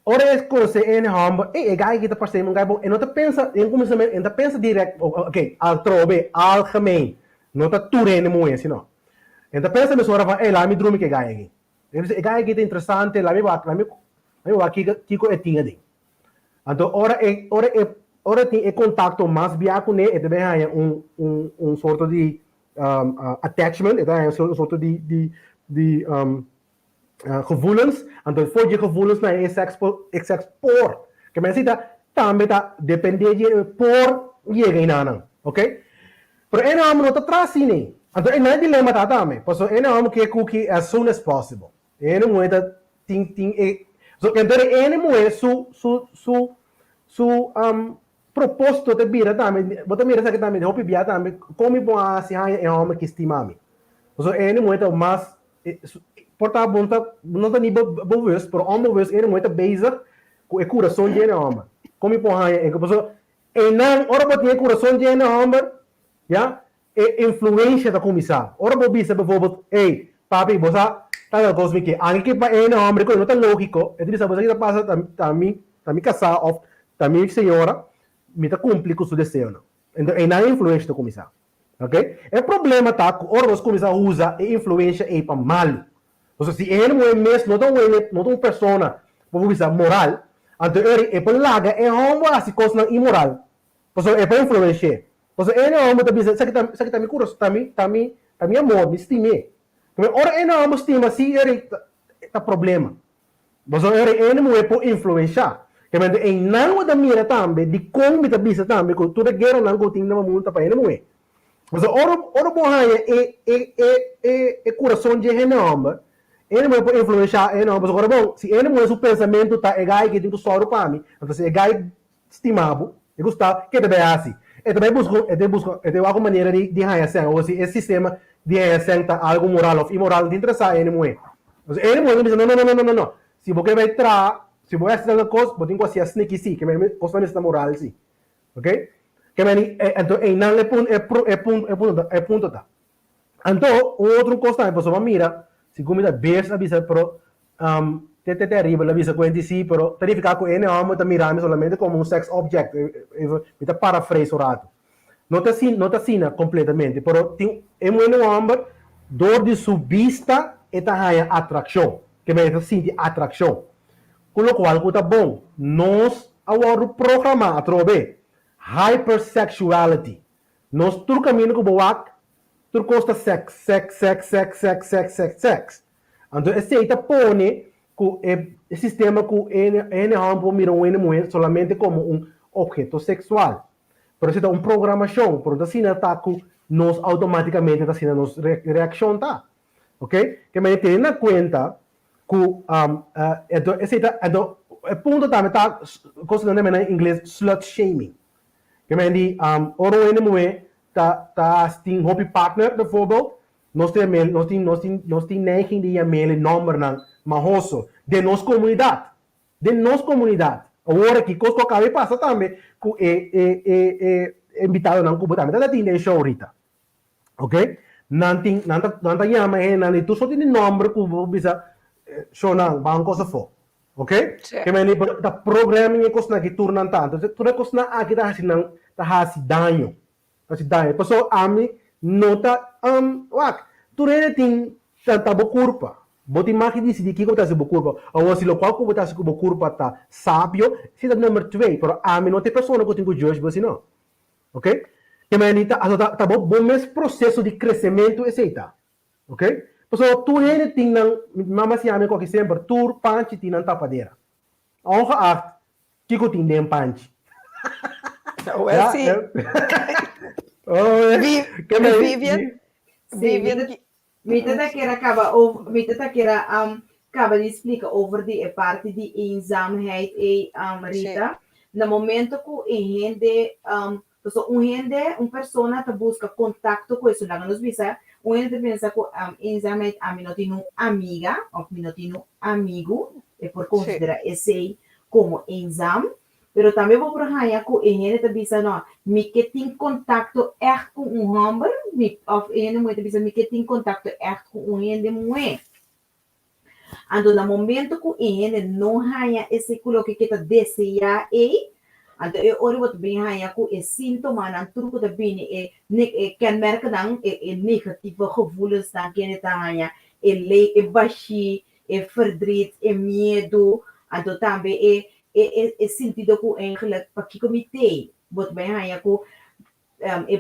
ora é coisa em hamba, e gai que tá passando um gai bom, e não tá pensa, em começamento, não tá pensa direto, ok, al trobe, algemeen, não tá turene moe, senão. Então pensa me sora van, lá me drume que gai aqui. E gai que tá interessante, lá me va kiko é tinha de. Então ora tem contato mais bia com ele, também há um sorto de attachment, é um sorto de gevoelens, então voor je gevoelens naar je seks por. Que mensen dat também tá depende de por je geinana, ok? Pero ena amo não tá trasi nem. Então ena dilema tá também. Passo ena amo que cookie as soon as possible. Ena moeda ting so então ena moeda su proposto de bira também. Bota mira sabe também, hopi bia também. Como bom assim é amo que estimami. So ena moeda mais porta bunta não tá nem bewust, pero onbewust ena moeda bezig com o coração de ena amo. Como bom é que passo ena ora botinha coração de ena amo. Ja, influência da comissão. Ora, vou dizer, bijvoorbeeld, hey, papi, você tá na coisa que aqui para ele não, mas não tá lógico. Ele diz, você que passa também casar ou também senhora, me tá cumprir com o seu desejo. Então, é na influência da comissão, ok? O problema tá que ora a comissão usa a influência é para mal. Ou seja, se ele não é mesmo, não é uma pessoa, vou dizer, moral, então ele é para larga, é uma coisa imoral. Ou seja, é para influenciar. Porque ele não é bisa sakit kami kurus kami amor me estime. Kami ora ele não estima se ele tá problema. Mas ele não é por influenciar. Kami ele não da mira também de como me tá bisa também com tudo guerra não gotinho na multa para ele não é. Mas ora borraia é coração de ele não. Ele não é por influenciar ele não. Mas agora bom, se ele não é o pensamento tá é gai que tem que soro para mim. Então se é gai estimado, eu gostar que deve assim. Eu também busco alguma maneira de reação, ou se esse sistema de reação está algo moral ou imoral de interessar ele não é. Ele não diz, não. Se você vai entrar, se você vai fazer coisa, você tem que fazer sneaky sim, que é coisa nessa moral sim. Ok? Que então, não é ponto tá. Então, outro coisa é, você mira, se comida besta, avisa, pero, é terrível, la visa com si, pero verificar com ele amo tá mirando solamente como um sex object, está parafrase o rato. Não tá assim completamente, pero tem um homem dor de sua vista e tá há atração, que me tá sentir atração. Com o qual tá bom, nós agora programar a trobe hypersexuality. Nós tudo caminho com boac, tudo costa sex. Então esse tá põe o sistema que ele não mira uma mulher solamente como um objeto sexual. Pero se dá uma programação, por assim está que nós automaticamente está sendo nossa reação tá, ok? Que me tem na conta que então o ponto também tá considerando em inglês slut shaming. Que me diz ora uma mulher tá tem hobby partner bijvoorbeeld, nós tem neiging de e-mail number não mahoso de nossa comunidade. Agora que coisa que acaba de passar também, que invitado não cubo também, tá tendo show ahorita, ok? Não chama não tu só tem nome que vou bisa show não, banco se for, ok? Que me da programming é coisa que turnan tanto, tu é coisa aqui tá assim danho, pessoal a mim nota tu tem tanta culpa. Boti maki di sidi kiko tasi bukurpa. Awa silo qual ko tasi ko bukurpa ta sábio, sida number 2, pero a mim não tem pessoa que tem que judge você não. Ok? Que manita tá bom mes processo de crescimento essa. Ok? Pessoal, tu ele tem não mama se ame qualquer sempre tur panchi tem não tapadeira. Ongeacht kiko tem nem panchi. Well, sim. Vivian Mita acaba de explicar over de parte de eenzaamheid Rita. No momento que uma pessoa tá busca contato com isso, lá nos visa, gente pensa que eenzaamheid a mim não tem uma amiga ou não tem um amigo, é por considerar esse como eenzaam. Pero também vou para a que ele está dizendo, me que tem contato com homem, ou ele está dizendo, me que tem contato com gente mulher. Ando na momento que ele não haya esse coloque que tá deseja ando ori wat bem haya ku sintoma nan truco da bini kenmerk dan negatieve gevoelens dan kenne ta haya baixi verdriet medo ando também sentido ku eigenlijk pa kikomite wat bem haya ku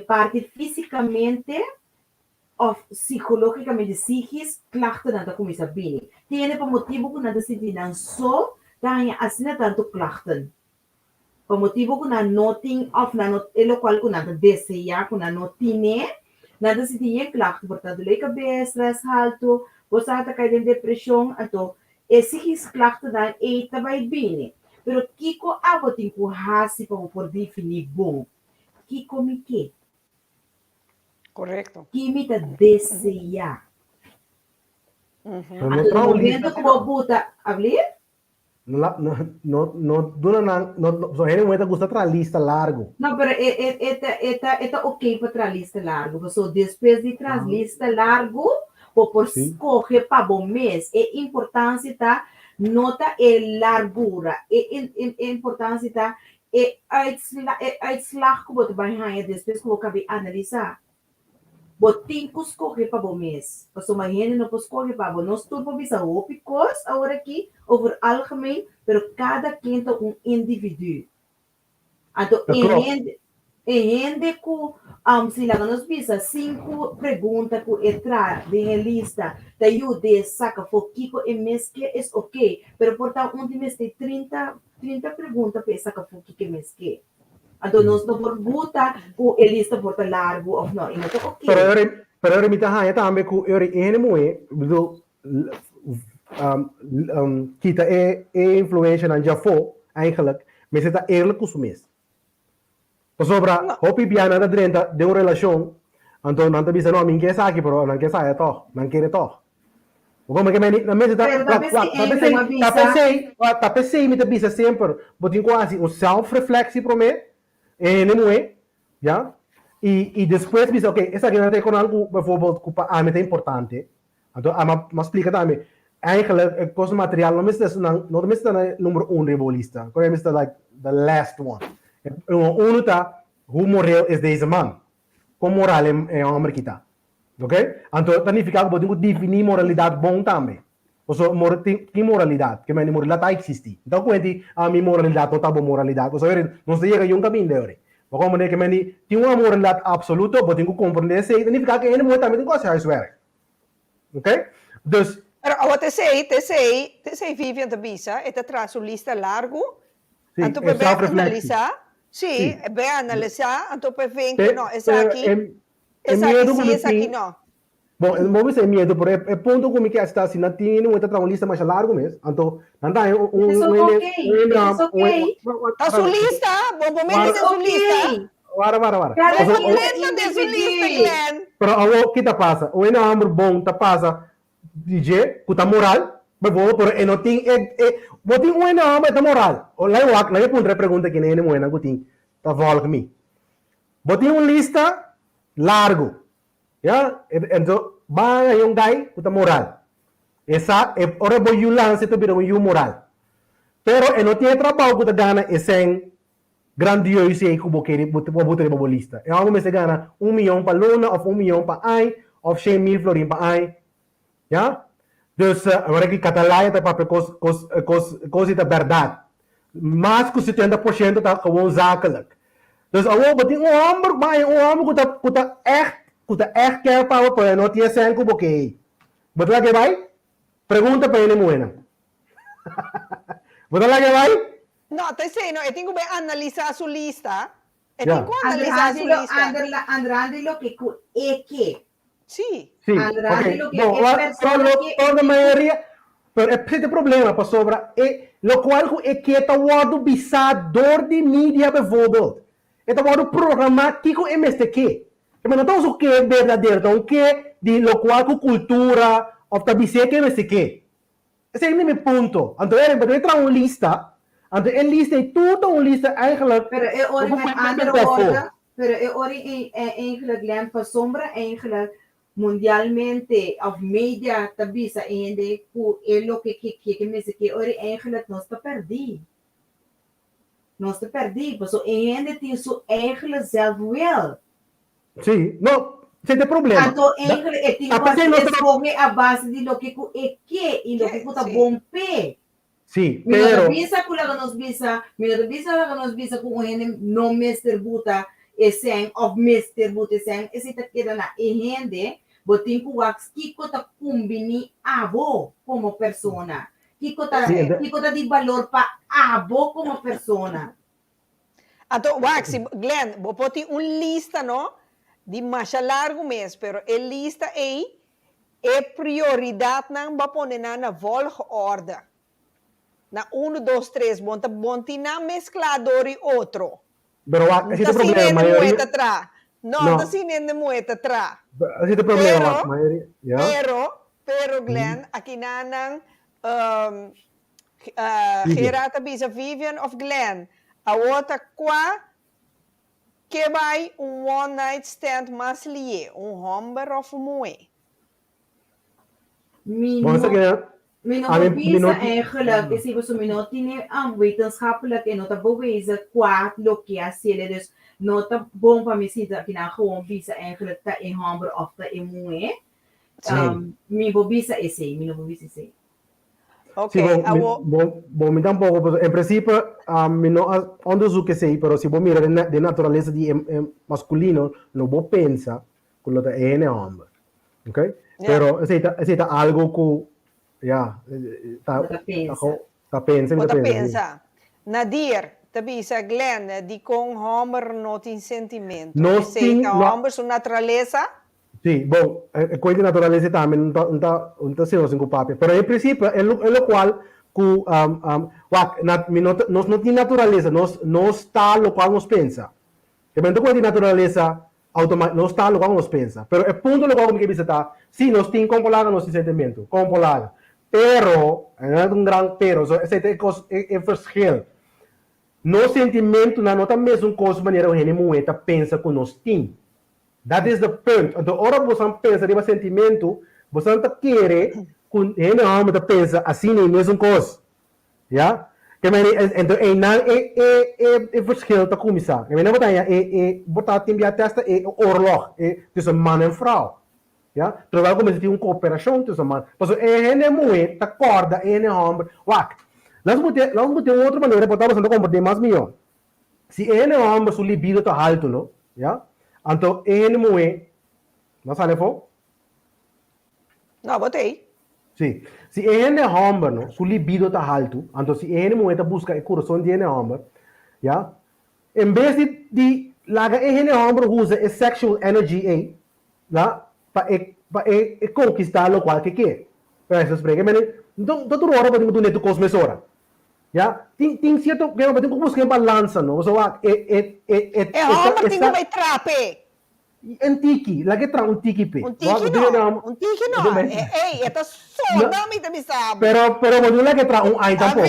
parte fisicamente of psicologicamente psiquis klachten dan comienza bini tiene por motivo que nada sentir dan so dan assim tanto klachten por motivo que na noting of na not lo qual que nada deseja que na notine nada se tinha klachten portanto leka be stress alto você está caindo em depressão então esses klachten dan vai bini pero kiko abotin ku hasi por definir bom kiko me que Correcto. que me deseja No no momento que vou botar abrir No, so ele muita gusta tra lista largo. não, pero é ok para tra lista largo. So, depois de tra lista largo, por escolher para bom mês, é importância tá nota largura, é importância tá uitslag que você vai ganhar depois que você analisar. Botin que escolher para bom mês. So, mas gente não pode escolher para bom. Nós tudo vamos a opicos agora aqui over algemeen, pero cada quem tem indivíduo. Então, gente que se lá nós visa 5 perguntas que entrar na lista, da ajuda saca foquico e mês que é ok, pero portanto mês tem 30 perguntas para saca foquico e mês que. Então, nós não podemos botar que a lista porta largo ou não, então ok. Pero eu me tahanha também que eu ene moe, do kita influência na Jafo, eigenlijk, mas está eerlijk com o mês. Por sobra, hopi biana da drenta de uma relação, então não te bisa não, mim quer sair, pero não quer sair toch, não quer toch. Como que na mesa tá pensei, me te bisa sempre, botin quase self-reflexie para mim, ene moe, ja? E depois bisa, ok, essa aqui não tem com algo, bijvoorbeeld, que a mim é importante, então, mas explica também. Eigenlijk, het kost materiaal, não é na número 1 rebolista. Qual é like the last one? Uno tá, hoe moreel is deze man? Como moral é uma marquita. Ok? Então, significa que podemos definir moralidade bom também. Ou seja, que moralidade? Que a moralidade existe. Então, quando a minha moralidade não está boa moralidade, ou seja, não se chega a um caminho de hora. Mas como que tem uma moralidade absoluta, podemos compreender isso, significa que ele também tem que fazer isso. Ok? Dus, Pero TCI vive en visa, esta tras su lista largo, sí, anto pe analisar, sí, ve analisar, anto pe ven que no, esa aquí, esa aquí no. Bom, eu vou dizer medo, por é ponto como que está assim, não tem uma outra lista mais largo mesmo, então não dá Tá su lista, bom momento de su lista. Para. Cada lista de su lista, Glenn. Pero o que tá passa? O enamor bom tá passa DJ, kuta moral, pero não tem botin um não é moral. O lá eu pondrei pergunta que nem é moena botin, tá volta me. Botin lista largo, já? Então vai um guy kuta moral. Essa é ora vou you lance to biro you moral. Pero não tem trabalho kuta gana esen grandioso e kubo que botar na lista. É algo me se gana 1 milhão para luna ou 1 milhão para ai, ou 100.000 florin para ai. Ja? Dus agora que Catalunha está para coisa da verdade. Mas que 70% está gewoon zakelijk. Dus agora tem homem que está echt quer para não ter sem como que. Betul lagi vai? Pergunta para ele moena. Betul lagi vai? No, te sei, no, eu tenho que analisar sua lista. Eu Ja. tenho que analisar sua lista. Andrade lo que é que Sí. Sim, Andrade ok. lo que Bom, é toda a maioria, pero é problema para sobra, lo qual é que está word bisador de mídia bijvoorbeeld. Está word programático MSTQ. Mas não estamos o que é verdadeiro, então o que é de lo qual cultura, ou da biseca MSTQ. Esse é o meu ponto. Então, ele entra uma lista, então a lista é toda uma lista eigenlijk. Pero é hora met andere woorden, pero é hora eigenlijk lijn van sombra eigenlijk mundialmente of media tabisa ende ku elo que me se que ori eigenlijk nós te perdi. Nós te perdi, so ende tem su eigenlijk zelfwil. Sim, não, sem ter problema. Então eigenlijk tem que escolher a base de lo que ku eke e lo que ku tá bom pé. Sim, pero bisa kula ka nos bisa, minota bisa ka nos bisa ku ende no Mr. Buta esen of Mr. Buta esen esse tá queda na ende botin ku wax kiko ta kumbini abo como persona. Kiko ta di valor pa abo como persona. Então, wax, Glenn, vou pôr lista, não? De mais largo mês, pero a lista aí é prioridade não vai pôr na volgorde. Na 1, 2, 3, bonti na mesclador e outro. Pero wax, esse é o problema, não está sinendo moeda atrás. Esse é o problema, maioria. Pero Glenn, aqui nanang Gerata bisa Vivian of Glenn. A outra qua que vai one night stand mas lie, homem of moe. Mijn visa eigenlijk is even zo minotine aan wetenschappelijk en nota bewezen kwaad locatie. Dus nota bom van misschien dat je nou gewoon visa eigenlijk dat in hamber of dat in moe. Mijn visa is hij, Okay, bom, então pouco, em princípio, onderzoek que sei, pero se você mira de natureza de masculino, não vou pensar que o é homem, ok? Pero esse é algo que, tá pensa. Nadir, tabisa Glenn, di com homem não tem sentimento. Não sei que homem sua natureza. Sim, bom, a coisa de natureza também não está sendo assim com o papel. Mas, em princípio, é o qual, nós não temos natureza, nós está no qual nós pensa. E quando coisa de natureza, nós está no qual nós pensa. Mas, o ponto no qual como que está, sim, nós temos compolaga nosso sentimento, compolaga. Pero, é grande pero, esse é o verschil. Nosso sentimento não é a mesma coisa, maneira que a gente pensa que nós temos. That is the point. Então, ora você pensa de sentimento, você não quer que ele homem pensa assim nem mesmo coisa, já? Então, é verschil te começar. Eu não vou botar tempo a testa é oorlog, tussen man e vrouw, já? Terwijl começa a ter cooperação tussen man. Mas ele moe, te corda, ele homem, wak. Nós ter uma outra maneira para você compreender mais melhor. Se ele homem sua libido está alto, não, já? Então, ele moe, não sabe for? Não, botei. Sim. Se ele homem, sua libido está alto, então se ele moe está busca o coração de ele homem, já? Em vez de largar ele homem usa a sexual energy aí, já? Para conquistar o qual que quer. Para essas pregas, então toda hora pode mudar o cosmesora. Já? Tem certo que eu tenho que buscar balança, não? So, homem tem que vai trape. Antiki, lagi terang tiki pe. Tiki no. Ei, esta soda me te sabe. Pero manuela que trae un ay tampoco.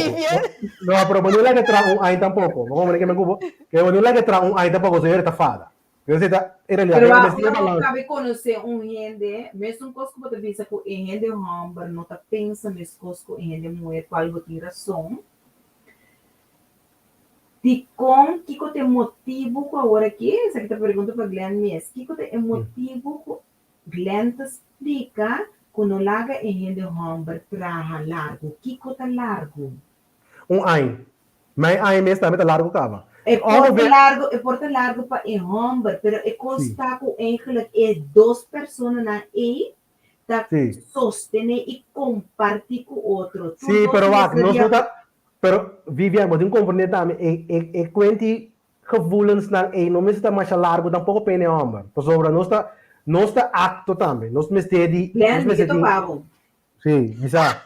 No, pero manuela que trae un ay tampoco. No, como que me cubo. Que manuela que trae un ay tampoco se ve fada. Eu sei tá, era ali. Pero eu acabei conhecer gente, mesmo coisa que você pensa que gente homem não tá pensa mesmo coisa que gente mulher qual você razão. De como que tem motivo com agora aqui, essa que tá perguntando para Glenn mesmo, que tem motivo que Glenn te explica quando larga em gente homem para largo, que tá largo? Ai, mas ai mesmo também tá largo cava. É porta largo para em homem, pero é consta com eigenlijk duas pessoas na tá sostener e compartilhar com outro. Sim, pero não tá. Pero Vivian, moet je compreender também, e quanti gevoelens na não me está mais largo, tampouco pene homem. Por sobre nós está acto também, nós me está de, nós me está de. Sim, bisa.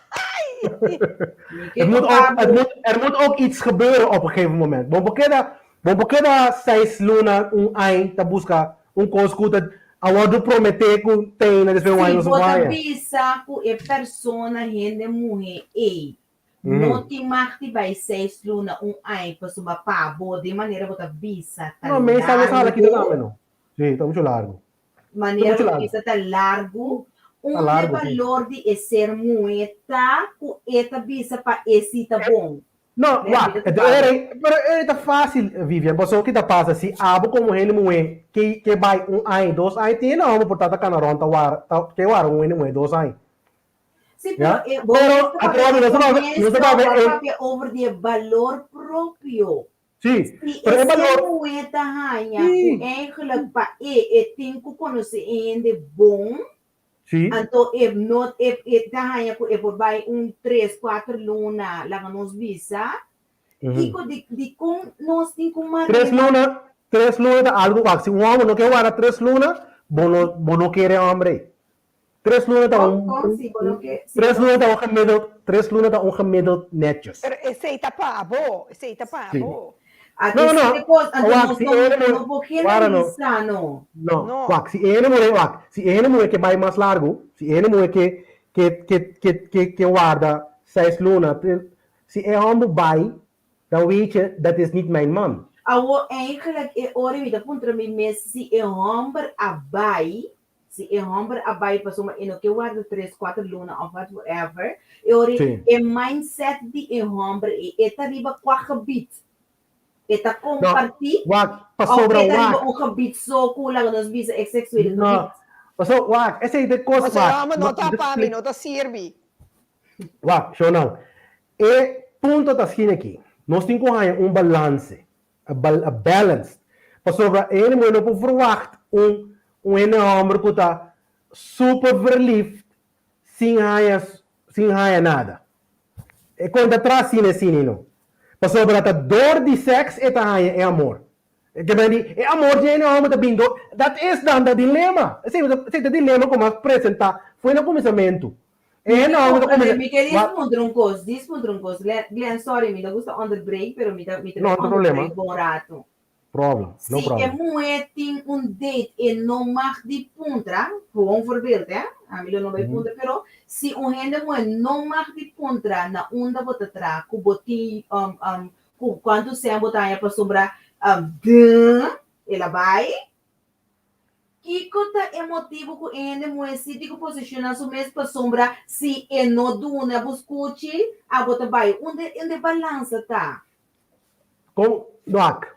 Er moet ook iets gebeuren op een gegeven moment. Bom porque da 6 luna ai tá busca coisa que award prometer que tem na desvio ano so vai. Se bisa ku persona gente mulher não te marque vai 6 luna ai para suma pá boa de maneira botar bisa. Não, mas sabe aqui também não. Sim, tá muito largo. maneira Muito que isso está largo, largo, valor de ser moeda, com esta bisa para esse tá bom. Não, era fácil, Vivian. Você o que passa se abo como ele moe que vai 1 ano, 2 anos, tem não, portanto canaron que war 1 ano, 2 anos. Sim, pero a prova não é over de valor próprio. Sim, pero é valor moeda rainha, eigenlijk para tem que conhecer ainda bom. Sim. Então, da rainha que por vai 3, 4 luna lá nos visa. E com nós tem como 3 luna da algo se um homem não quer guardar 3 luna, não quer homem. 3 luna da 3 luna da gemiddeld netjes. Esse aí tá pavo. Se ele moe que vai mais largo, se ele moe que guarda 6 luna, se é homem vai, dan weet je, dat is niet mijn man. Eigenlijk, ora punto me se é homem abai, se é homem abai para uma eno que guarda 3, 4 luna of whatever, é mindset de é homem e tá riba qua gebied. Eta compartir passou para o gebied so kulang nos bisa sexual. Não, passou essa é de coisa. Mas não tá para mim, não tá serve. Show não. E ponto tá assim aqui. Nós temos que balance, a balance. Passou para ele, mas não pode verwacht homem que está super verliefd, sem nada. E quando atrás assim não. Passou para a dor de sexo é amor. É amor de homem da bindo. Dat is dan dat dilema. Esse dilema como apresentar foi no começamento. Me queria responder um coisa. Glenn, sorry, me gusta underbreak, pero me não tem problema. Bom rato. Problem. No Se é tem date e não mag de puntra, gewoon voorbeeld, hè? A mim não vai puntra, pero se gente não mag de puntra na onda bota tra, ku boti quando se botar para sobrar ela vai. E quanto emotivo que ele se digo posiciona su mês para sombra se é no duna buscuchi a bota vai onde balança tá. Com doak.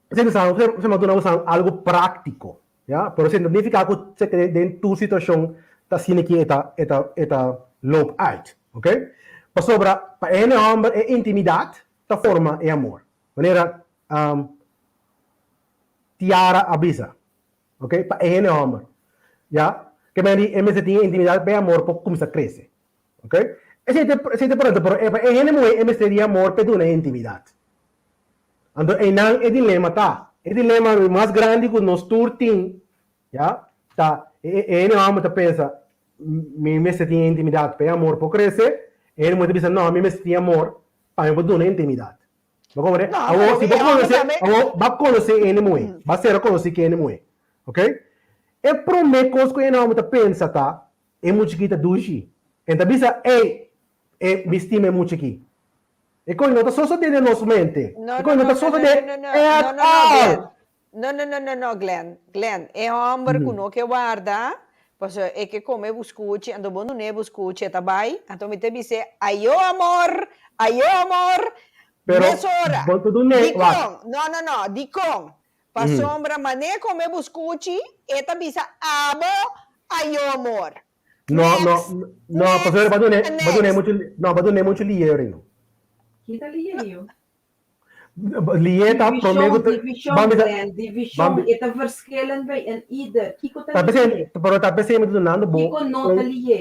Você mandou usar algo prático, ya? Pero isso não significa que você quer dentro da situação tá sendo que eta loop uit, ok? Para sobra para ele homem é intimidade, da forma é amor. Maneira tiara avisa. Ok? Para ele homem. Já? Que me tinha intimidade para amor para começar a crescer. Ok? Esse é pronto, para ele me seria amor para uma intimidade. Então, é dilema, tá? É dilema mais grande que nós turtim. Já? Tá? Ele homem tá pensa, me tinha intimidade para amor para crescer. Ele me pensa, não, me tinha amor para uma intimidade. Agora, vai conhecer ele muito. Vai ser conhecer que ele muito. Ok? É promete coisa que eu não pensa, tá? É muito chiquita dushi. Então, bisa, me estima muito aqui. E quando não está só de nossa mente. Não, Glenn. É homem que não quer guardar, porque é que come buscuchi, então bom não é buscuchi, tá bem? Então me te dice, ayo amor. Pero, mesora. Dicom. Pa sombra, mané come buscuchi, eta bisa abo ayo amor. No, pastor, badune muito liero. Quem tá liero? Lieta, prometo. Divisão, eta verschillen bij een ieder. Kiko tá liero. Pero tá pensando dando bom.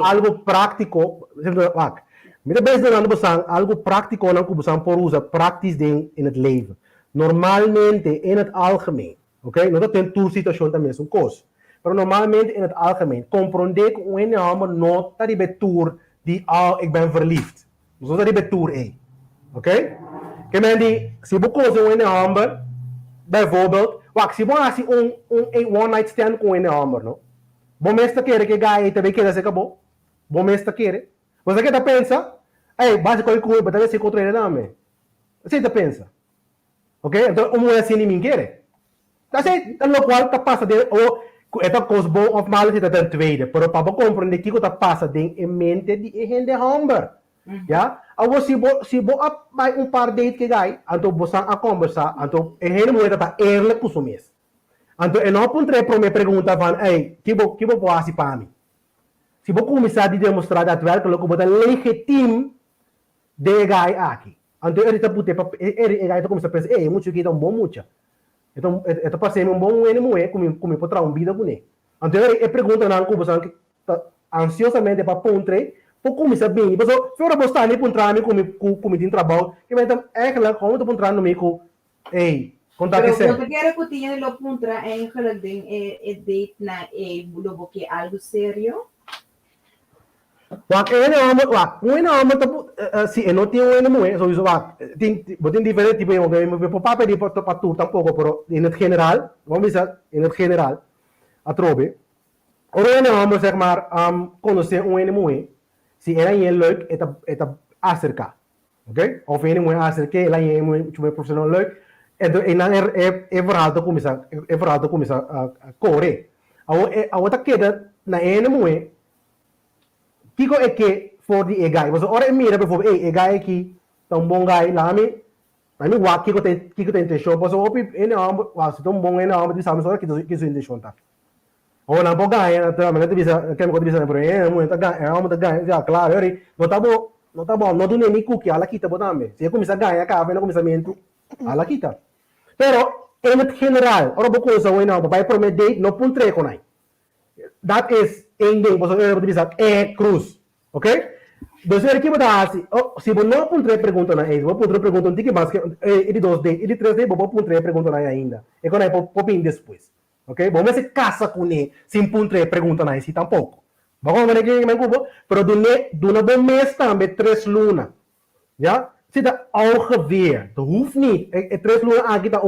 Algo prático, me tá pensando dando algo prático não que você por usar practice in het leven. Normalmente, in het algemeen, oké? Não tem tua situação também, são coisas. Mas normalmente, in het algemeen, compreender que een homem não está de betour die, ik ben verliefd. Dus dat is de betour, oké? Que men die, se você coisa een homem, bijvoorbeeld, se você assim one night stand com een homem, não? Bom mês tá querer que gaia também queira se acabou. Bom mês tá querer. Você que tá pensa, basicamente, como eu se contra ele, não, você tá pensa. Ok? Então, assim ninguém quer. Assim, lo cual está pasa de, esta coisa bom of mal é a tweede, pero para compreender que está passa dentro em mente de gente humber, já? Agora se bo vai par date que gai, então você a conversar, então é gente muito tá erle com o mês. Então eu não pontrei para me pergunta van, ei, que bo pode para mim. Se bo começar a demonstrar que que lo que legítimo de gai aqui. Então ele tá puté para ele gai tá começar a pensar, ei, muito que é um bom muito. Então, eu passei um bom ano como para trazer vida com ele. Então, eu pergunto na conversa que ansiosamente para pontre, para começar bem. Mas eu fora postar nem pontra nem como tem trabalho, que vai então é aquela como tu pontra no meio, ei, contar que Pero quero que tinha lo pontra em aquela é date na lobo que algo sério. Se não tem um ano so isso tem diferente tipo eu papel de para tu tampouco pero em geral vamos dizer em geral a trobe ora não vamos zeg maar conhecer um ano se ela é leuk eta acerca ok of een ano acerca ela é muito profissional leuk então verhaal te começar a correr a outra queda na ano Kiko é que for the guy. Mas ora mira por favor, guy aqui, tão bom guy lá me wa kiko tem intenção, mas o pi ene wa se tão bom ene de sabe só que isso intenção tá. Ou não bom guy, mas tu bisa, que me bisa por aí, muito guy, muito guy, já claro, ori, não tá bom, não do nem cookie, ala kita botambe. Se começa guy, acaba no começamento, ala kita. Pero em general, ora boco so ene vai por me date, no puntre con ai. That is ending, você pode dizer, cruz, ok? Então, aqui você assim, se você não pode perguntar na ele, você pode perguntar um pouquinho mais que ele 2D, ele 3D, você pode perguntar na ainda. E quando é pode depois, ok? Vamos se casa com ele, sem pode perguntar na ele tampouco. Vamos ver aqui em Cuba, pero do bom mês também 3 lunas, ja? Se dá ongeveer, dat hoeft niet. 3 lunas aqui tá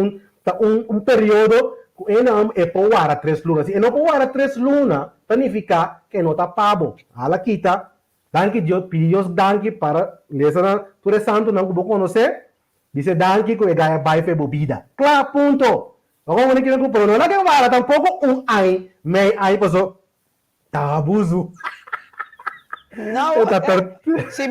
período não é para 3 lunas. Se não para 3 lunas, significa que não está pago. Ala kita, danke Deus, Deus danke para lesana tu santo não vou conhecer. Dice danke que é vai fer bebida. Claro, ponto. Agora não quero que não que vara tampouco ai, me ai passou. Tá abuso. Não, se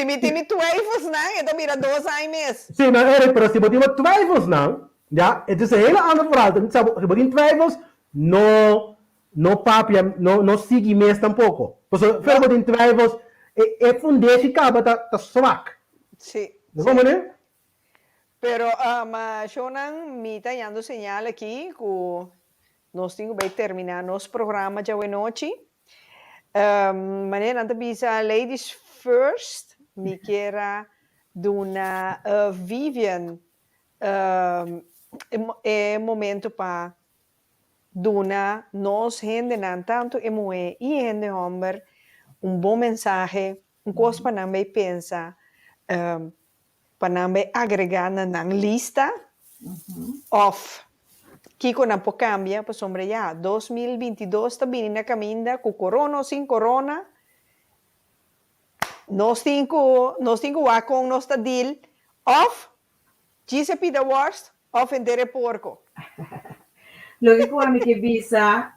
me tem twijfels, né? Então mira 2 anos mesmo. Sim, não é, pero se você tem twijfels não, já, então é hele ander verhaal. Se você tem twijfels, não papia, não sigue mesmo tampouco. Porque se você tem twijfels, é fundamento que acaba tá swak. Sim. Vamos né? Pero Shonan me está dando señal aqui que nós temos que terminar nosso programa de hoje. Maneira, bisa ladies first, me quero dar Vivian momento para dar nós gente não tanto mulher e gente homem bom mensagem, coisa para não pensar, para não agregar na lista of Kiko na po cambia, pa sombre ya, 2022 está vindo na caminda, com corona ou sem corona, nós temos com nossa deal, of GCP the worst, of entere porco. Lo que como que visa,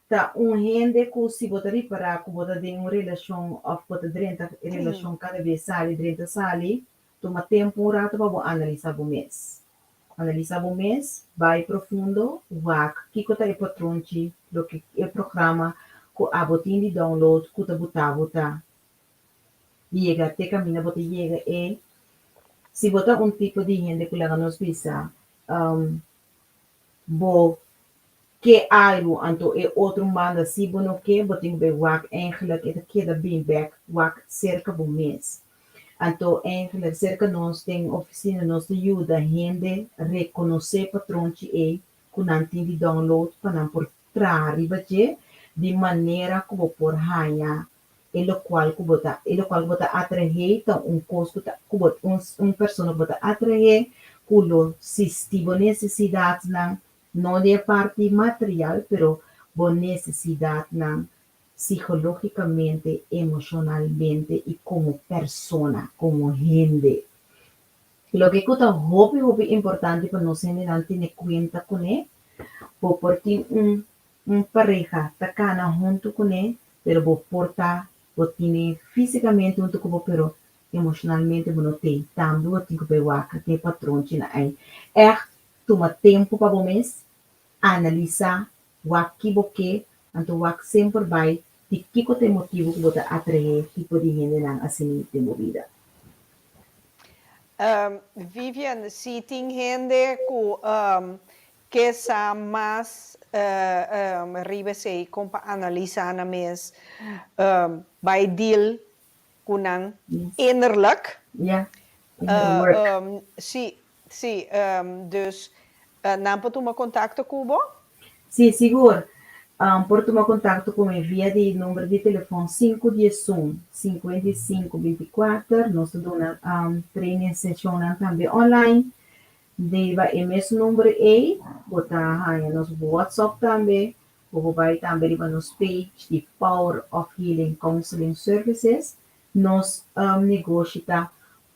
tá gente que se botar para que botar de uma relação, of botar dentro relação cada vez sali, toma tempo um rato para analisar o mês. Analisar o mês, vai profundo, que está aí por tronchi, do que é programa, que a botin de download, que está botar, chega, até caminha, botar chega, se botar tipo de gente que lá nos visa, que algo, então é outro manda, se não quer, botin bem, eigenlijk, é queda bem back, cerca do mês. Então, eigenlijk, cerca nós tem oficina, nós ajuda a gente a reconhecer patrões que não tem de download para não por trás de maneira que vou por raia, e lo qual que bota atrair então custo que pessoa bota atrair culo sistema necessidade não de parte material, pero bo necessidade psicologicamente, emocionalmente y como persona, como gente. Lo que é hobby importante para nós ainda ter conta com ele, porque pareja tá cana junto com ele, pero vou portar, vou ter fisicamente junto com ele, pero emocionalmente vou não ter. Também vou ter que ver tem patrão tina aí. Toma tempo para vocês analisar o que você, então o que sempre vai, de que tem motivo que você atrair tipo de gente não assim de movida. Vivian, se tem gente que sabe mais riba sei como para analisar na mes by deal kunang innerlijk. Ja, innerlijk. Sim, dus não pode tomar contato com o Sim, seguro. Por tomar contato comigo via de número de telefone 511-5524. Nós damos training session também online. Deva o mesmo número aí, botar aí nosso WhatsApp também. Ou vai também para nosso page de Power of Healing Counseling Services. Nós negócio tá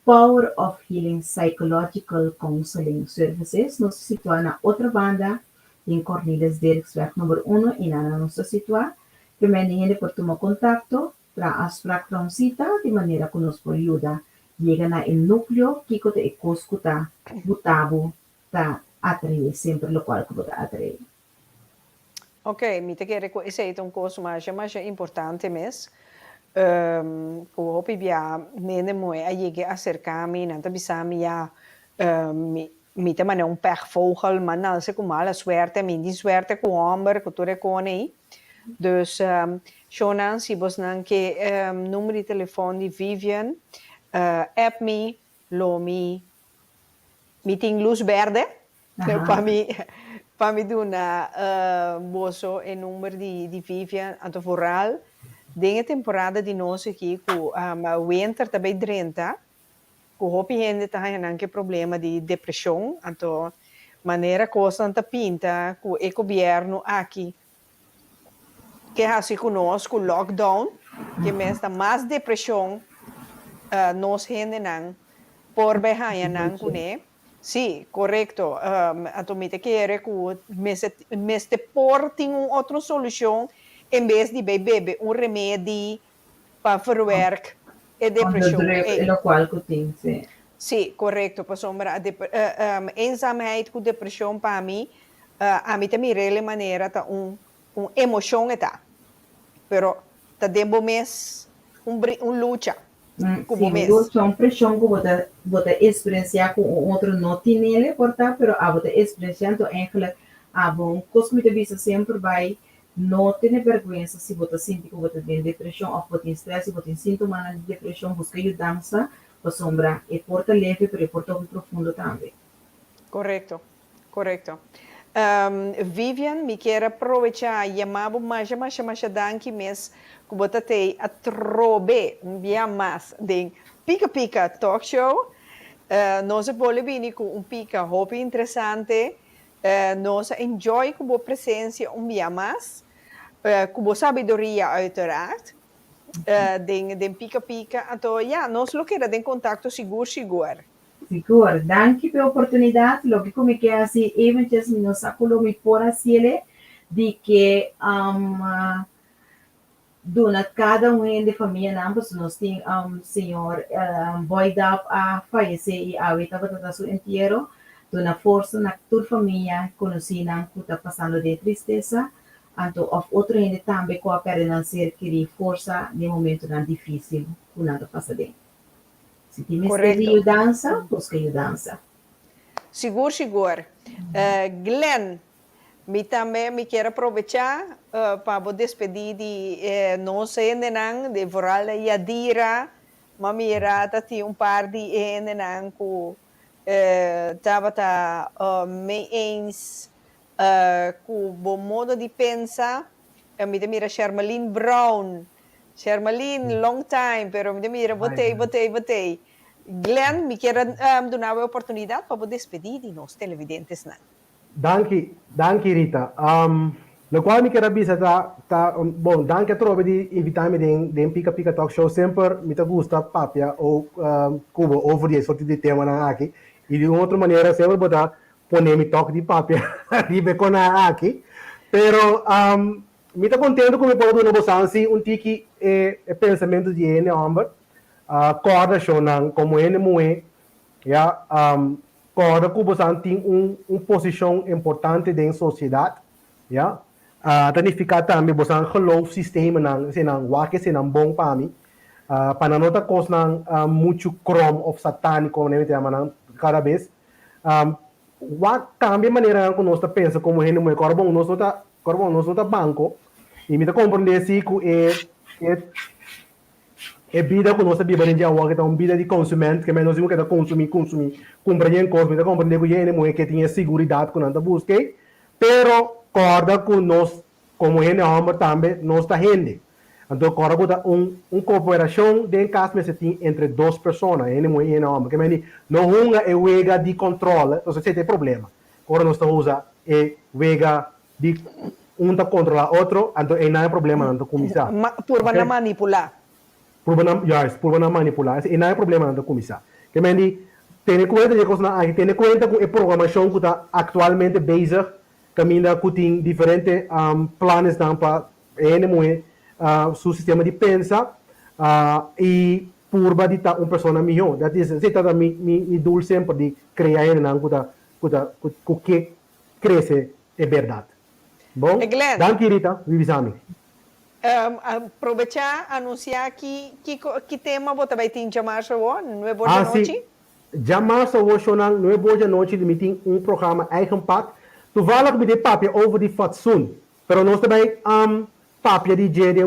Power of Healing Psychological Counseling Services. Nós situamos na outra banda, em Cornelis Dirksweg número 1, e na nossa situação. Primeiro, gente pode tomar contato para as cita de maneira que nos pode ajudar. Chega na núcleo que te escuta, botavo, tá atrair sempre o qual que você atrair. Ok, me te quero conhecer uma coisa mais importante mesmo. Eu hope bia mene moe a llegue acercar-me, não te bisa me ya me te mane pechvogel, maar nou se como mala suerte, mindy suerte com homem, que tu recone. Dus Shonan, se você não que número de telefone de Vivian, app me, lo me, meeting luz verde, para me dar na boso e número de Vivian, anto vooral dengue temporada de nós aqui com winter também 30, com hopi gente tá tendo problema de depressão, então maneira coisa anta pinta com o governo aqui que assim conosco lockdown que mesmo mais depressão nós gente não por behanha não com né. Sim, correto. Então me te quero que me te porte outra solução em vez de beber remédio para verwerk e depressão. É o qual que tem, sim. Sim, correto. Para sombra eenzaamheid com depressão para mim, a mim também de maneira tá emoção está, pero tá dentro mês luta. Sim, luta, pressão que você experienciar com outro não tem nele, portanto, pero você experienciando eigenlijk bom, coisa que me visa sempre vai não ter vergonha se você sente que você tem depressão ou você tem estresse, se você tem sintomas de depressão, busca ajuda para sombra e porta leve, mas porta profundo também. Correto. Vivian, me quero aproveitar e chamar mais danke mes que você tem a trobe dia mais de Pica Talk Show. Nós podemos vir com pica hobby interessante. Nós enjoy com a presença dia mais. Com a sabedoria uiteraard. Den Pica. Então, nós lo queremos em contato seguro. Seguro, danke pela oportunidade. Lo que como que assim, eventjes nos acolheu me por assim de que dona cada de família ambos nós tem senhor Boydap a falecer e a vida para su entierro. Dona força na tua família conhecida que está passando de tristeza. Então, outra gente também com a perna ser que força de momento não difícil, que nada passa bem. Se tem ajudança, busca ajudança. Seguro. Glenn, me quero aproveitar para despedir de nós ainda de Voral Yadira, mamira tati par de ainda que estava me eens com bom modo de pensar. Me mira Shermaline Brown. Shermaline, long time, pero me mira, botei. Glenn, me quero dar uma oportunidade para despedir de nós televidentes. Danke Rita. Lo qual mi quero bisa bom, danke trobe di invitarmi den Pika Pika Talk Show, sempre mi ta gusta papia ou cubo over die soort di tema na aqui. E de outra maneira sempre botar poner mi talk di papia ribe con aqui. Pero mi ta contento come posso no bosansi un tiki e pensamento di ene amber. Corda shonan como ene moe ja corda cubo san tem posição importante dentro da sociedade, ja. Tanificar também bosan geloofssystemen nang senang wake senang bom pami pananota kos nang muito crom of satânico né tema nang cada vez what cambia maneira que nós pensa como rende muito corbon nós tá banco e me tá compreender se que é vida que nós vivemos em Jawa que é uma vida de consumente que nós temos que consumir compreender coisas me tá compreender que é muito que tinha segurança que nós busquei pero corda com nós, como ele homem também, nós está rende. Então, corda com cooperação de caso mas tem entre duas pessoas, ele e ele homem, que meni não uma é wega de controle, então você tem problema. Corda nós está usa é wega de tá controlar outro, então não é problema não começar. Por okay? Manipular. Por manipular, não é problema não começar. Que meni tem conta de coisa na tem conta com a programação que está atualmente basic caminha com diferentes planos para ele seu sistema de pensa e por baditar uma pessoa melhor. Dat is se tá me doel sempre de criar ele não que cresce é verdade. Bom, danke Rita, vivisami. Aproveitar anunciar que tema você vai ter em março não é boa noite? Já março hoje não é boa noite, ele tem programa eigen pad. Toevallig met dit papje over die fatsoen. Pero nós também papje de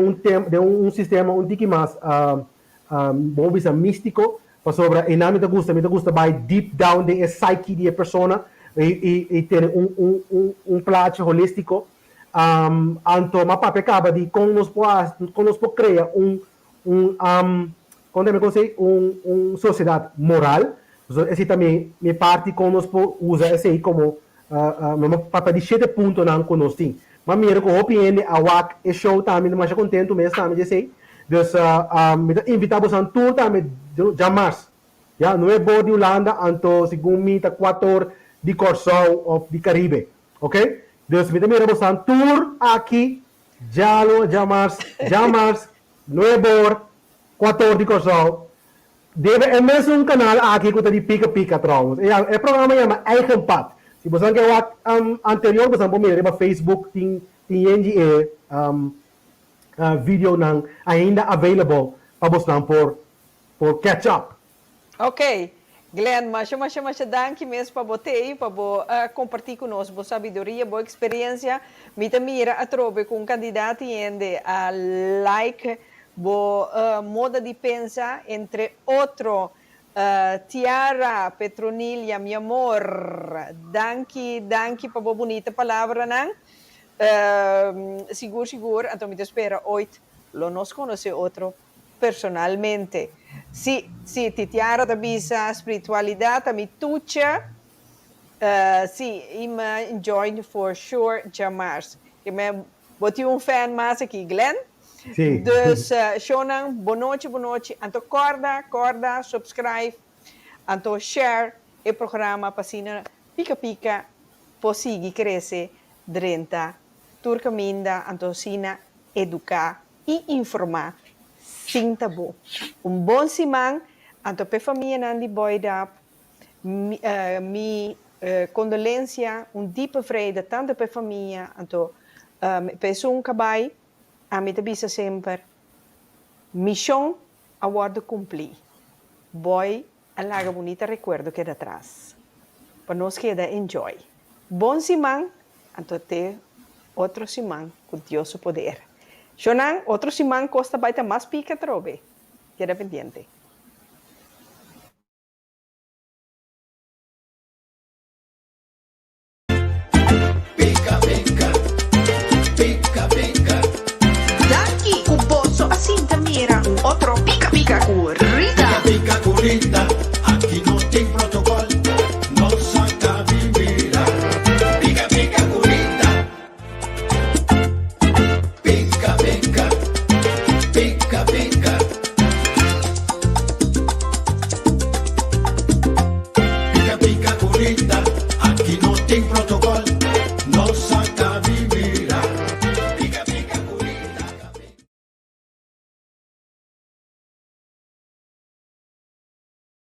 um sistema um tiki mais bom bisa místico para sobre e me gusta by deep down de psyche de persona e ter plano holístico anto ma papje acaba de com nos po criar sociedade moral. Esse também me parte com nos po usa esse aí como papel de 7 pontos não conosco. Mas mira com opinião a WAC e show também mais contento mesmo também de sei. Dus me invitamos a tour também de março. Já não é bom de Holanda, anto segundo me tá 4 de Corsão ou de Caribe, ok? Dus me também vamos a tour aqui já março, não é bom 4 de Corsão. Deve é mesmo canal aqui que tá de pica trouwens. É programa chama Eigen Pad. Se você quer anterior, você pode ver no Facebook, tem vídeo ainda available para você por catch up. Ok. Glenn, mas danke mesmo para você para compartilhar conosco boa sabedoria, boa experiência. Me mira a trobe com candidato a like boa modo de pensar entre outro. Tiara Petronilha, meu amor, danke para a bonita palavra, não? Seguro, então me espera hoje, nos conhece outro personalmente. Se Tiara da bisa espiritualidade, me tucha, me enjoy for sure, jamais. Eu me botei fan mais aqui, Glenn. Sim. Dus, Shonan, boa noite. Anto corda, subscribe, anto share o programa para sina pica, posigi crescer, drenta, turcaminda, anto sina educar e informar, sem tabu. Bom simang, anto pe família nandi boidap, condolência, deep vrede, tanto pe família, anto pe cabai, a mim também sempre missão a guarda cumprir. Boy, a laga bonita recuerdo que da atrás. Para nós queda enjoy. Bom simão, até outro simão com Deus o poder. Shonan, outro simão costa baita mais pica trobe. Queda pendiente.